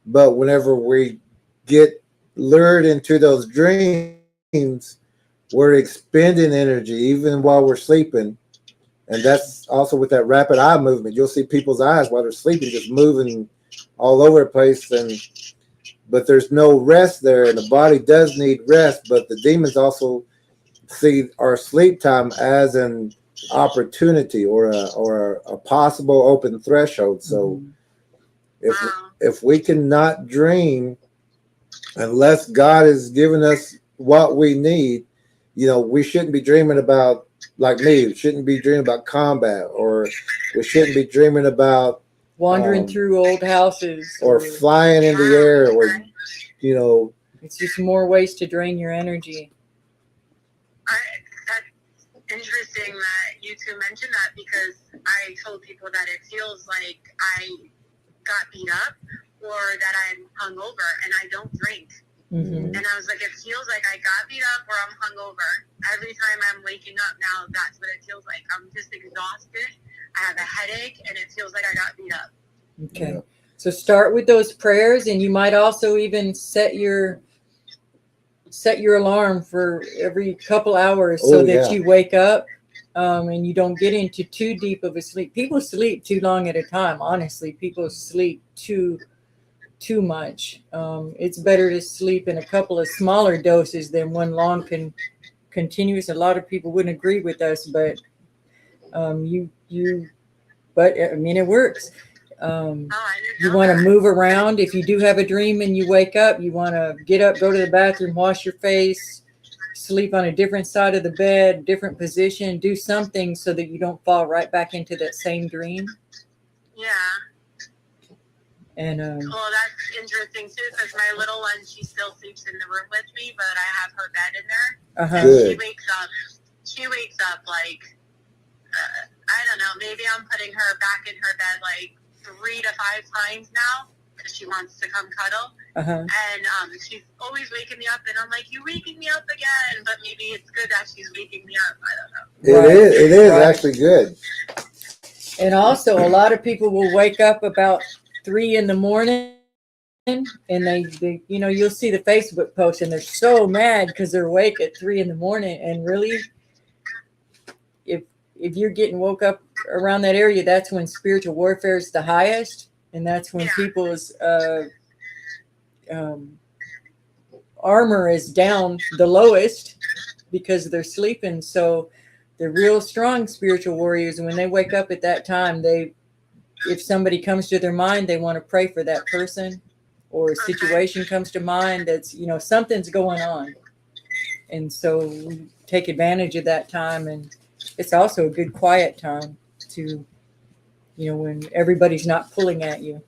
But whenever we get lured into those dreams, we're expending energy even while we're sleeping. And that's also with that rapid eye movement. You'll see people's eyes while they're sleeping just moving all over the place. But there's no rest there, and the body does need rest. But the demons also see our sleep time as an opportunity or a possible open threshold. So if we cannot dream unless God has given us what we need, we shouldn't be dreaming about, like me, we shouldn't be dreaming about combat, or we shouldn't be dreaming about wandering through old houses or flying in the air, or it's just more ways to drain your energy. That's interesting that you two mentioned that, because I told people that it feels like I got beat up or that I'm hungover, and I don't drink. Mm-hmm. And I was like, it feels like I got beat up or I'm hungover. Every time I'm waking up now, that's what it feels like. I'm just exhausted. I have a headache, and it feels like I got beat up. Okay. Yeah. So start with those prayers, and you might also even set your alarm for every couple hours so that you wake up and you don't get into too deep of a sleep. People sleep too long at a time. Honestly, people sleep too much. It's better to sleep in a couple of smaller doses than one long continuous. A lot of people wouldn't agree with us, but it works. You want to move around. If you do have a dream and you wake up, you want to get up, go to the bathroom, wash your face, sleep on a different side of the bed, different position, do something so that you don't fall right back into that same dream. Yeah. And well, that's interesting too, because my little one, she still sleeps in the room with me, but I have her bed in there. And she wakes up like I don't know, maybe I'm putting her back in her bed like 3 to 5 times now because she wants to come cuddle. And she's always waking me up, and I'm like, "You waking me up again?" But maybe it's good that she's waking me up. I don't know. It is actually good. And also, a lot of people will wake up about 3 in the morning, and they you'll see the Facebook post, and they're so mad because they're awake at 3 in the morning. And really, if you're getting woke up around that area, that's when spiritual warfare is the highest, and that's when people's armor is down the lowest because they're sleeping. So the real strong spiritual warriors, when they wake up at that time, if somebody comes to their mind, they want to pray for that person, or a situation comes to mind that's, something's going on. And so we take advantage of that time. And it's also a good quiet time to, you know, when everybody's not pulling at you.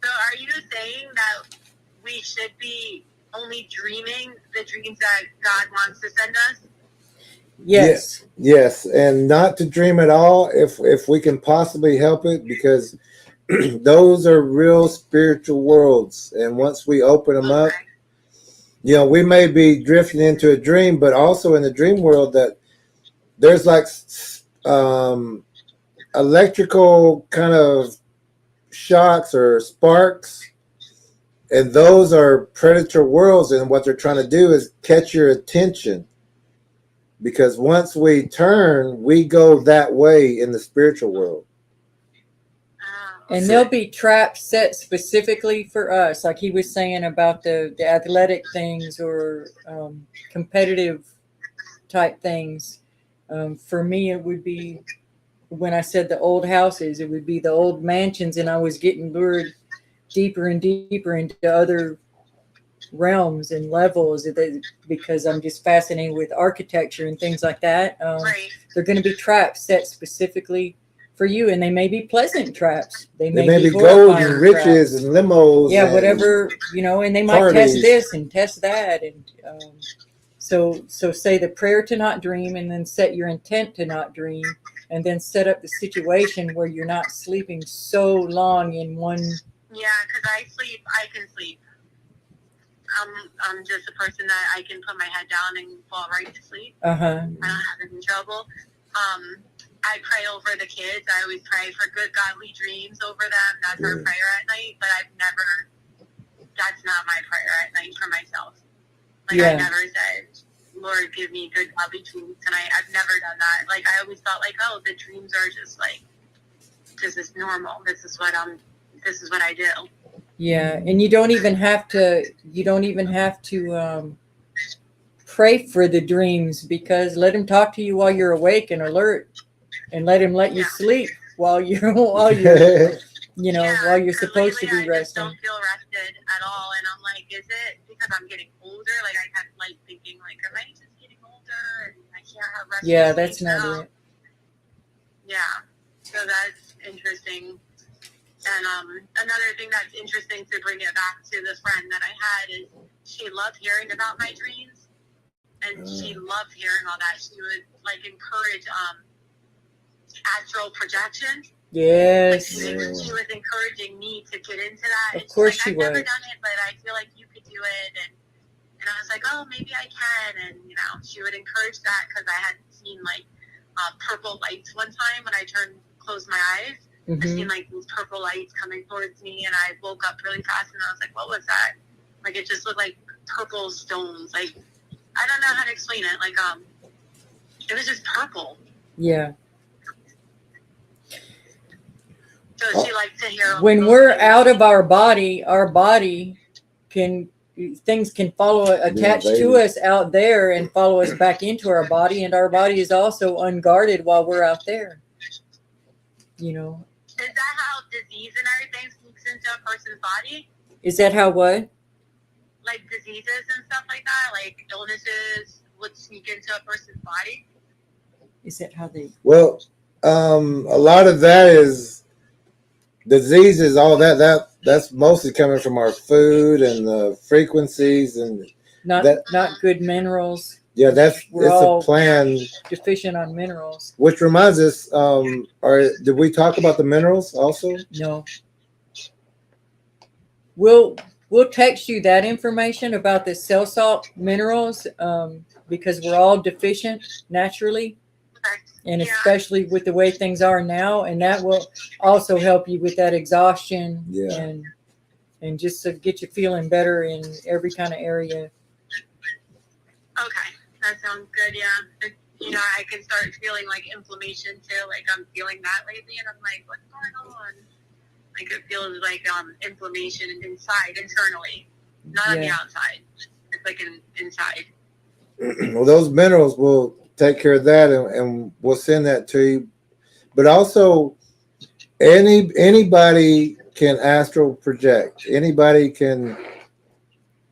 So are you saying that we should be only dreaming the dreams that God wants to send us? Yes. Yes, and not to dream at all if we can possibly help it, because those are real spiritual worlds, and once we open them up, Okay. you know, we may be drifting into a dream, but also in the dream world that there's like electrical kind of shocks or sparks, and those are predator worlds, and what they're trying to do is catch your attention, because once we turn, we go that way in the spiritual world. And there'll be traps set specifically for us, like he was saying about the athletic things or competitive type things. For me, it would be, when I said the old houses, it would be the old mansions, and I was getting lured deeper and deeper into other realms and levels because I'm just fascinated with architecture and things like that. Right. They're going to be traps set specifically for you, and they may be pleasant traps. They There may may be gold horrifying and riches traps. and limos. Yeah, and whatever, you know, and they might parties. test this and test that. And so say the prayer to not dream, and then set your intent to not dream, and then set up the situation where you're not sleeping so long in one. Yeah, because I can sleep. I'm just a person that I can put my head down and fall right to sleep. Uh-huh. I don't have any trouble. I pray over the kids. I always pray for good godly dreams over them. That's our prayer at night. But that's not my prayer at night for myself. Like, I never said, Lord, give me good godly dreams. And I've never done that. Like, I always thought, like, oh, the dreams are just like, this is normal. This is what I do. Yeah, and you don't even have to pray for the dreams, because let him talk to you while you're awake and alert, and let him let you sleep while you're while you're supposed to be I just resting. don't feel rested at all, and I'm like, is it because I'm getting older? Like, I kind of like thinking, like, am I just getting older and I can't have rest? Yeah, that's not it. Yeah, so that's interesting. And another thing that's interesting, to bring it back to the friend that I had, is she loved hearing about my dreams, and she loved hearing all that. She would like encourage astral projection. Yes. Like, she was encouraging me to get into that. Of course she she was. I've never was. done it, but I feel like you could do it. And I was like, oh, maybe I can. And, you know, she would encourage that, because I had seen, like, purple lights one time when I closed my eyes. Mm-hmm. I seen, like, these purple lights coming towards me, and I woke up really fast, and I was like, what was that? Like, it just looked like purple stones. Like, I don't know how to explain it. Like, it was just purple. Yeah. So she likes to hear. When we're out of our body things can attach to us out there and follow us back into our body, and our body is also unguarded while we're out there. You know. Is that how disease and everything sneaks into a person's body? Is that how what? Like diseases and stuff like that, like illnesses would sneak into a person's body? Is that how they? Well, a lot of that is diseases. All that's mostly coming from our food and the frequencies and Not good minerals. yeah. It's a plan. Deficient on minerals. Which reminds us, did we talk about the minerals also? No. We'll text you that information about the cell salt minerals, because we're all deficient naturally, and especially with the way things are now, and that will also help you with that exhaustion and just to get you feeling better in every kind of area. Okay, that sounds good. Yeah, you know, I can start feeling like inflammation too. Like, I'm feeling that lately, and I'm like, what's going on? Like, it feels like inflammation inside, internally, not on the outside. It's like inside. Well, those minerals will take care of that, and we'll send that to you. But also, anybody can astral project. Anybody can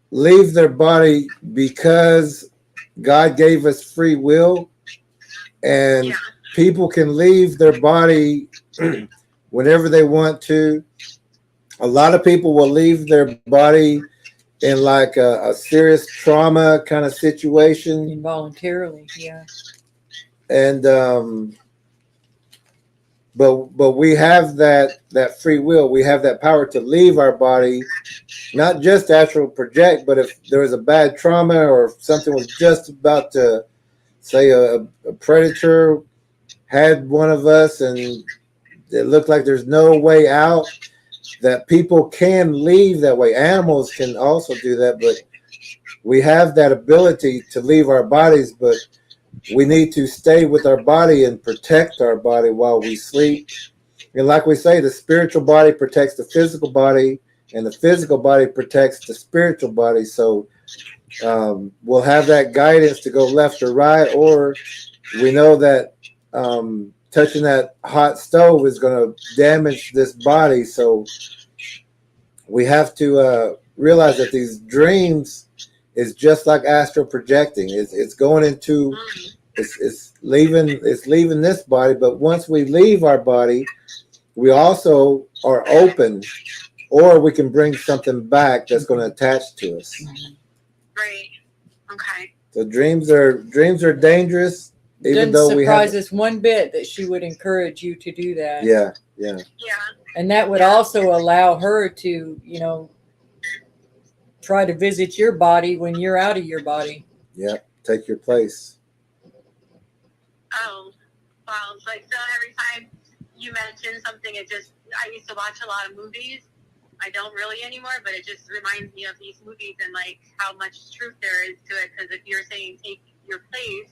leave their body, because God gave us free will, and people can leave their body whenever they want to. A lot of people will leave their body in like a serious trauma kind of situation, Involuntarily, yeah. and but we have that free will. We have that power to leave our body, not just astral project, but if there was a bad trauma or if something was just about to, say, a predator had one of us and it looked like there's no way out, that people can leave that way. Animals can also do that, but we have that ability to leave our bodies, but we need to stay with our body and protect our body while we sleep. And like we say, the spiritual body protects the physical body, and the physical body protects the spiritual body. So we'll have that guidance to go left or right, or we know that touching that hot stove is going to damage this body. So we have to realize that these dreams is just like astral projecting. It's going into, it's leaving this body. But once we leave our body, we also are open, or we can bring something back that's going to attach to us. Right. Okay. So dreams are dangerous. Even Doesn't though we have, surprise us one bit that she would encourage you to do that. yeah. Yeah. And that would also allow her to, you know, try to visit your body when you're out of your body. Yeah, take your place. Oh, wow. It's like, so every time you mention something, I used to watch a lot of movies. I don't really anymore, but it just reminds me of these movies and like how much truth there is to it. Because if you're saying take your place,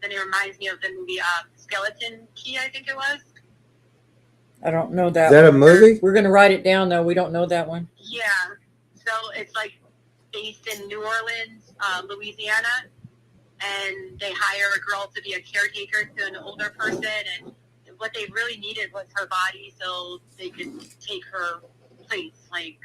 then it reminds me of the movie Skeleton Key, I think it was. I don't know that. Is that a movie? We're going to write it down, though. We don't know that one. Yeah. So it's like based in New Orleans, Louisiana, and they hire a girl to be a caretaker to an older person, and what they really needed was her body so they could take her place. Like,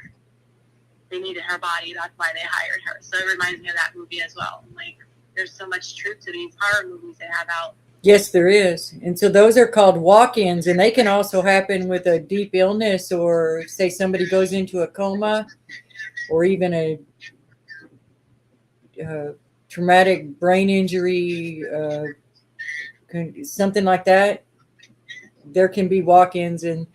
they needed her body, that's why they hired her. So it reminds me of that movie as well. Like, there's so much truth to these horror movies they have out. Yes, there is. And so those are called walk-ins, and they can also happen with a deep illness, or say somebody goes into a coma, or even a traumatic brain injury, something like that. There can be walk-ins, and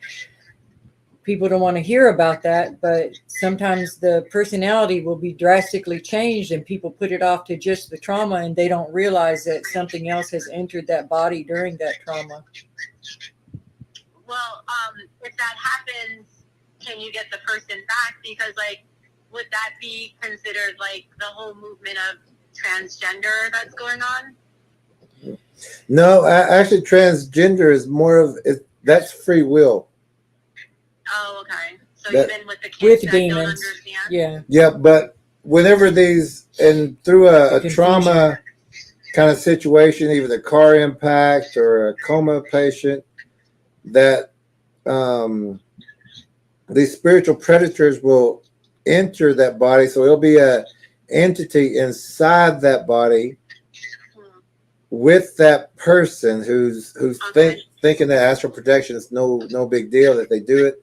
people don't want to hear about that, but sometimes the personality will be drastically changed, and people put it off to just the trauma, and they don't realize that something else has entered that body during that trauma. Well, if that happens, can you get the person back? Because, like, would that be considered like the whole movement of transgender that's going on? No, actually, transgender is more of that's free will. Oh, okay. So That- even with the kids With that don't demons. understand? Yeah. Yeah, but whenever these and through a Confusion. trauma kind of situation, either the car impact or a coma patient, that these spiritual predators will enter that body. So it'll be a entity inside that body with that person who's Okay. thinking that astral projection is no big deal, that they do it.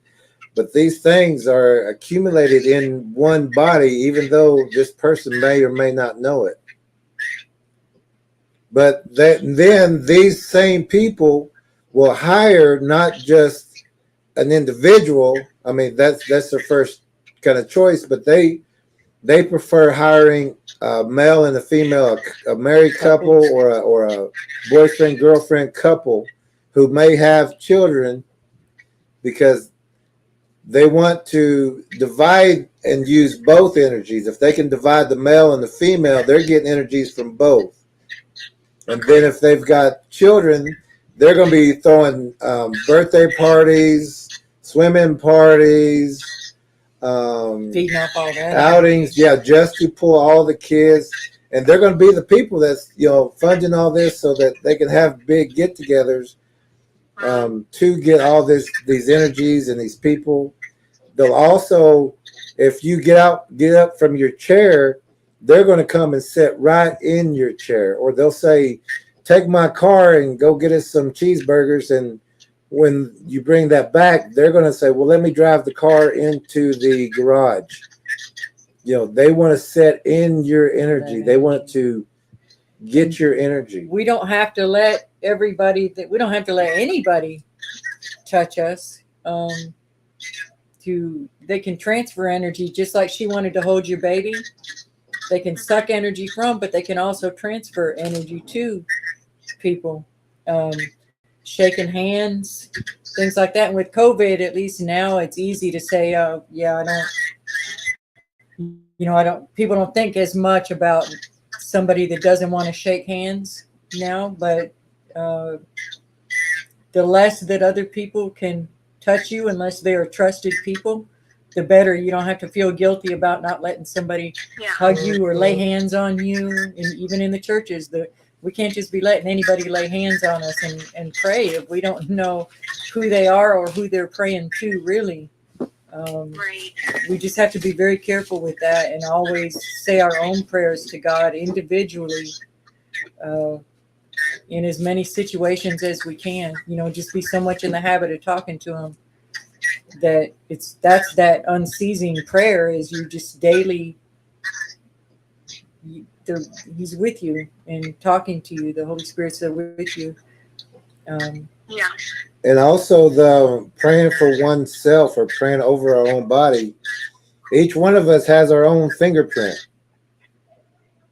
But these things are accumulated in one body, even though this person may or may not know it. But then these same people will hire not just an individual. I mean, that's their first kind of choice, but they prefer hiring a male and a female, a married couple or a boyfriend girlfriend couple who may have children, because they want to divide and use both energies. If they can divide the male and the female, they're getting energies from both. And then if they've got children, they're going to be throwing birthday parties, swimming parties, Feeding off all that. outings, just to pull all the kids. And they're going to be the people that's, funding all this so that they can have big get-togethers to get all these energies and these people. They'll also, if you get up from your chair, they're going to come and sit right in your chair. Or they'll say, take my car and go get us some cheeseburgers. And when you bring that back, they're going to say, well, let me drive the car into the garage. You know, they want to set in your energy. They want to get your energy. We don't have to let everybody, we don't have to let anybody touch us. They can transfer energy, just like she wanted to hold your baby. They can suck energy from, but they can also transfer energy to people. Shaking hands, things like that. And with COVID, at least now it's easy to say, oh, yeah, people don't think as much about somebody that doesn't want to shake hands now, but the less that other people can touch you, unless they are trusted people, the better. You don't have to feel guilty about not letting somebody hug you or lay hands on you. And even in the churches, we can't just be letting anybody lay hands on us and pray if we don't know who they are or who they're praying to, really. We just have to be very careful with that and always say our own prayers to God individually in as many situations as we can. Just be so much in the habit of talking to Him that's that unceasing prayer is you just daily. He's with you and talking to you. The Holy Spirit's there with you. And also the praying for oneself or praying over our own body. Each one of us has our own fingerprint.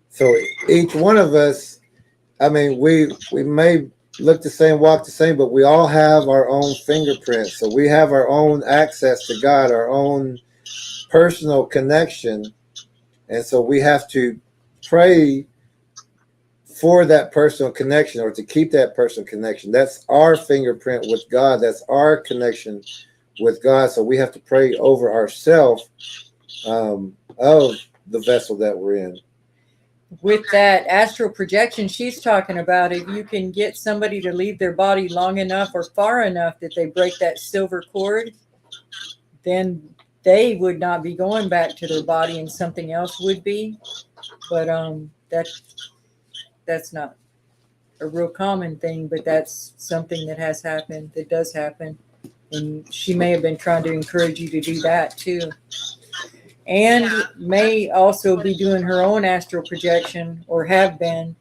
So each one of us, I mean, we may look the same, walk the same, but we all have our own fingerprint. So we have our own access to God, our own personal connection. And so we have to pray for that personal connection or to keep that personal connection. That's our fingerprint with God. That's our connection with God. So we have to pray over ourselves of the vessel that we're in. With that astral projection she's talking about, if you can get somebody to leave their body long enough or far enough that they break that silver cord, then they would not be going back to their body and something else would be. But that's not a real common thing, but that's something that has happened, that does happen. And she may have been trying to encourage you to do that too. And may also be doing her own astral projection, or have been,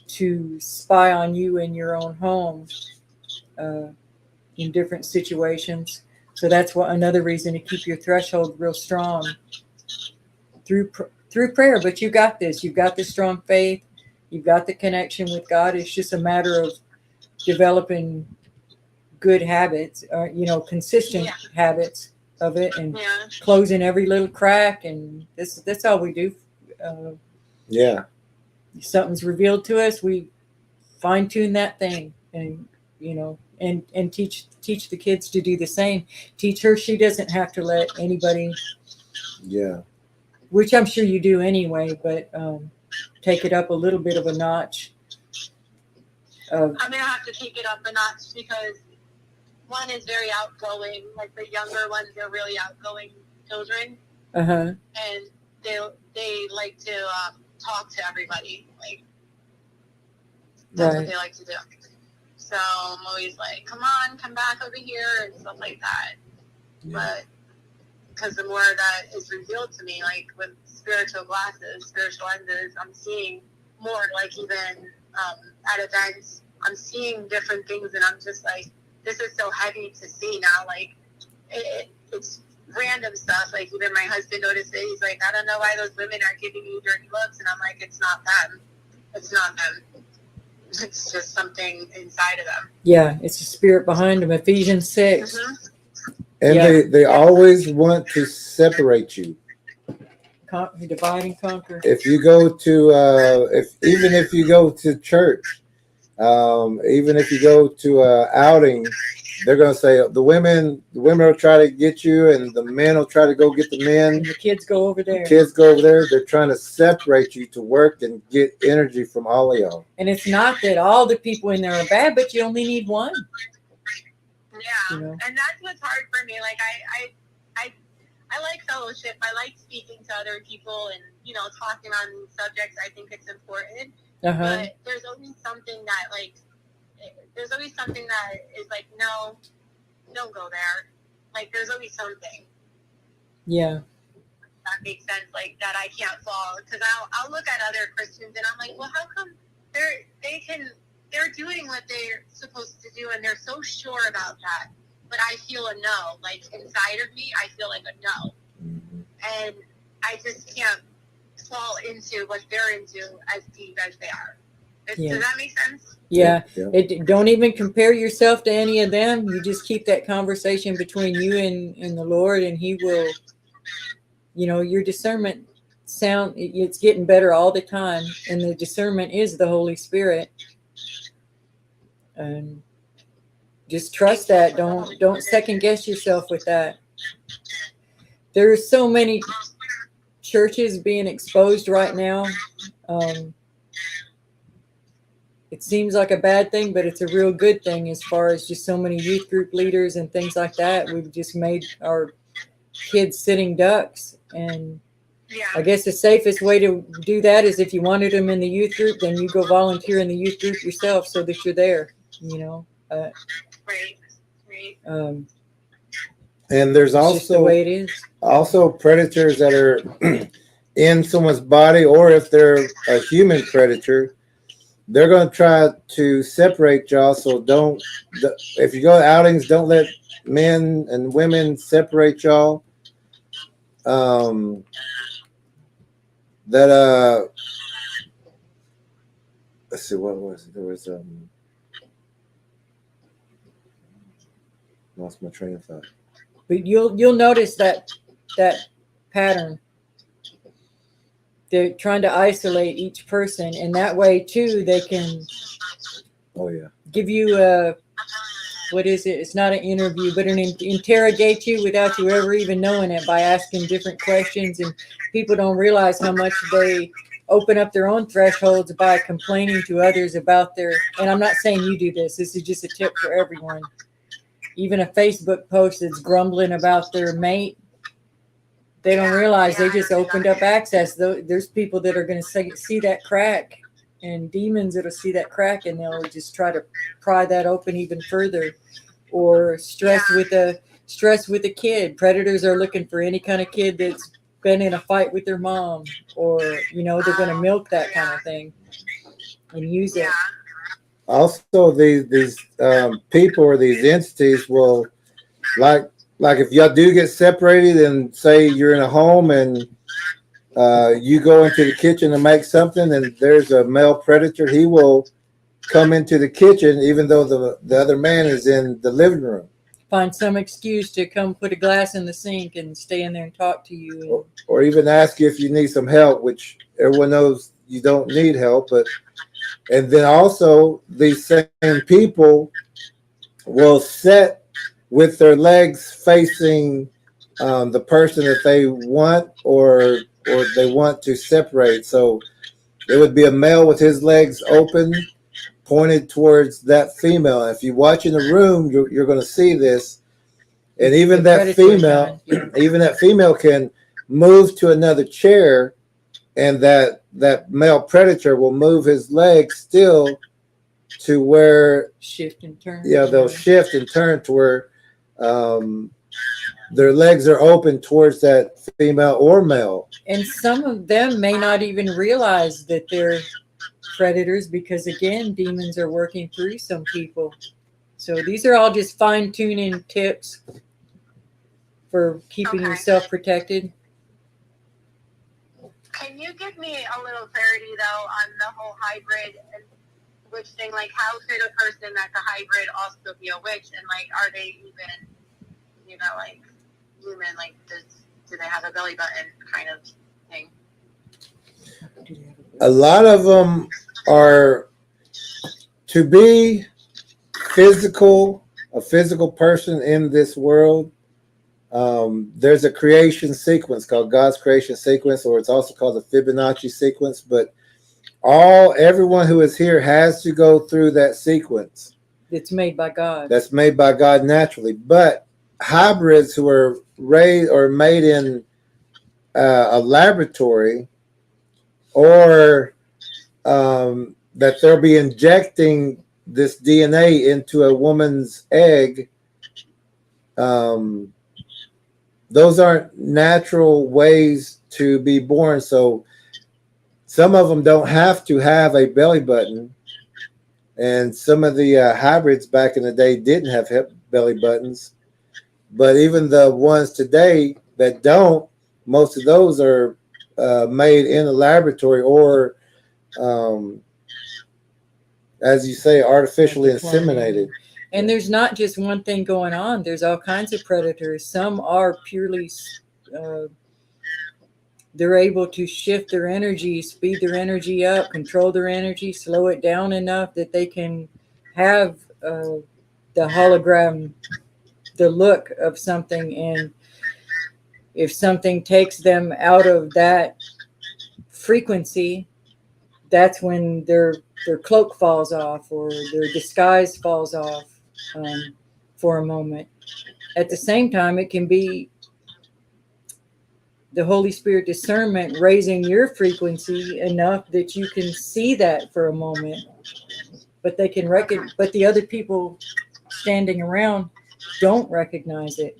to spy on you in your own home in different situations. So that's another reason to keep your threshold real strong through prayer. But you got this. You've got the strong faith. You've got the connection with God. It's just a matter of developing good habits, consistent habits of it, and closing every little crack. And that's all we do. If something's revealed to us, we fine tune that thing, and and teach the kids to do the same. Teach her she doesn't have to let anybody. Which I'm sure you do anyway, but take it up a little bit of a notch. I'm gonna have to take it up a notch because one is very outgoing. Like the younger ones, they're really outgoing children, and they like to talk to everybody. Like that's what they like to do. So I'm always like, "Come on, come back over here," and stuff like that. But because the more that is revealed to me, like with spiritual glasses, spiritual lenses, I'm seeing more. Like even at events, I'm seeing different things, and I'm just like, this is so heavy to see now. Like it's random stuff. Like even my husband noticed it. He's like, I don't know why those women are giving you dirty looks, and I'm like, it's not them. It's not them. It's just something inside of them. Yeah, it's the spirit behind them. Ephesians 6. And they always want to separate you. Divide and conquer. If you go to even if you go to church, even if you go to a outing, they're going to say the women will try to get you, and the men will try to go get the men. And the kids go over there. They're trying to separate you to work and get energy from all of y'all. And it's not that all the people in there are bad, but you only need one. Yeah, and that's what's hard for me. Like I like fellowship. I like speaking to other people and talking on subjects. I think it's important. but there's always something that like, there's always something that is like, no, don't go there. Like, there's always something. Yeah. That makes sense, like that I can't follow, because I'll look at other Christians and I'm like, well, how come they're doing what they're supposed to do and they're so sure about that, but I feel a no, like inside of me I feel like a no, and I just can't fall into what they're into as deep as they are. Does that make sense? Yeah. Don't even compare yourself to any of them. You just keep that conversation between you and the Lord, and He will, your discernment it's getting better all the time, and the discernment is the Holy Spirit. And just trust that. Don't second guess yourself with that. There's so many churches being exposed right now. It seems like a bad thing, but it's a real good thing as far as just so many youth group leaders and things like that. We've just made our kids sitting ducks. And I guess the safest way to do that is if you wanted them in the youth group, then you go volunteer in the youth group yourself so that you're there, Right. And there's just the way it is. Also predators that are in someone's body, or if they're a human predator, they're going to try to separate y'all. So if you go to outings, don't let men and women separate y'all. Let's see, what was it? There was lost my train of thought. But you'll notice that pattern. They're trying to isolate each person, and that way too they can give you what is it? It's not an interview, but interrogate you without you ever even knowing it by asking different questions. And people don't realize how much they open up their own thresholds by complaining to others about and I'm not saying you do this. This is just a tip for everyone. Even a Facebook post that's grumbling about their mate, they don't realize they just opened up access. There's people that are going to see that crack, and demons that'll see that crack, and they'll just try to pry that open even further. Or stress with a kid. Predators are looking for any kind of kid that's been in a fight with their mom, or they're going to milk that kind of thing and use it. Also, these people or these entities will, like if y'all do get separated, and say you're in a home and you go into the kitchen to make something, and there's a male predator, he will come into the kitchen even though the other man is in the living room. Find some excuse to come put a glass in the sink and stay in there and talk to you. Or even ask you if you need some help, which everyone knows you don't need help. And then also these same people will sit with their legs facing the person that they want or they want to separate. So it would be a male with his legs open, pointed towards that female. If you watch in the room, you're going to see this. And even that female can move to another chair, and that male predator will move his legs still to where shift and turn. Yeah, they'll shift and turn to where their legs are open towards that female or male. And some of them may not even realize that they're predators, because again, demons are working through some people. So these are all just fine-tuning tips for keeping yourself protected. Can you give me a little clarity though on the whole hybrid and witch thing? Like, how could a person that's a hybrid also be a witch? And like, are they even, like human? Like, do they have a belly button kind of thing? A lot of them are to be a physical person in this world. There's a creation sequence called God's creation sequence, or it's also called the Fibonacci sequence. But everyone who is here has to go through that sequence. It's made by God. That's made by God naturally. But hybrids who are raised or made in a laboratory, or that they'll be injecting this DNA into a woman's egg. Those aren't natural ways to be born. So some of them don't have to have a belly button. And some of the hybrids back in the day didn't have belly buttons. But even the ones today that don't, most of those are made in a laboratory or, as you say, artificially inseminated. And there's not just one thing going on. There's all kinds of predators. Some are purely, they're able to shift their energy, speed their energy up, control their energy, slow it down enough that they can have the hologram, the look of something. And if something takes them out of that frequency, that's when their cloak falls off or their disguise falls off for a moment. At the same time, it can be the Holy Spirit discernment raising your frequency enough that you can see that for a moment, but they can but the other people standing around don't recognize it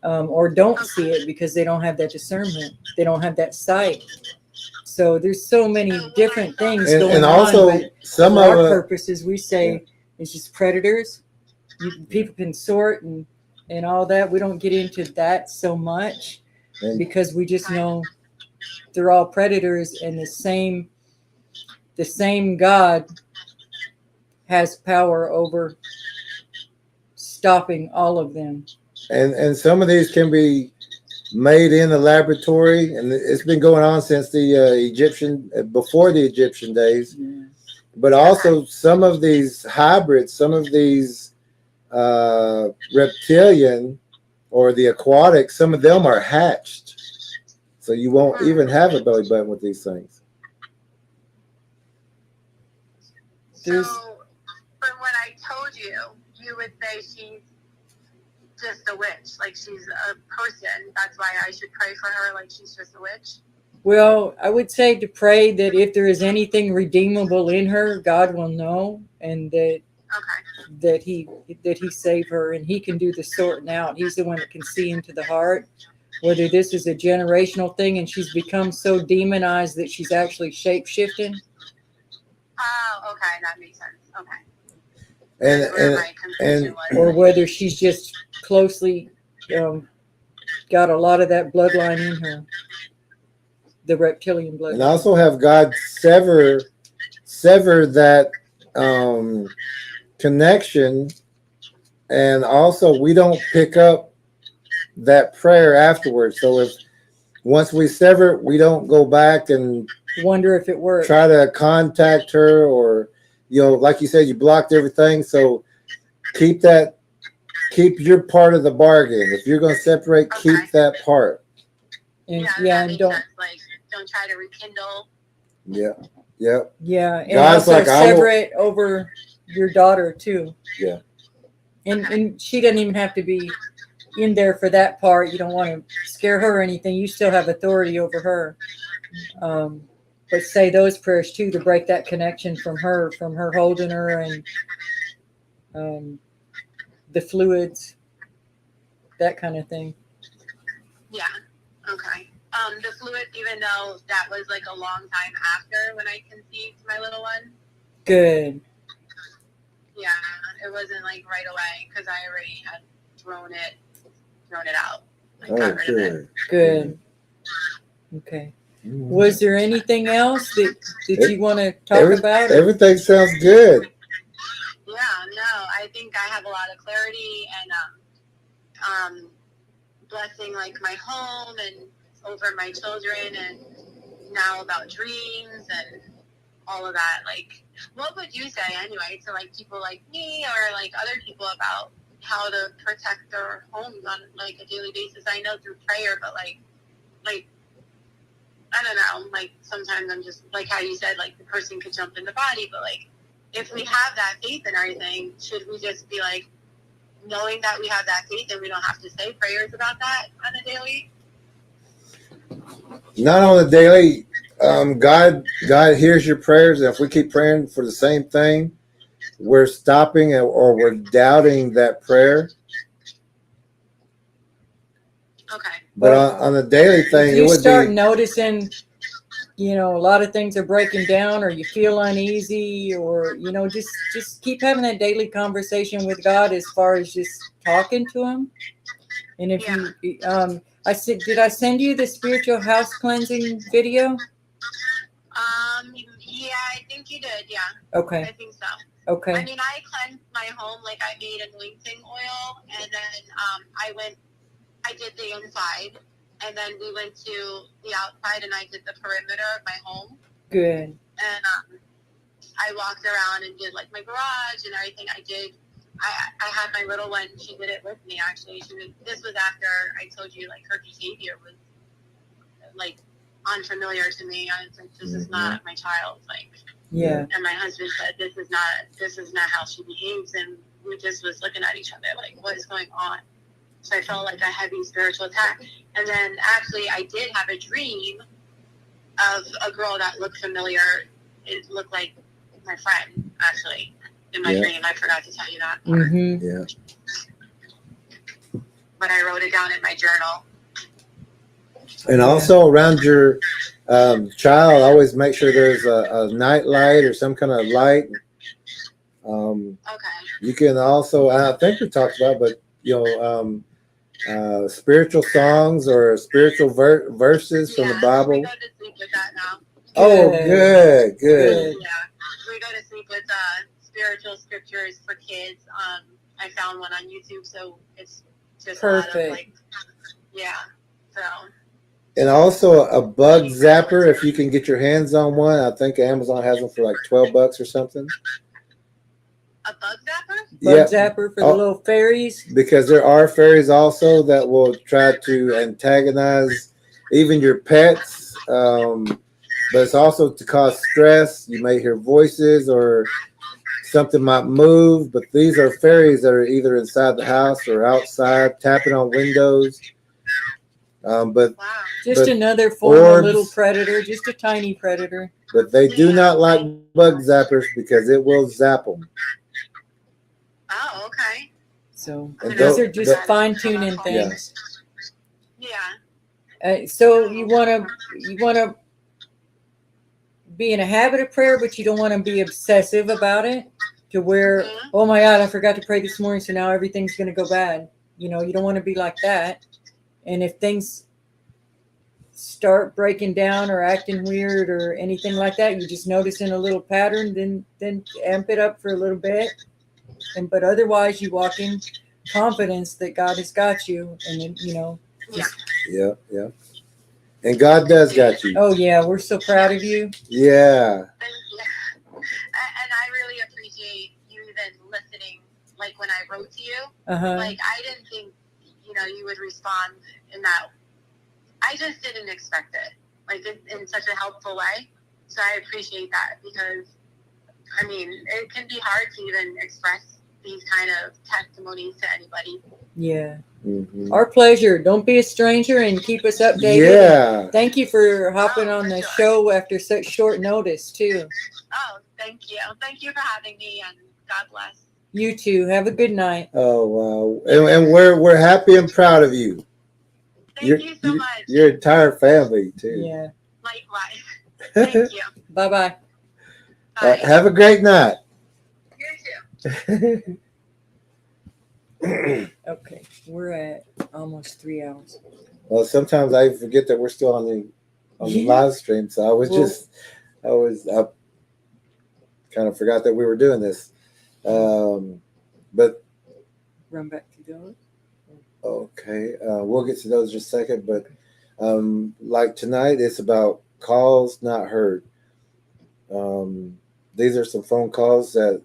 or don't see it because they don't have that discernment. They don't have that sight. So there's so many different things going and on. also, But some for of our it, purposes, we say it's just predators. People can sort and all that. We don't get into that so much because we just know they're all predators, and the same God has power over stopping all of them. and some of these can be made in a laboratory, and it's been going on since the before the Egyptian days. Yeah. But also some of these hybrids, some of these reptilian or the aquatic, some of them are hatched. So you won't even have a belly button with these things. So, from what I told you, you would say she's just a witch, like she's a person. That's why I should pray for her, like she's just a witch. Well, I would say to pray that if there is anything redeemable in her, God will know, and that he save her, and he can do the sorting out. He's the one that can see into the heart, whether this is a generational thing and she's become so demonized that she's actually shape-shifting. Oh, okay, that makes sense. Okay. And or whether she's just closely got a lot of that bloodline in her, the reptilian bloodline. And also have God sever that connection, and also we don't pick up that prayer afterwards. So if once we sever it, we don't go back and wonder if it works, try to contact her, or like you said, you blocked everything. So keep your part of the bargain. If you're going to separate, keep that part. And and don't try to rekindle. And God's also sever it over your daughter too. And she doesn't even have to be in there for that part. You don't want to scare her or anything. You still have authority over her. But say those prayers too to break that connection from her holding her and the fluids, that kind of thing. Yeah. Okay. The fluid, even though that was like a long time after when I conceived my little one. Good. Yeah, it wasn't like right away because I already had thrown it out. Got rid of it. Good. Okay. Was there anything else that you want to talk about? Everything sounds good. Yeah, no, I think I have a lot of clarity and blessing like my home and over my children, and now about dreams and all of that. Like, what would you say anyway to like people like me or like other people about how to protect their homes on like a daily basis? I know through prayer, but like I don't know, like sometimes I'm just like how you said, like the person could jump in the body, but like if we have that faith and everything, should we just be like knowing that we have that faith and we don't have to say prayers about that on a daily? Not on a daily. God hears your prayers, and if we keep praying for the same thing, we're stopping or we're doubting that prayer. Okay. But on a daily thing, If it you would start be noticing, a lot of things are breaking down, or you feel uneasy, or just keep having that daily conversation with God as far as just talking to Him. And if you, did I send you the spiritual house cleansing video? Yeah, I think you did. Yeah. Okay. I think so. Okay. I mean, I cleansed my home, like I made anointing oil, and then I did the inside, and then we went to the outside, and I did the perimeter of my home. Good. And I walked around and did like my garage and everything. I had my little one. She did it with me, actually. This was after I told you, like, her behavior was like unfamiliar to me. I was like, this is not my child. Like, Yeah. and my husband said, this is not how she behaves. And we just was looking at each other like, what is going on? So I felt like a heavy spiritual attack. And then actually I did have a dream of a girl that looked familiar. It looked like my friend, actually, in my dream. I forgot to tell you that part. Mm-hmm. Yeah. But I wrote it down in my journal. And also around your child, always make sure there's a night light or some kind of light. Okay. You can also, I think we talked about, but spiritual songs or spiritual verses from the Bible. We go to sleep with that now. Oh, good. Yeah, we go to sleep with spiritual scriptures for kids. I found one on YouTube, so it's just perfect. A lot of, like, so. And also a bug zapper, if you can get your hands on one. I think Amazon has them for like $12 or something. A bug zapper? Bug zapper for the little fairies? Because there are fairies also that will try to antagonize even your pets. But it's also to cause stress. You may hear voices or something might move. But these are fairies that are either inside the house or outside, tapping on windows. But just another form of little predator, just a tiny predator. But they do not like bug zappers because it will zap them. Oh, okay. So those are just fine-tuning things. Yeah. So you want to be in a habit of prayer, but you don't want to be obsessive about it to where, oh my God, I forgot to pray this morning, so now everything's going to go bad. You don't want to be like that. And if things start breaking down or acting weird or anything like that, you just noticing a little pattern, then amp it up for a little bit. But otherwise, you walk in confidence that God has got you, and then, Yeah. And God does got you. Oh yeah, we're so proud of you. Yeah. Thank you. And I really appreciate you even listening. Like when I wrote to you, like I didn't think you would respond in that. I just didn't expect it, like in such a helpful way. So I appreciate that, because I mean it can be hard to even express these kind of testimonies to anybody. Yeah. Mm-hmm. Our pleasure. Don't be a stranger and keep us updated. Yeah. Thank you for hopping on the show after such short notice too. Oh, thank you. Thank you for having me, and God bless. You too. Have a good night. Oh wow. And we're happy and proud of you. Thank you so much. Your entire family too. Yeah. Likewise. Thank you. Bye-bye. Bye. Have a great night. You too. Okay, we're at almost 3 hours. Well, sometimes I forget that we're still on the live stream, so I kind of forgot that we were doing this. But run back to those. Okay, we'll get to those in just a second. But like tonight, it's about calls not heard. These are some phone calls that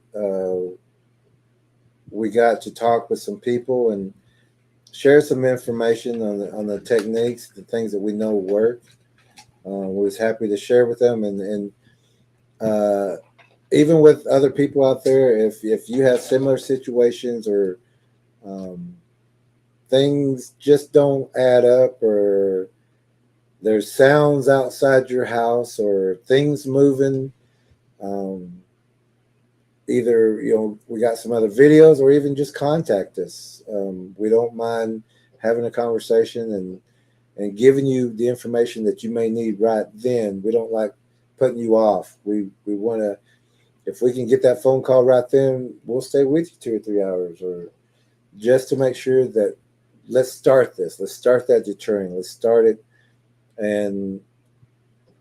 we got to talk with some people and share some information on the techniques, the things that we know work. We was happy to share with them, and even with other people out there, if you have similar situations or things just don't add up, or there's sounds outside your house or things moving, either, you know, we got some other videos, or even just contact us. We don't mind having a conversation and giving you the information that you may need right then. We don't like putting you off. We want to, if we can get that phone call right then, we'll stay with you 2 or 3 hours, or just to make sure that, let's start this. Let's start that deterring. Let's start it. And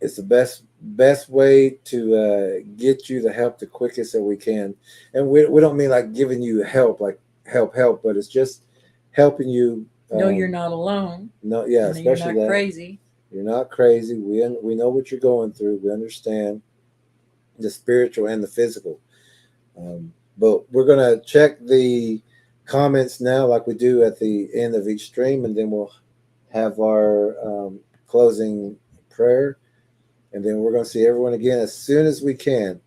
it's the best way to get you the help the quickest that we can. And we don't mean like giving you help, like help, but it's just helping you. No, you're not alone. No, yeah, And especially you're not that. crazy. You're not crazy. We know what you're going through. We understand the spiritual and the physical. But we're gonna check the comments now, like we do at the end of each stream, and then we'll have our closing prayer, and then we're going to see everyone again as soon as we can.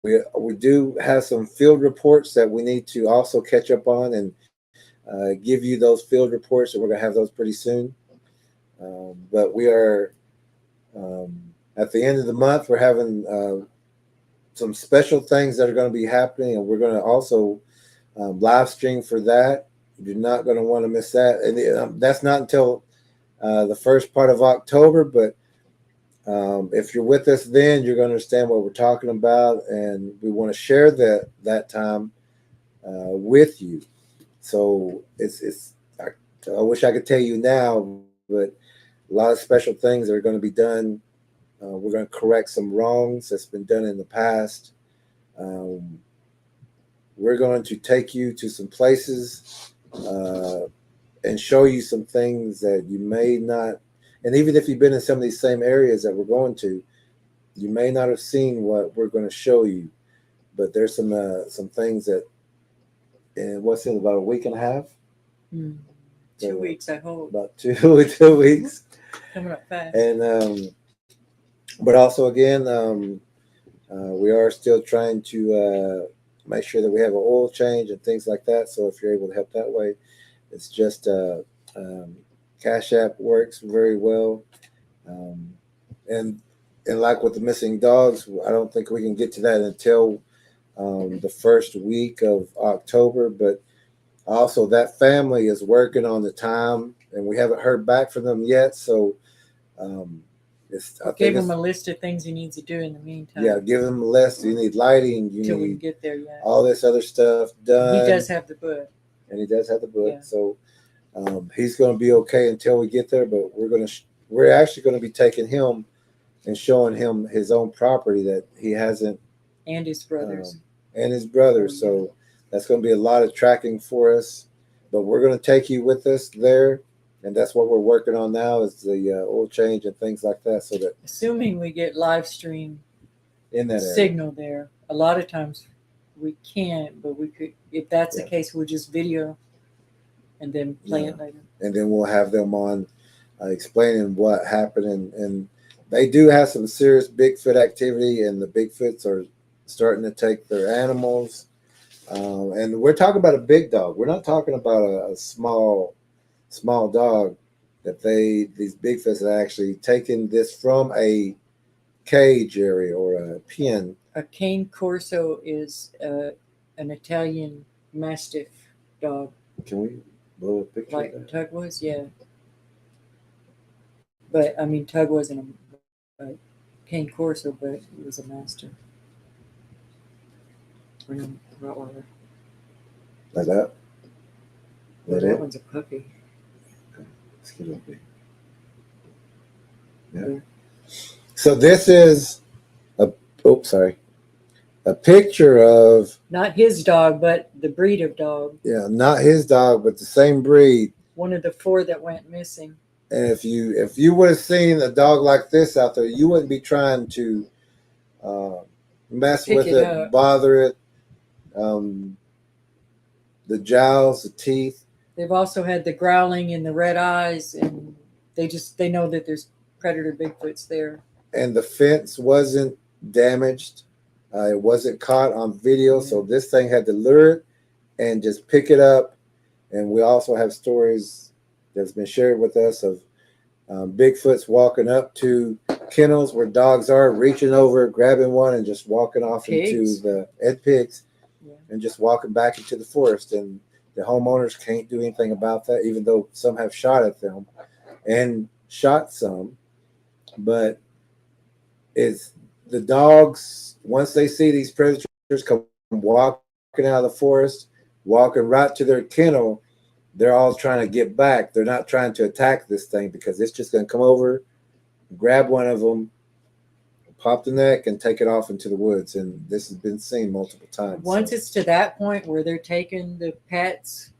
We do have some field reports that we need to also catch up on, and give you those field reports, and we're going to have those pretty soon. But we are at the end of the month. We're having some special things that are going to be happening, and we're going to also live stream for that. You're not going to want to miss that, and that's not until the first part of October. But if you're with us then, you're going to understand what we're talking about, and we want to share that time with you. So I wish I could tell you now, but a lot of special things are going to be done. We're going to correct some wrongs that's been done in the past. We're going to take you to some places and show you some things that you may not, and even if you've been in some of these same areas that we're going to, you may not have seen what we're going to show you. But there's some things that, and what's in about a week and a half? 2 weeks, I hope. About 2 weeks. Coming up fast. And but also again, we are still trying to make sure that we have an oil change and things like that. So if you're able to help that way, it's just Cash App works very well. And like with the missing dogs, I don't think we can get to that until the first week of October. But also that family is working on the time, and we haven't heard back from them yet. So I gave him a list of things he needs to do in the meantime. Yeah, give him a list. You need lighting. You Until we need get there, yeah. all this other stuff done. He does have the book. And he does have the book. Yeah. So he's going to be okay until we get there. But we're actually going to be taking him and showing him his own property that he hasn't. And his brothers. So that's going to be a lot of tracking for us. But we're going to take you with us there. And that's what we're working on now, is the oil change and things like that. So that, assuming we get live stream in that signal there, a lot of times we can't, but we could. If that's the case, we'll just video and then play it later. And then we'll have them on explaining what happened. And they do have some serious Bigfoot activity, and the Bigfoots are starting to take their animals. And we're talking about a big dog. We're not talking about a small dog. That these Bigfoots have actually taken this from a cage area or a pen. A cane corso is an Italian Mastiff dog. Can we blow a picture like of that? Tug was? Yeah. But, I mean, Tug wasn't a cane corso, but he was a Mastiff. Rottweiler. Like that? That one's a puppy. Let's get up there. Yeah. So this is a picture of, not his dog, but the breed of dog. Yeah, not his dog, but the same breed. One of the 4 that went missing. And if you would have seen a dog like this out there, you wouldn't be trying to mess with it, bother it. The jowls, the teeth. They've also had the growling and the red eyes, and they know that there's predator Bigfoots there. And the fence wasn't damaged. It wasn't caught on video, so this thing had to lure it and just pick it up. And we also have stories that's been shared with us of Bigfoot's walking up to kennels where dogs are, reaching over, grabbing one, and just walking off into the pigs, and just walking back into the forest. And the homeowners can't do anything about that, even though some have shot at them and shot some. But it's the dogs, once they see these predators come walking out of the forest, walking right to their kennel, they're all trying to get back. They're not trying to attack this thing because it's just going to come over, grab one of them, pop the neck, and take it off into the woods. And this has been seen multiple times. Once it's to that point where they're taking the pets,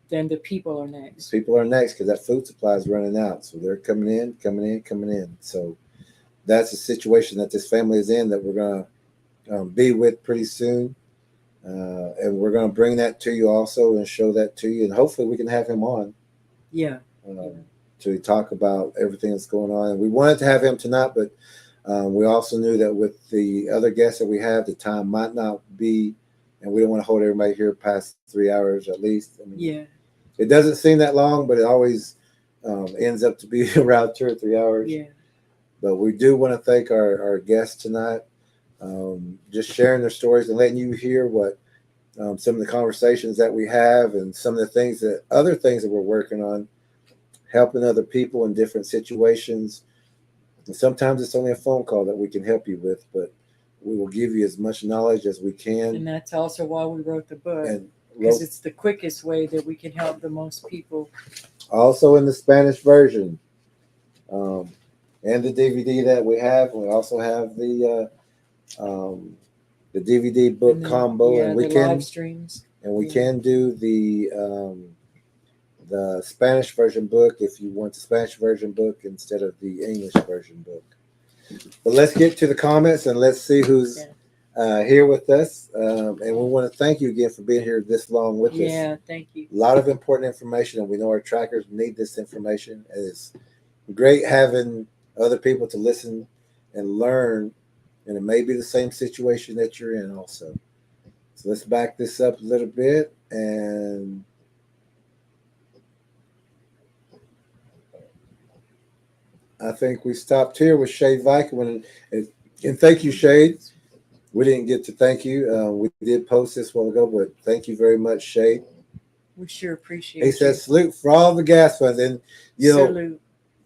then the people are next. People are next because that food supply is running out. So they're coming in. So that's the situation that this family is in that we're going to be with pretty soon. And we're going to bring that to you also and show that to you. And hopefully we can have him on. Yeah. To talk about everything that's going on. And we wanted to have him tonight, but we also knew that with the other guests that we have, the time might not be, and we don't want to hold everybody here past 3 hours at least. I mean, it doesn't seem that long, but it always ends up to be around 2 or 3 hours. Yeah. But we do want to thank our guests tonight, just sharing their stories and letting you hear what some of the conversations that we have and some of the other things that we're working on, helping other people in different situations. And sometimes it's only a phone call that we can help you with, but we will give you as much knowledge as we can. And that's also why we wrote the book, because it's the quickest way that we can help the most people. Also in the Spanish version, and the DVD that we have. We also have the DVD book combo, and we can live streams, and we can do the Spanish version book if you want the Spanish version book instead of the English version book. But let's get to the comments and let's see who's here with us. And we want to thank you again for being here this long with us. Yeah, thank you. A lot of important information, and we know our trackers need this information. And it's great having other people to listen and learn, and it may be the same situation that you're in also. So let's back this up a little bit, and I think we stopped here with Shade Viking. And thank you, Shade. We didn't get to thank you. We did post this a while ago, but thank you very much, Shade. We sure appreciate it. He says, salute for all the gas funds. And, you know, salute.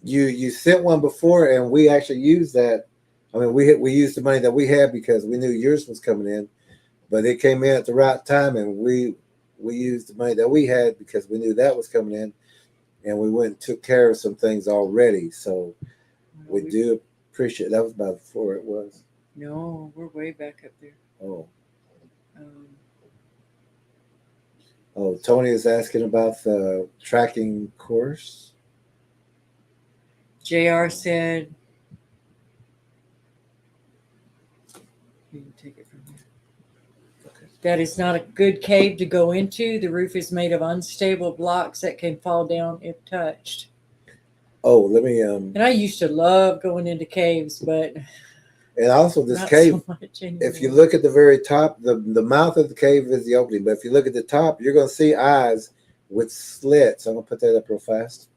You sent one before, and we actually used that. I mean, we used the money that we had because we knew yours was coming in, but it came in at the right time, and we used the money that we had because we knew that was coming in, and we went and took care of some things already. So we do appreciate. That was about before it was. No, we're way back up there. Oh, Tony is asking about the tracking course. JR said, you can take it from here. Okay. That is not a good cave to go into. The roof is made of unstable blocks that can fall down if touched. Oh, let me. And I used to love going into caves, but. And also this not cave, so much anymore. If you look at the very top, the mouth of the cave is the opening. But if you look at the top, you're going to see eyes with slits. I'm going to put that up real fast.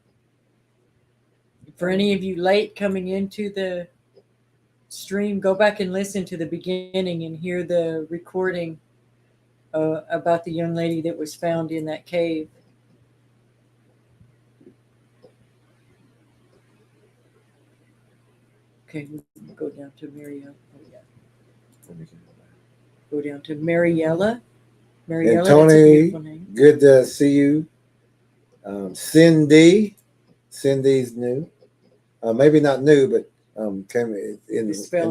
For any of you late coming into the stream, go back and listen to the beginning and hear the recording about the young lady that was found in that cave. Okay, we'll go down to Mariella. Oh, yeah. Go down to Mariella. Mariella, and Tony, that's a beautiful name. Good to see you. Cindy's new. Maybe not new, but came in the stream.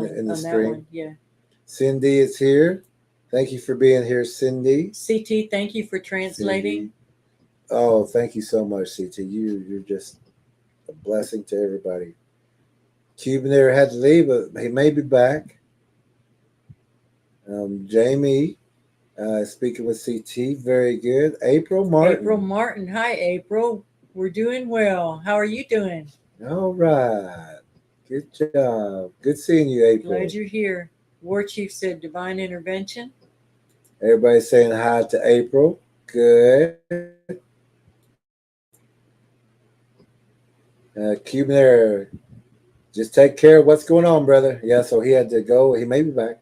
One, yeah. Cindy is here. Thank you for being here, Cindy. CT, thank you for translating. Cindy. Oh, thank you so much, CT. You're just a blessing to everybody. Cuban there had to leave, but he may be back. Jamie, speaking with CT, very good. April Martin. Hi, April. We're doing well. How are you doing? All right. Good job. Good seeing you, April. Glad you're here. War Chief said divine intervention. Everybody's saying hi to April. Good. Cuban Air, just take care of what's going on, brother. Yeah, so he had to go. He may be back.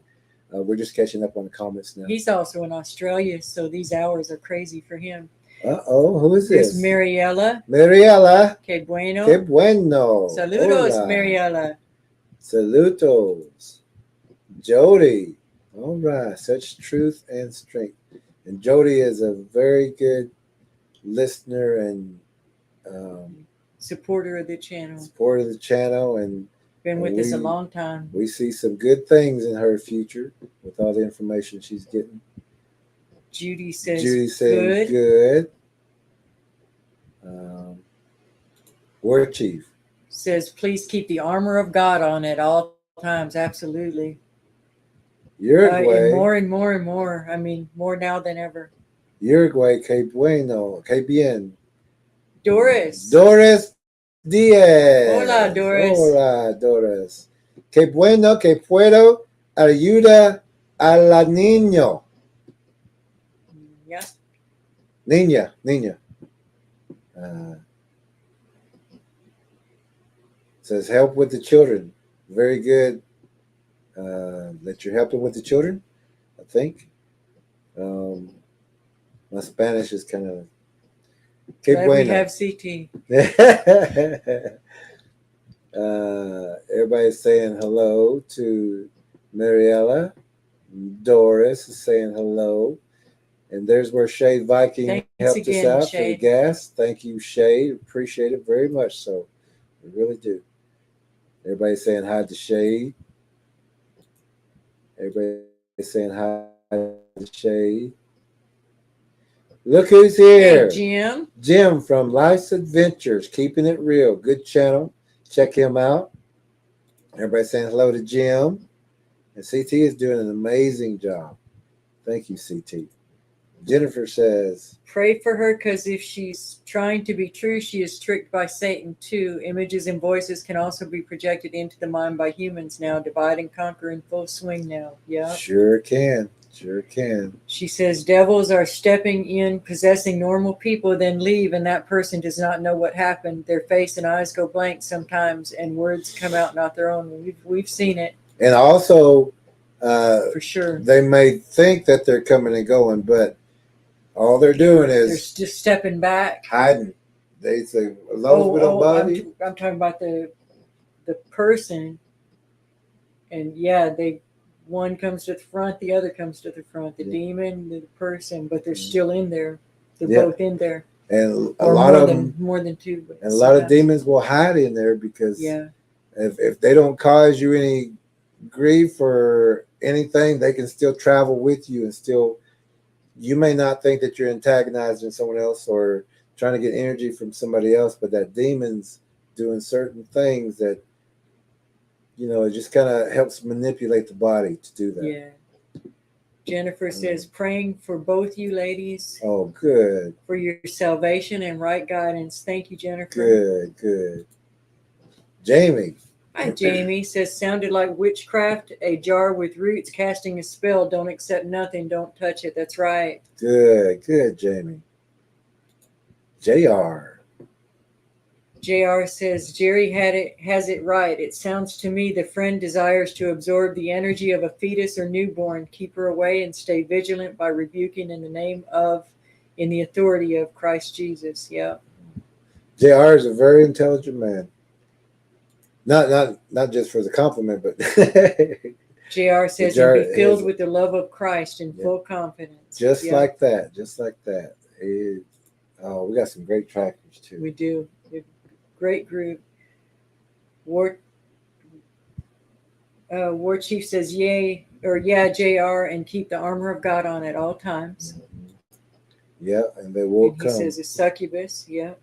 We're just catching up on the comments now. He's also in Australia, so these hours are crazy for him. Uh-oh, who is There's this? Mariela. Mariela. Que bueno. Que bueno. Saludos, Hola. Mariela. Saludos. Jody. All right, such truth and strength. And Jody is a very good listener and supporter of the channel. Supporter of the channel, and been with us a long time. We see some good things in her future with all the information she's getting. Judy says good. War Chief says, please keep the armor of God on at all times. Absolutely. Uruguay. And more. I mean, more now than ever. Uruguay, que bueno, que bien. Doris Diaz. Hola, Doris. Hola, Doris. Que bueno que puedo ayudar a la niño. Yeah. Niña. Says help with the children. Very good. That you're helping with the children, I think. My Spanish is kind of. Glad we have CT. Everybody's saying hello to Mariella. Doris is saying hello. And there's where Shade Viking helped us out for the gas. Thank you, Shade. Appreciate it very much so. We really do. Everybody's saying hi to Shade. Everybody's saying hi to Shade. Look who's here. Hey, Jim from Life's Adventures, keeping it real. Good channel. Check him out. Everybody saying hello to Jim. And CT is doing an amazing job. Thank you, CT. Jennifer says, pray for her because if she's trying to be true, she is tricked by Satan too. Images and voices can also be projected into the mind by humans now. Divide and conquer in full swing now. Yeah. Sure can. She says devils are stepping in, possessing normal people, then leave, and that person does not know what happened. Their face and eyes go blank sometimes, and words come out not their own. We've seen it. And also, for sure, they may think that they're coming and going, but all they're doing is they're just stepping back, hiding. They say, as long as we don't bother you. I'm talking about the person, and yeah, one comes to the front, the other comes to the front. The demon, the person, but they're still in there. They're both in there. And a lot of them, more than two. And a lot of demons will hide in there because if they don't cause you any grief or anything, they can still travel with you and still. You may not think that you're antagonizing someone else or trying to get energy from somebody else, but that demon's doing certain things that, it just kind of helps manipulate the body to do that. Yeah. Jennifer says, praying for both you ladies. Oh, good. For your salvation and right guidance. Thank you, Jennifer. Good. Jamie. Hi, Jamie. Says, sounded like witchcraft, a jar with roots casting a spell. Don't accept nothing. Don't touch it. That's right. Good, Jamie. JR says, Jerry has it right. It sounds to me the friend desires to absorb the energy of a fetus or newborn. Keep her away and stay vigilant by rebuking in the authority of Christ Jesus. Yeah. JR is a very intelligent man. Not just for the compliment, but JR says, and be filled with the love of Christ and full confidence. Just like that. We got some great trackers too. We do. Great group. War Chief says, yay, or yeah, JR, and keep the armor of God on at all times. Yeah, and they will come. He says a succubus. Yeah.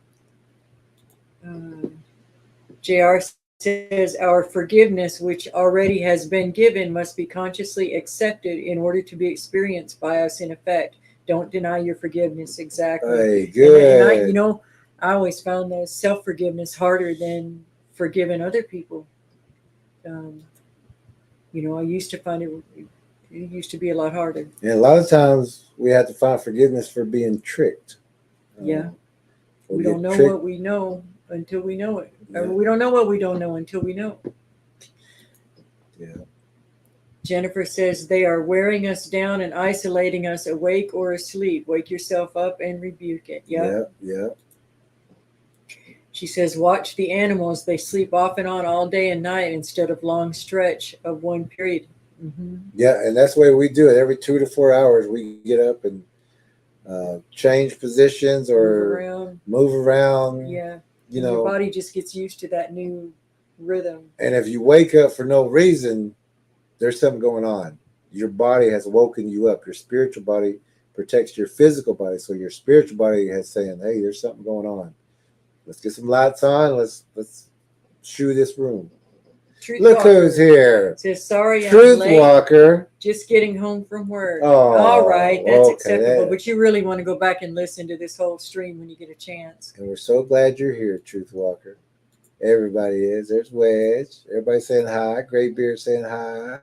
JR says our forgiveness, which already has been given, must be consciously accepted in order to be experienced by us in effect. Don't deny your forgiveness. Exactly. Hey, good. And I always found the self-forgiveness harder than forgiving other people. I used to find it used to be a lot harder. And a lot of times we have to find forgiveness for being tricked. We don't know what we know until we know it. Yeah. We don't know what we don't know until we know. Yeah. Jennifer says they are wearing us down and isolating us awake or asleep. Wake yourself up and rebuke it. Yep. Yeah. She says, watch the animals. They sleep off and on all day and night instead of long stretch of one period. Mm-hmm. Yeah, and that's the way we do it. Every 2 to 4 hours, we get up and change positions or move around. Yeah. You and know, your body just gets used to that new rhythm. And if you wake up for no reason, there's something going on. Your body has woken you up. Your spiritual body protects your physical body. So your spiritual body has saying, hey, there's something going on. Let's get some lights on. Let's shoo this room. Look who's here. Says, sorry, Truth I'm late. Walker. Just getting home from work. Oh, all right. That's okay, acceptable. But you really want to go back and listen to this whole stream when you get a chance. And we're so glad you're here, Truth Walker. Everybody is. There's Wedge. Everybody saying hi. Great Beard saying hi.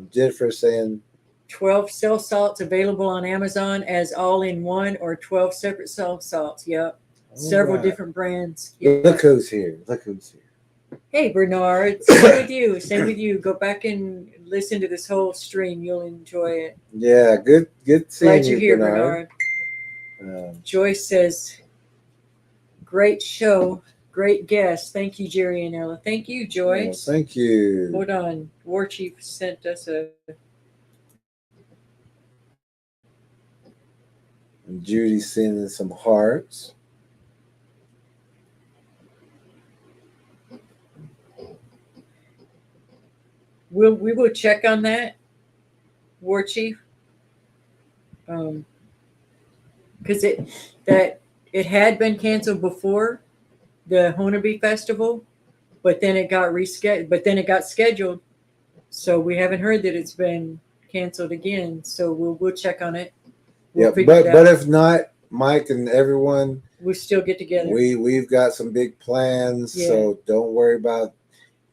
Jennifer saying 12 cell salts available on Amazon as all in one or 12 separate cell salts. Yep. Several different brands. Yep. Look who's here. Look who's here. Hey, Bernard. Same with you. Same with you. Go back and listen to this whole stream. You'll enjoy it. Yeah, good seeing Glad you're here, Bernard. Joyce says, great show. Great guest. Thank you, Jerry and Ella. Thank you, Joyce. Oh, thank you. Hold on. War Chief sent us a... And Judy's sending some hearts. We will check on that, War Chief. Because it had been canceled before the Honobie Festival, but then it got rescheduled. But then it got scheduled, so we haven't heard that it's been canceled again. So we'll check on it. But if not, Mike and everyone, we'll still get together. We've got some big plans, so don't worry about.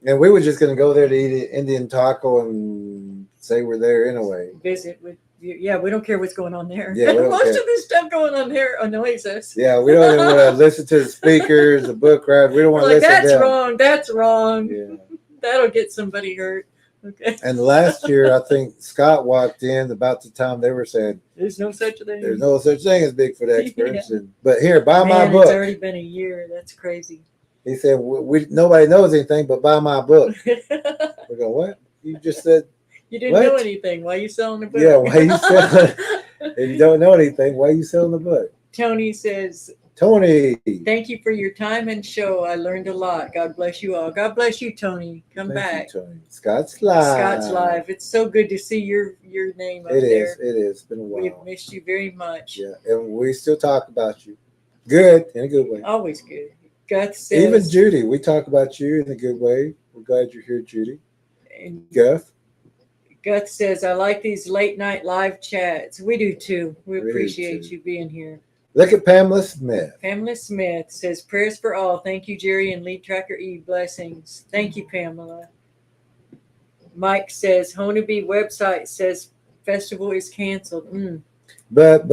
And we were just going to go there to eat an Indian taco and say we're there anyway. Visit with you. Yeah, we don't care what's going on there. Yeah, most of this stuff going on there annoys us. Yeah, we don't even want to listen to the speakers, the book ride. We don't want to listen to them. Wrong. That's wrong. Yeah. That'll get somebody hurt. Okay. And last year, I think Scott walked in about the time they were saying, there's no such thing. There's no such thing as Bigfoot experts. But here, buy my book. It's already been a year. That's crazy. He said, nobody knows anything, but buy my book. We go, what? You just said you didn't know anything. Why are you selling the book? Yeah, why you selling? If you don't know anything, why are you selling the book? Tony says, Tony, thank you for your time and show. I learned a lot. God bless you all. God bless you, Tony. Come back. You, Tony. Scott's Live. Scott's Live. It's so good to see your name up there. It is. It's been a while. We've missed you very much. Yeah, and we still talk about you. Good, in a good way. Always good. Guth says, even Judy, we talk about you in a good way. We're glad you're here, Judy. And Guth says, I like these late night live chats. We do too. We appreciate you being here. Look at Pamela Smith. Pamela Smith says, prayers for all. Thank you, Jerry and Lead Tracker E. Blessings. Thank you, Pamela. Mike says, Honobie website says festival is canceled. But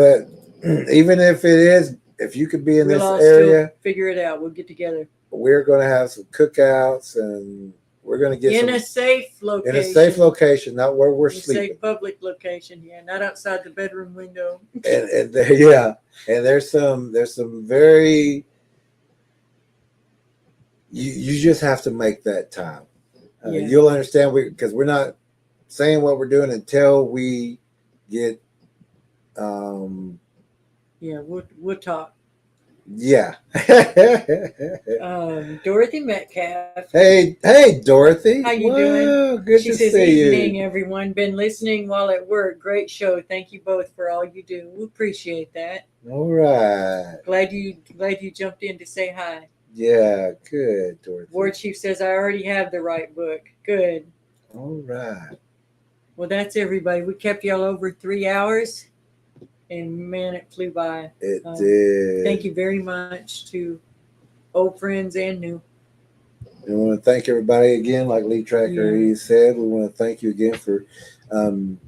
even if it is, if you could be in this area, figure it out. We'll get together. We're going to have some cookouts and we're going to get in a safe location. In a safe location, not where we're sleeping. A safe public location, not outside the bedroom window. and there, and there's some very. You just have to make that time. You'll understand because we're not saying what we're doing until we get. We'll talk. Yeah. Dorothy Metcalf. Hey, Dorothy. How you doing? Good to see you. Evening, everyone. Been listening while at work. Great show. Thank you both for all you do. We appreciate that. All right. Glad you jumped in to say hi. Yeah, good, Dorothy. War Chief says I already have the right book. Good. All right. Well, that's everybody. We kept y'all over 3 hours. And man, it flew by. It did. Thank you very much to old friends and new. And I want to thank everybody again, like Lee Tracker said. We want to thank you again for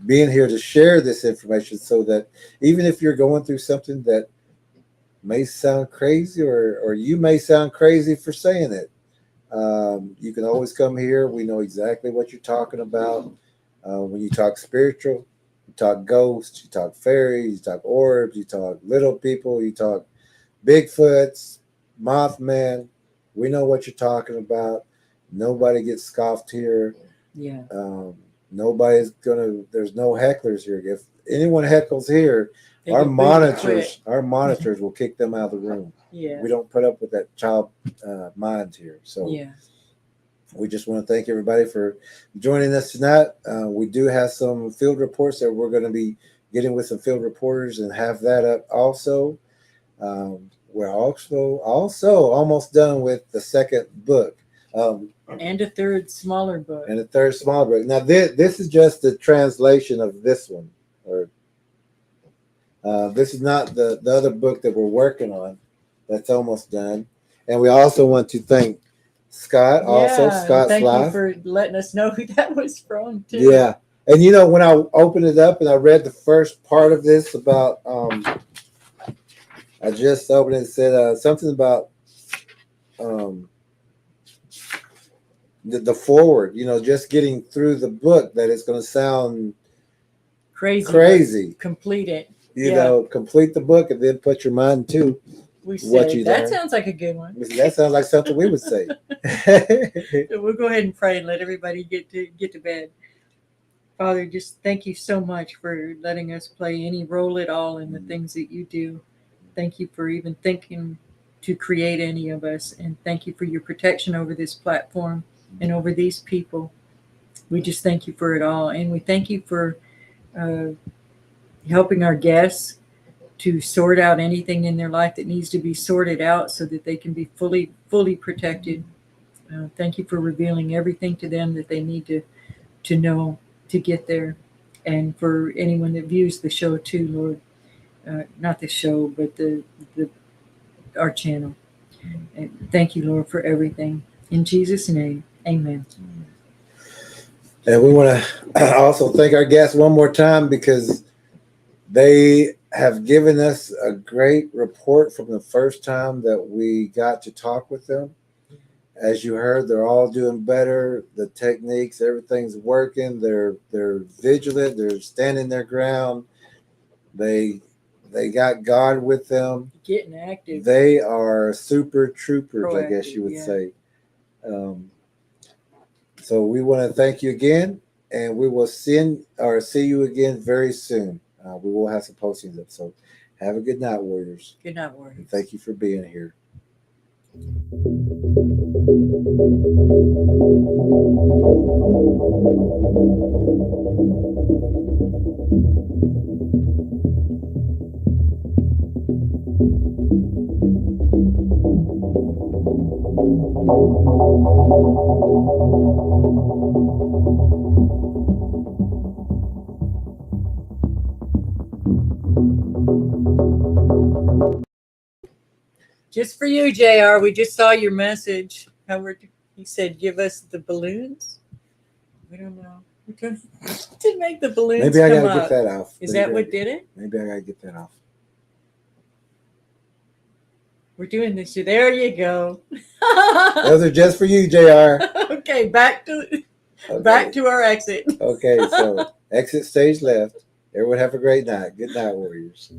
being here to share this information so that even if you're going through something that may sound crazy, or you may sound crazy for saying it. You can always come here. We know exactly what you're talking about. When you talk spiritual, you talk ghosts, you talk fairies, you talk orbs, you talk little people, you talk Bigfoots, Mothman. We know what you're talking about. Nobody gets scoffed here. Yeah. Nobody's gonna. There's no hecklers here. If anyone heckles here, They our get booted monitors will kick them out of the room. Yeah. We don't put up with that child minds here. So Yeah. we just want to thank everybody for joining us tonight. We do have some field reports that we're going to be getting with some field reporters and have that up also. We're also almost done with the second book. And a third smaller book. And a third smaller book. Now, this is just the translation of this one. Or this is not the other book that we're working on. That's almost done. And we also want to thank Scott, Scott's thank Life. you for letting us know who that was from, too. Yeah. And you know, when I opened it up and I read the first part of this about, I just opened it and said something about the forward, you know, just getting through the book, that it's going to sound crazy. Complete it. You know, complete the book and then put your mind to we what said, you that learn. sounds like a good one. That sounds like something we would say. We'll go ahead and pray and let everybody get to bed. Father, just thank you so much for letting us play any role at all in the things that you do. Thank you for even thinking to create any of us. And thank you for your protection over this platform and over these people. We just thank you for it all. And we thank you for helping our guests to sort out anything in their life that needs to be sorted out so that they can be fully protected. Thank you for revealing everything to them that they need to know to get there. And for anyone that views the show too, Lord, not the show, but our channel. And thank you, Lord, for everything. In Jesus' name, amen. And we want to also thank our guests one more time, because they have given us a great report from the first time that we got to talk with them. As you heard, they're all doing better. The techniques, everything's working. They're vigilant. They're standing their ground. They got God with them. Getting active. They are super troopers, proactive, I guess you would say. So we want to thank you again, and we will see you again very soon. We will have some postings up. So have a good night, Warriors. Good night, Warriors. And thank you for being here. Just for you, JR, we just saw your message. He said, give us the balloons. We don't know. To make the balloons Maybe I come gotta up. get that off. Is that what did it? Maybe I gotta get that off. We're doing this. There you go. Those are just for you, JR. Okay, back to our exit. Okay, so exit stage left. Everyone have a great night. Good night, Warriors.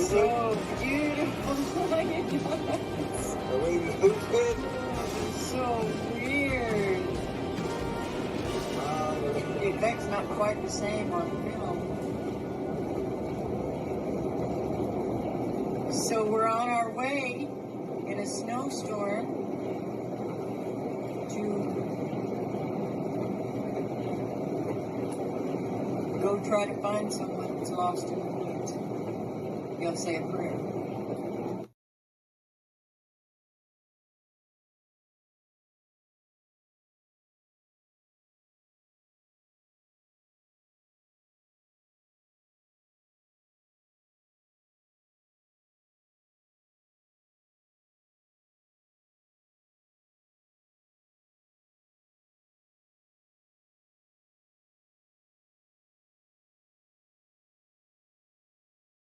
So beautiful. Are we moving? So weird. The effect's not quite the same on film. So we're on our way in a snowstorm to go try to find someone that's lost in the woods. You'll say a prayer.